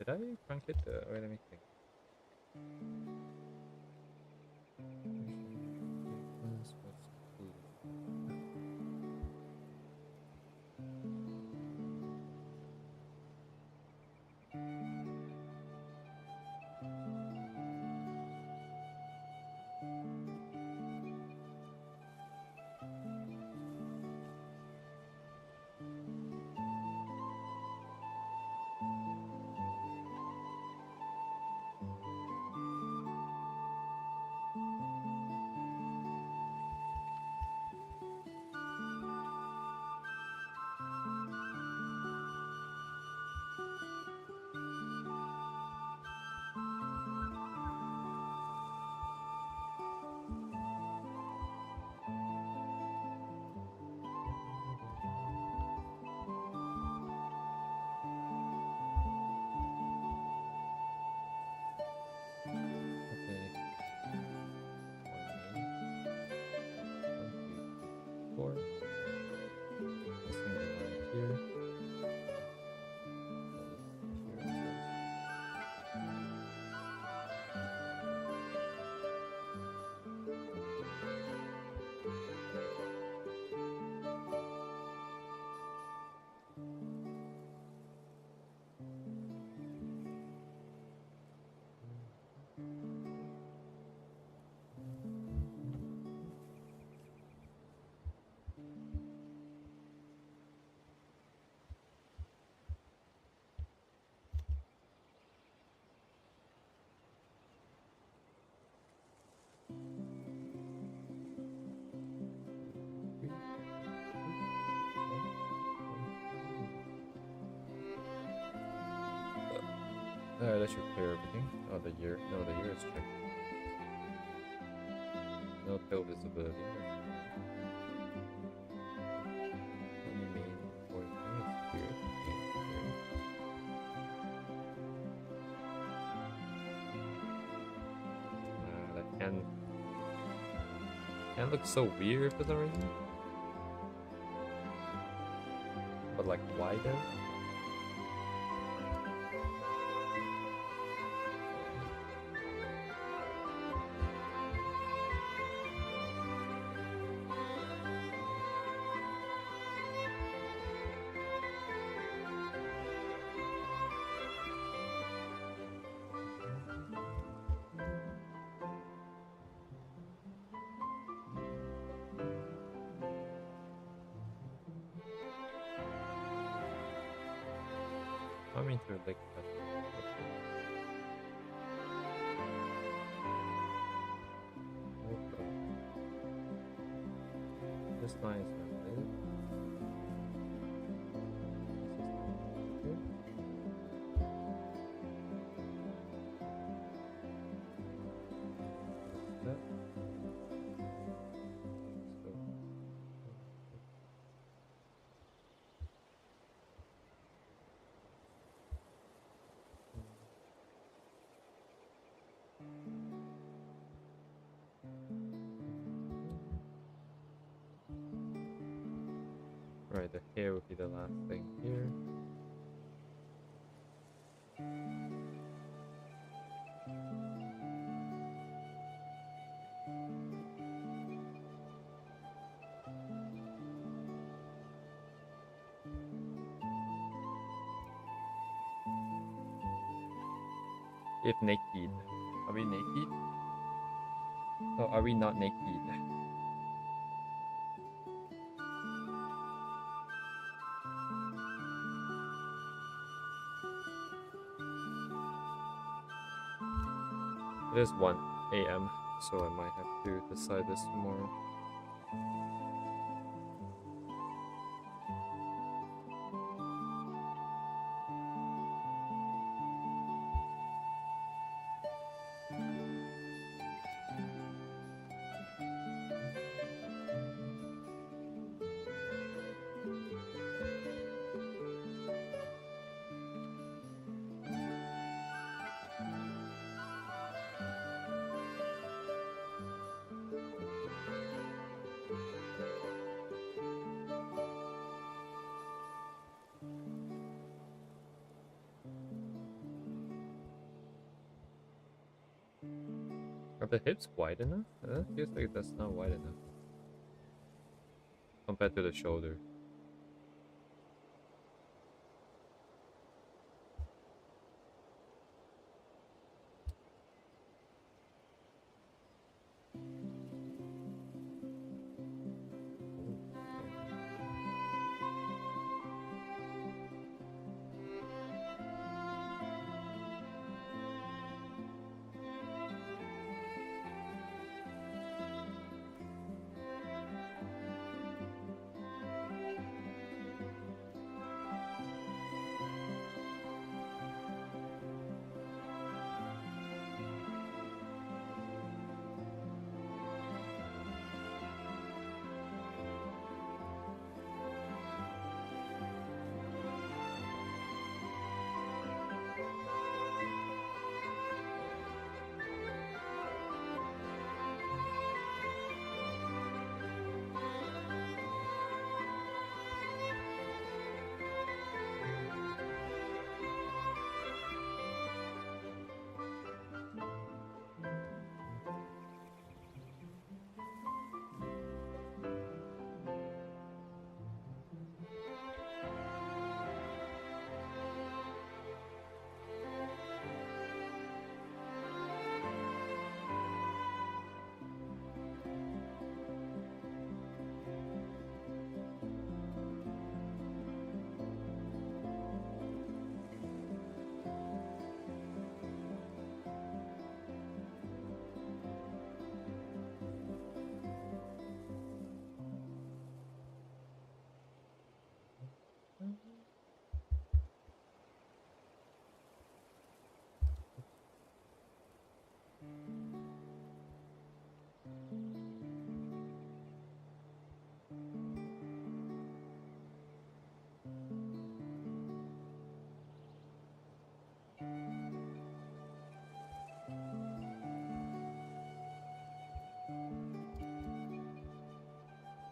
Did I crank it? Wait, let me think. Okay. 1, 2, 3, 4. A single line here. Alright, that should clear everything. Oh, the year. No, the year is checked. No tail visibility. Any main important thing is here. That can look so weird for some reason. But like, why though? I mean to like that. This line is not related. Right, the hair would be the last thing here. If naked. Are we naked? Or are we not naked? It is 1 a.m., so I might have to decide this tomorrow. Are the hips wide enough? It feels like that's not wide enough compared to the shoulder.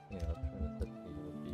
Yeah, alternatively would be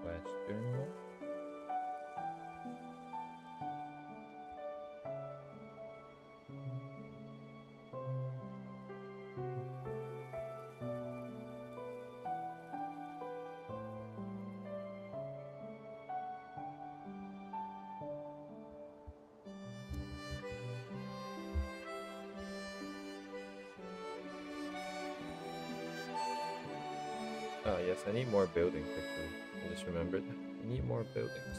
Western Wall. Oh yes, I need more buildings actually. I just remembered. I need more buildings.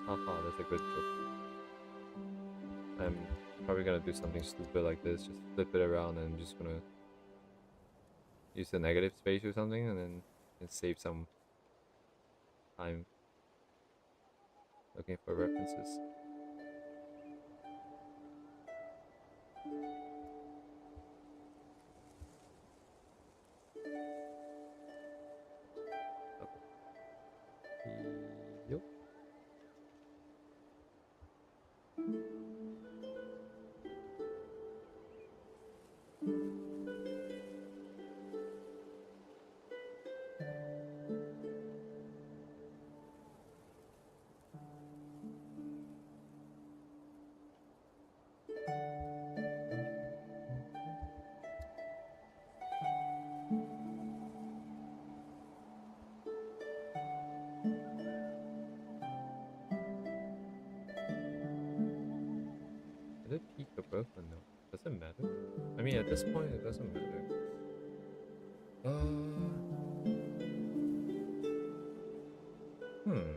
Haha, that's a good joke. I'm probably gonna do something stupid like this, just flip it around and I'm just gonna use the negative space or something and save some time looking for references. both or no? Does it matter? I mean, at this point, it doesn't matter. Hmm.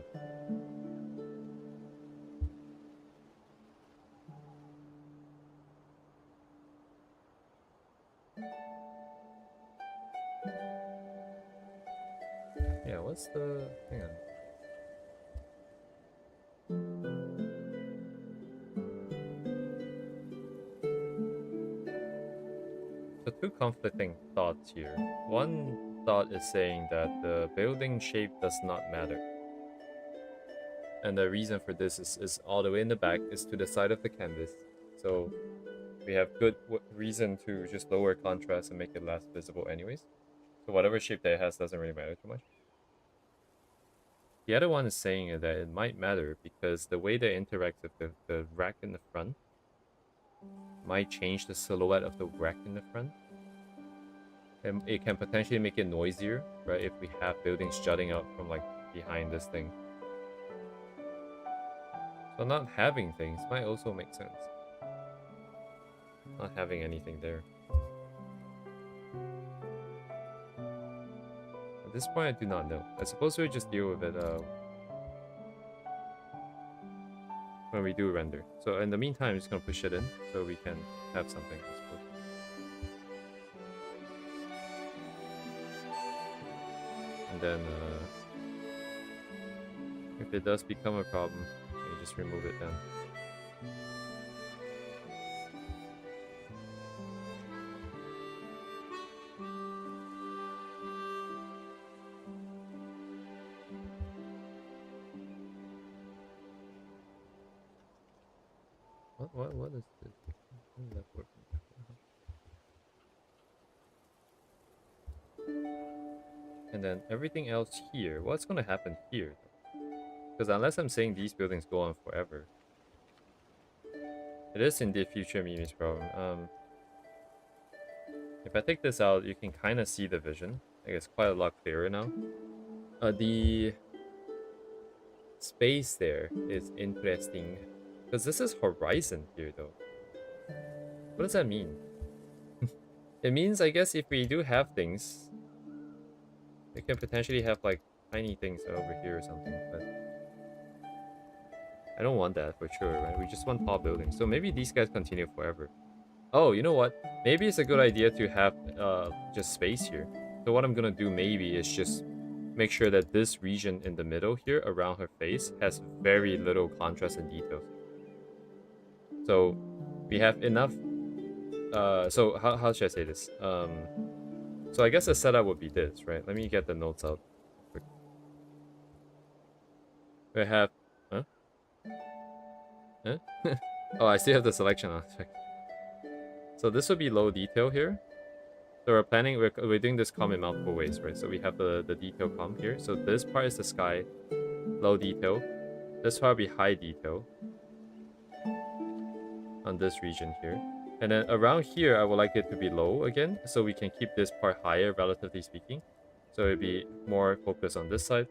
Yeah, what's the... Hang on. So two conflicting thoughts here. One thought is saying that the building shape does not matter. And the reason for this is all the way in the back, is to the side of the canvas. So we have good reason to just lower contrast and make it less visible anyways. So whatever shape that it has doesn't really matter too much. The other one is saying that it might matter because the way they interact with the rack in the front might change the silhouette of the rack in the front. And it can potentially make it noisier, right, if we have buildings jutting out from like behind this thing. So not having things might also make sense. Not having anything there. At this point, I do not know. I suppose we just deal with it when we do render. So in the meantime, I'm just gonna push it in so we can have something, I suppose. And then if it does become a problem, you just remove it then. What is this? How is that working? And then everything else here. What's gonna happen here? Because unless I'm saying these buildings go on forever, it is indeed future Mimi's problem. If I take this out, you can kind of see the vision. Like it's quite a lot clearer now. The space there is interesting because this is horizon here though. What does that mean? It means, I guess, if we do have things, we can potentially have like tiny things over here or something, but I don't want that for sure, right? We just want tall buildings. So maybe these guys continue forever. Oh, you know what? Maybe it's a good idea to have just space here. So what I'm gonna do maybe is just make sure that this region in the middle here around her face has very little contrast and details. So we have enough. So how should I say this? So I guess the setup would be this, right? Let me get the notes out. We have, huh? Huh? Oh, I still have the selection on. So this would be low detail here. So we're planning, we're doing this comp in multiple ways, right? So we have the detail comp here. So this part is the sky, low detail. This part will be high detail on this region here. And then around here, I would like it to be low again, so we can keep this part higher, relatively speaking. So it'd be more focused on this side.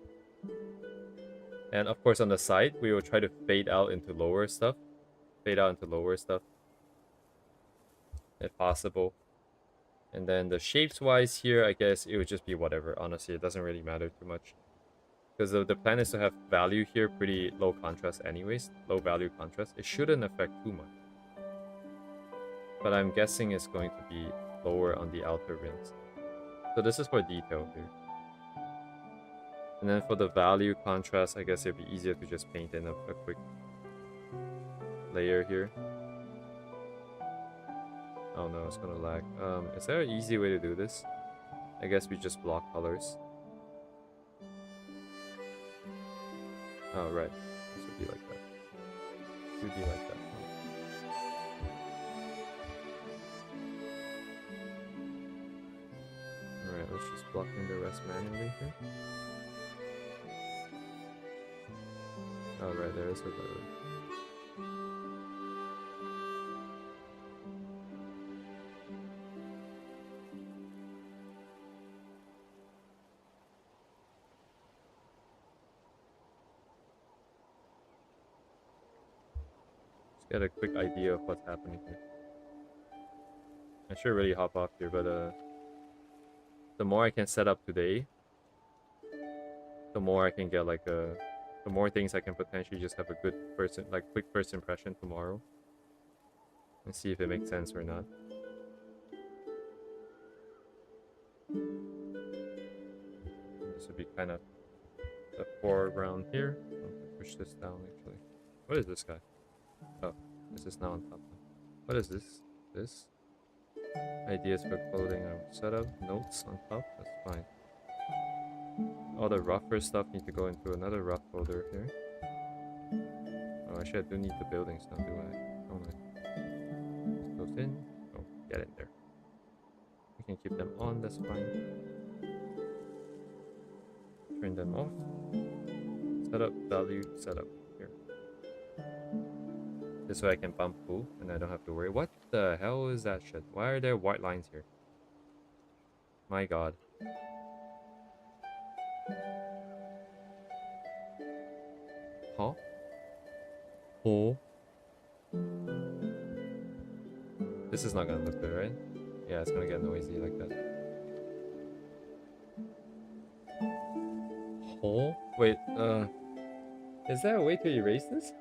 And of course, on the side, we will try to fade out into lower stuff. Fade out into lower stuff, if possible. And then the shapes-wise here, I guess it would just be whatever. Honestly, it doesn't really matter too much. Because the plan is to have value here, pretty low contrast anyways. Low value contrast. It shouldn't affect too much. But I'm guessing it's going to be lower on the outer rims. So this is for detail here. And then for the value contrast, I guess it'd be easier to just paint in a quick layer here. Oh no, it's gonna lag. Is there an easy way to do this? I guess we just block colors. Oh, right. This would be like that. It would be like that. Alright, let's just block in the rest manually here. Oh, right, there is a better. Get a quick idea of what's happening here. I should really hop off here, but the more I can set up today, the more I can get like the more things I can potentially just have a good person, like quick first impression tomorrow, and see if it makes sense or not. This would be kind of the foreground here. I'm going to push this down actually. What is this guy? Oh, this is now on top now. What is this? This? Ideas for clothing are set up. Notes on top. That's fine. All the rougher stuff need to go into another rough folder here. Oh, actually I do need the buildings now, do I? Don't I? This goes in. Oh, get in there. We can keep them on, that's fine. Turn them off. Setup, value, setup. Here. This way I can bump pool and I don't have to worry. What the hell is that shit? Why are there white lines here? My god. Huh? Oh. This is not gonna look good, right? Yeah, it's gonna get noisy like that. Oh? Wait, is there a way to erase this?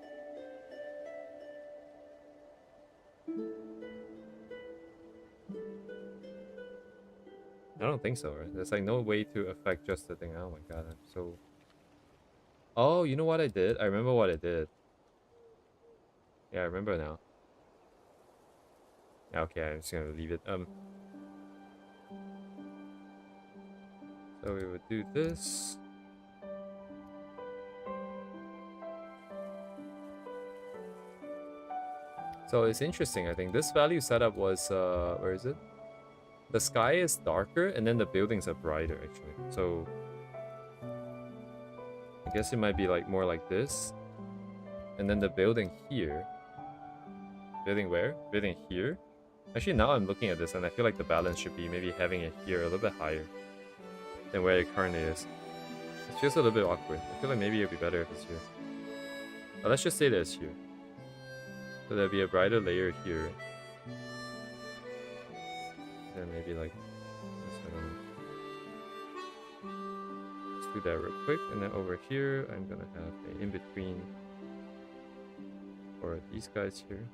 I don't think so, right? There's like no way to affect just the thing. Oh my god, I'm so... Oh, you know what I did? I remember what I did. Yeah, I remember now. Yeah, okay, I'm just gonna leave it. So we would do this. So it's interesting, I think. This value setup was, where is it? The sky is darker and then the buildings are brighter, actually. So I guess it might be like more like this. And then the building here. Building where? Building here? Actually, now I'm looking at this and I feel like the balance should be maybe having it here a little bit higher than where it currently is. It's just a little bit awkward. I feel like maybe it'd be better if it's here. But let's just say that it's here. So there'll be a brighter layer here. Then maybe like this, I don't know. Let's do that real quick. And then over here, I'm gonna have an in-between for these guys here.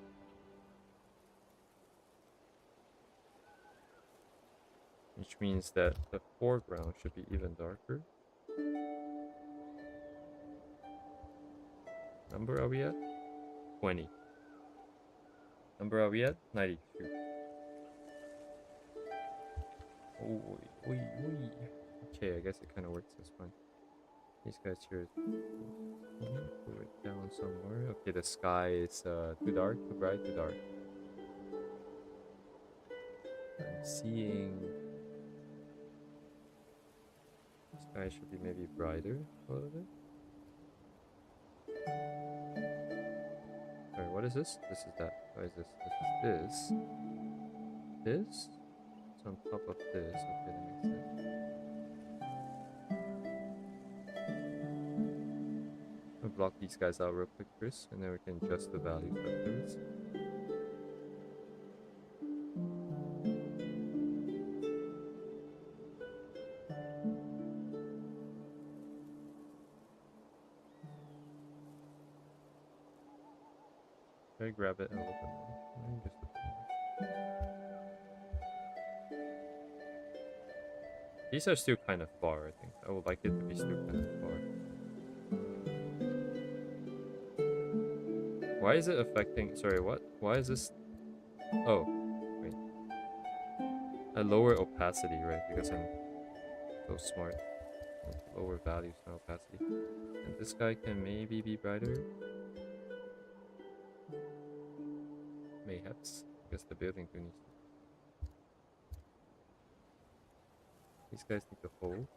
Which means that the foreground should be even darker. Number are we at? 20. Number are we at? 92. Oh, okay, I guess it kind of works. That's fine. These guys here. Put it down somewhere. Okay, the sky is too dark, too bright, too dark. I'm seeing. The sky should be maybe brighter a little bit. Sorry, what is this? This is that. What is this? This is this. This? It's on top of this. Okay, that makes sense. I'll block these guys out real quick first, and then we can adjust the values afterwards. Try to grab it a little bit more. Just a bit more. These are still kind of far, I think. I would like it to be still kind of far. Why is it affecting... Sorry, what? Why is this... Oh, wait. I lower opacity, right? Because I'm so smart. Lower values and opacity. And this guy can maybe be brighter. Mayhaps. Because the building too needs to... These guys need to hold.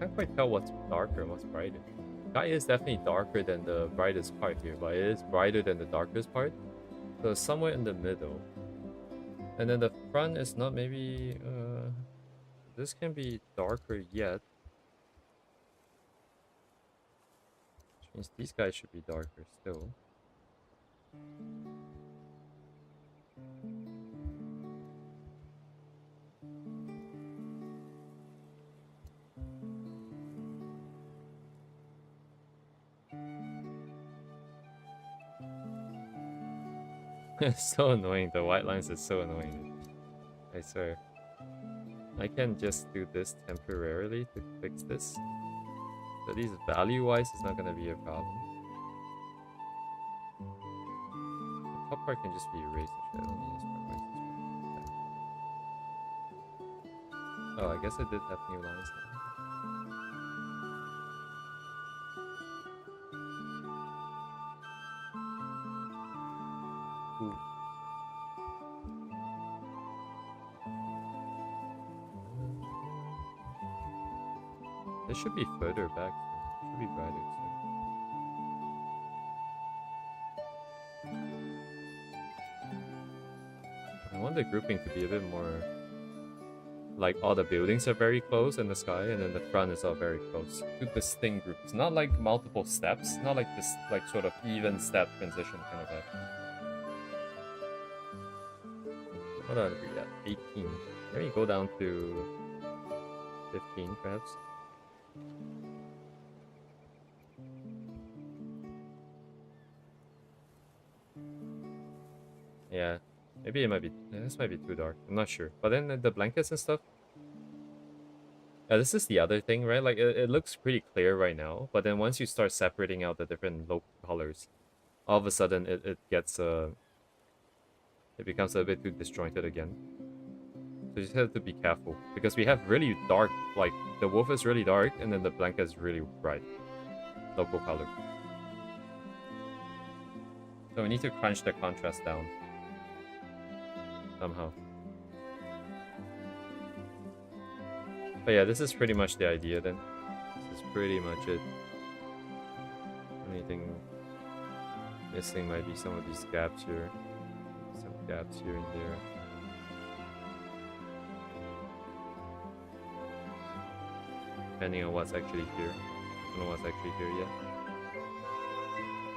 can't quite tell what's darker and what's brighter. Sky is definitely darker than the brightest part here, but it is brighter than the darkest part. So somewhere in the middle. And then the front is not maybe... this can be darker yet. Which means these guys should be darker still. It's so annoying. The white lines are so annoying. I swear. I can just do this temporarily to fix this. So these value-wise is not gonna be a problem. The top part can just be erased. Actually, I don't need this part. Okay. Oh, I guess I did have new lines now. Ooh. This should be further back. It should be brighter soon. I want the grouping to be a bit more like all the buildings are very close in the sky, and then the front is all very close. Two distinct groups, not like multiple steps, not like this like sort of even step transition kind of vibe. What are we at? 18. Let me go down to 15 perhaps. Yeah, maybe it might be. This might be too dark. I'm not sure. But then the blankets and stuff. Yeah, this is the other thing, right? Like it looks pretty clear right now, but then once you start separating out the different local colors, all of a sudden it gets it becomes a bit too disjointed again. So you just have to be careful because we have really dark, like the wolf is really dark, and then the blanket is really bright, local color. So we need to crunch the contrast down somehow. But yeah, this is pretty much the idea then. This is pretty much it. Anything missing might be some of these gaps here. Some gaps here and there. Depending on what's actually here. I don't know what's actually here yet.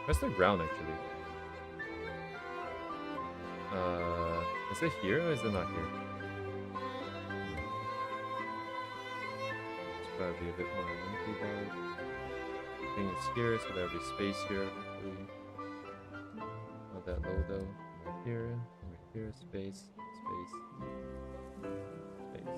Where's the ground actually? Is it here or is it not here? It's probably a bit more empty there. I think it's here, so there'll be space here. Hopefully. Not that low though. Over here, space, space, space.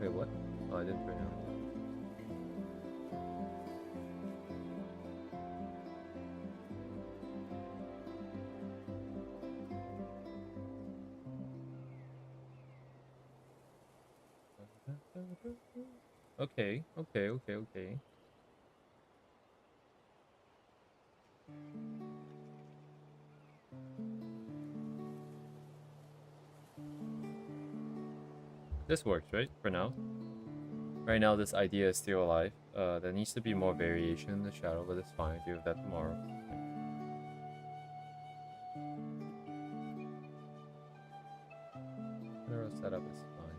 Wait, what? Oh, I didn't turn it on. Okay, okay, okay, okay. This works, right? For now. Right now, this idea is still alive. There needs to be more variation in the shadow, but it's fine. Deal with that tomorrow. General setup is fine.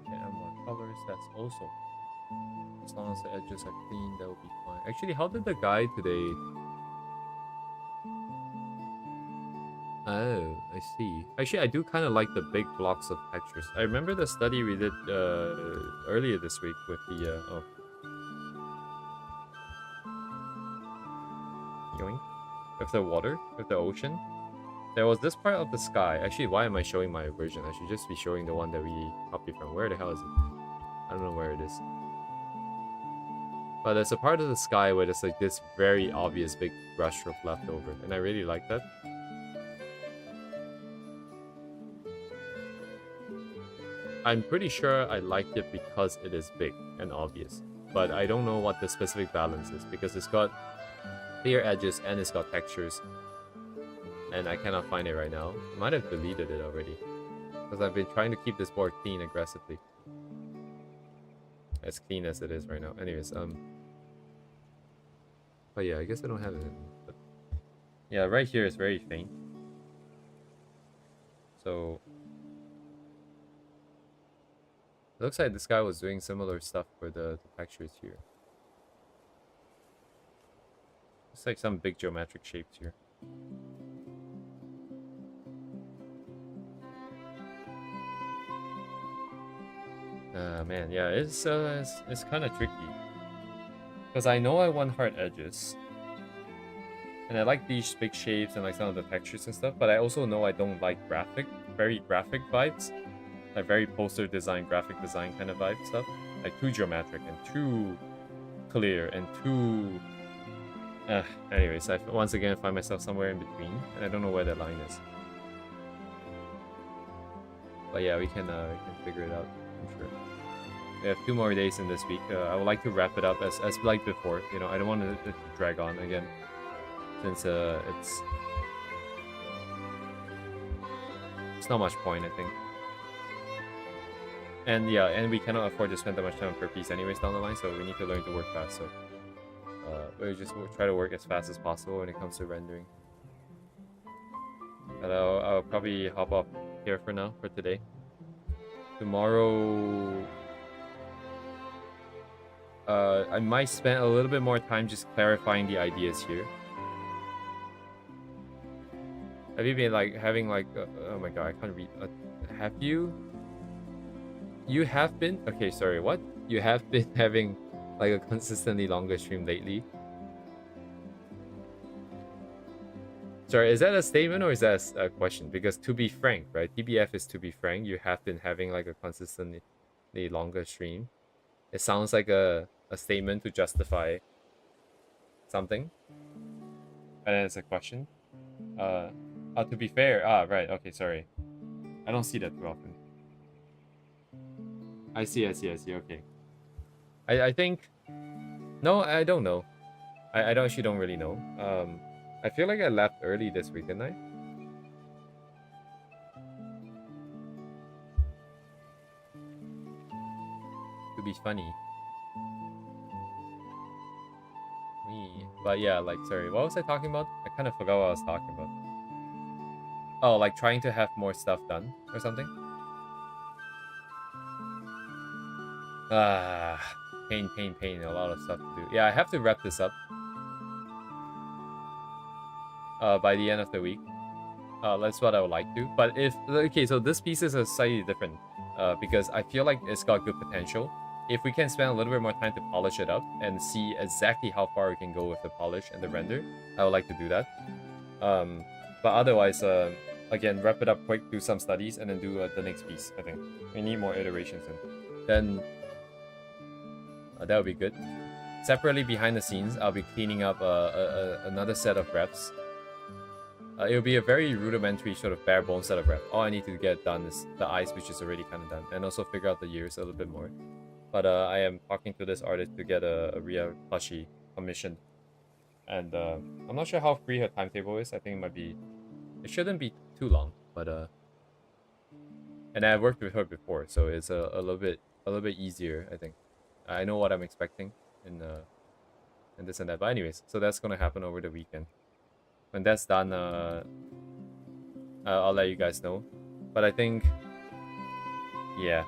Okay, and more colors. That's also. As long as the edges are clean, that will be fine. Actually, how did the guy today? Oh, I see. Actually, I do kind of like the big blocks of textures. I remember the study we did earlier this week with the yoink, with the water, with the ocean. There was this part of the sky. Actually, why am I showing my version? I should just be showing the one that we copied from. Where the hell is it? I don't know where it is. But there's a part of the sky where there's like this very obvious big brushstroke left over, and I really like that. I'm pretty sure I liked it because it is big and obvious. But I don't know what the specific balance is because it's got clear edges and it's got textures. And I cannot find it right now. I might have deleted it already. Because I've been trying to keep this board clean aggressively. As clean as it is right now. Anyways, but yeah, I guess I don't have it. But yeah, right here is very faint. So it looks like this guy was doing similar stuff for the textures here. It's like some big geometric shapes here. Man, yeah, it's kind of tricky. Because I know I want hard edges. And I like these big shapes and like some of the textures and stuff, but I also know I don't like very graphic vibes. Like very poster design, graphic design kind of vibe stuff. Like too geometric and too clear and too... anyways, I once again find myself somewhere in between, and I don't know where that line is. But yeah, we can figure it out, I'm sure. We have 2 more days in this week. I would like to wrap it up as like before. You know, I don't want it to drag on again, since it's not much point, I think. And yeah, and we cannot afford to spend that much time per piece anyways down the line, so we need to learn to work fast. So we'll just try to work as fast as possible when it comes to rendering. But I'll probably hop up here for now for today. Tomorrow, I might spend a little bit more time just clarifying the ideas here. Have you been like having like oh my god, I can't read. Have you? You have been? Okay, sorry, what? You have been having like a consistently longer stream lately? Sorry, is that a statement or is that a question? Because to be frank, right? TBF is to be frank. You have been having like a consistently longer stream. It sounds like a statement to justify something. And then it's a question. To be fair. Right. Okay, sorry. I don't see that too often. I see. Okay. I think... No, I don't know. I actually don't really know. I feel like I left early this week, didn't I? To be funny. But yeah, like, sorry, what was I talking about? I kind of forgot what I was talking about. Oh, like trying to have more stuff done or something? Pain. A lot of stuff to do. Yeah, I have to wrap this up. By the end of the week. That's what I would like to. But if... Okay, so this piece is slightly different. Because I feel like it's got good potential. If we can spend a little bit more time to polish it up and see exactly how far we can go with the polish and the render, I would like to do that. But otherwise, again, wrap it up quick, do some studies, and then do the next piece, I think. We need more iterations. And then that would be good. Separately, behind the scenes, I'll be cleaning up another set of reps. It'll be a very rudimentary, sort of bare bones set of reps. All I need to get done is the eyes, which is already kind of done, and also figure out the ears a little bit more. But I am talking to this artist to get a Ria plushie commissioned. And I'm not sure how free her timetable is. I think it might be... It shouldn't be too long, but... And I worked with her before, so it's a little bit easier, I think. I know what I'm expecting in this and that. But anyways, so that's gonna happen over the weekend. When that's done, I'll let you guys know. But I think... Yeah.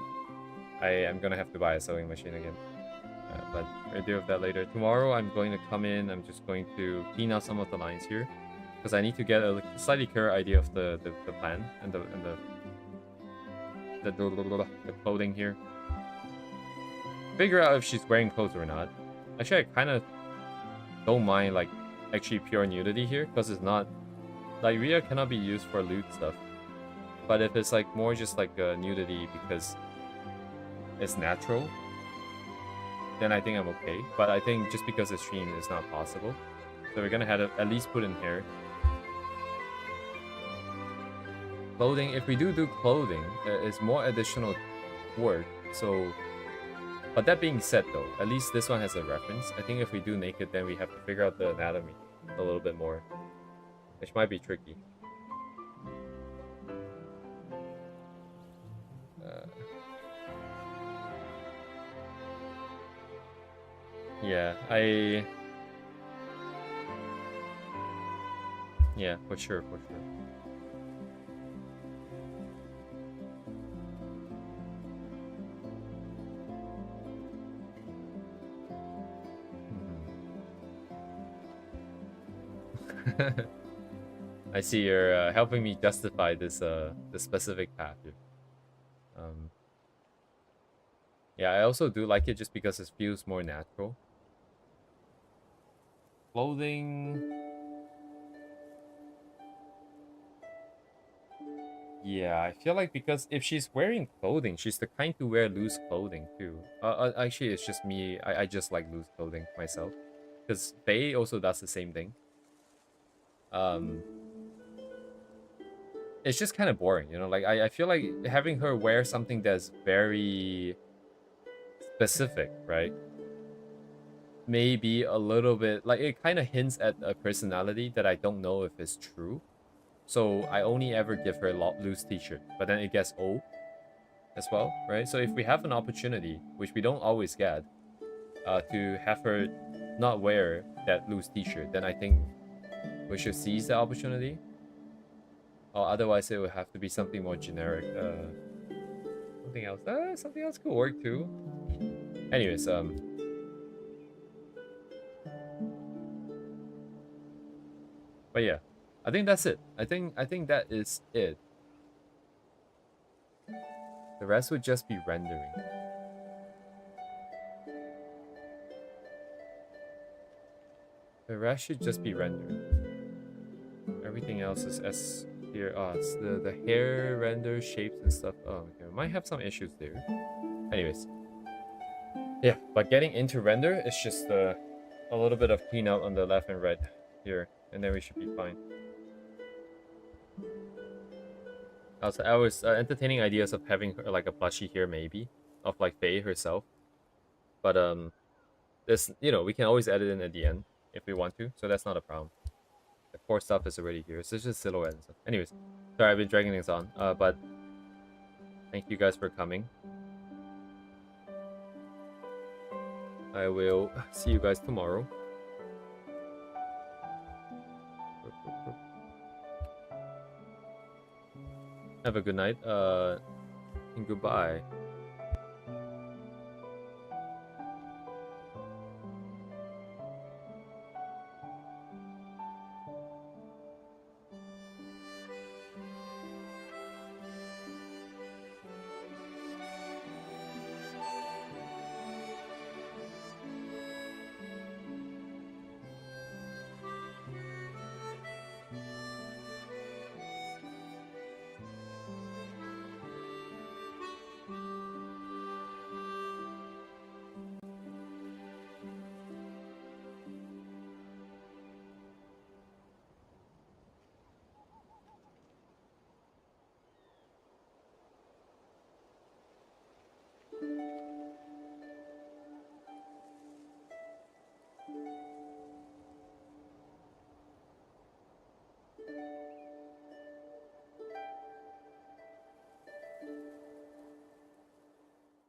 I am gonna have to buy a sewing machine again. But we'll deal with that later. Tomorrow I'm going to come in, I'm just going to clean out some of the lines here. Because I need to get a slightly clearer idea of the plan and the clothing here. Figure out if she's wearing clothes or not. Actually, I kind of don't mind like actually pure nudity here, because it's not... Like, Ria cannot be used for lewd stuff. But if it's like more just like nudity because it's natural, then I think I'm okay. But I think just because the stream is not possible, so we're gonna have to at least put in hair. Clothing, if we do clothing, it's more additional work. So, but that being said though, at least this one has a reference. I think if we do naked, then we have to figure out the anatomy a little bit more, which might be tricky. Yeah, yeah, for sure, for sure. I see you're helping me justify this specific path here. Yeah, I also do like it just because it feels more natural. Clothing. Yeah, I feel like because if she's wearing clothing, she's the kind to wear loose clothing too. Actually, it's just me. I just like loose clothing myself. Because Faye also does the same thing. Um, it's just kind of boring, you know? Like, I feel like having her wear something that's very specific, right? Maybe a little bit, like, it kind of hints at a personality that I don't know if it's true. So I only ever give her a loose t-shirt, but then it gets old as well, right? So if we have an opportunity, which we don't always get, to have her not wear that loose t-shirt, then I think we should seize the opportunity. Or otherwise, it would have to be something more generic. Something else. Something else could work too. Anyways, but yeah, I think that's it. I think that is it. The rest would just be rendering. The rest should just be rendering. Everything else is S here. Oh, it's the hair render shapes and stuff. Oh, okay. We might have some issues there. Anyways. Yeah, but getting into render is just a little bit of clean out on the left and right here, and then we should be fine. I was entertaining ideas of having her, like a plushie here, maybe of like Faye herself, but this we can always edit in at the end if we want to, so that's not a problem. The core stuff is already here, so it's just silhouette and stuff. Anyways, sorry I've been dragging things on, but thank you guys for coming. I will see you guys tomorrow. Have a good night, and goodbye.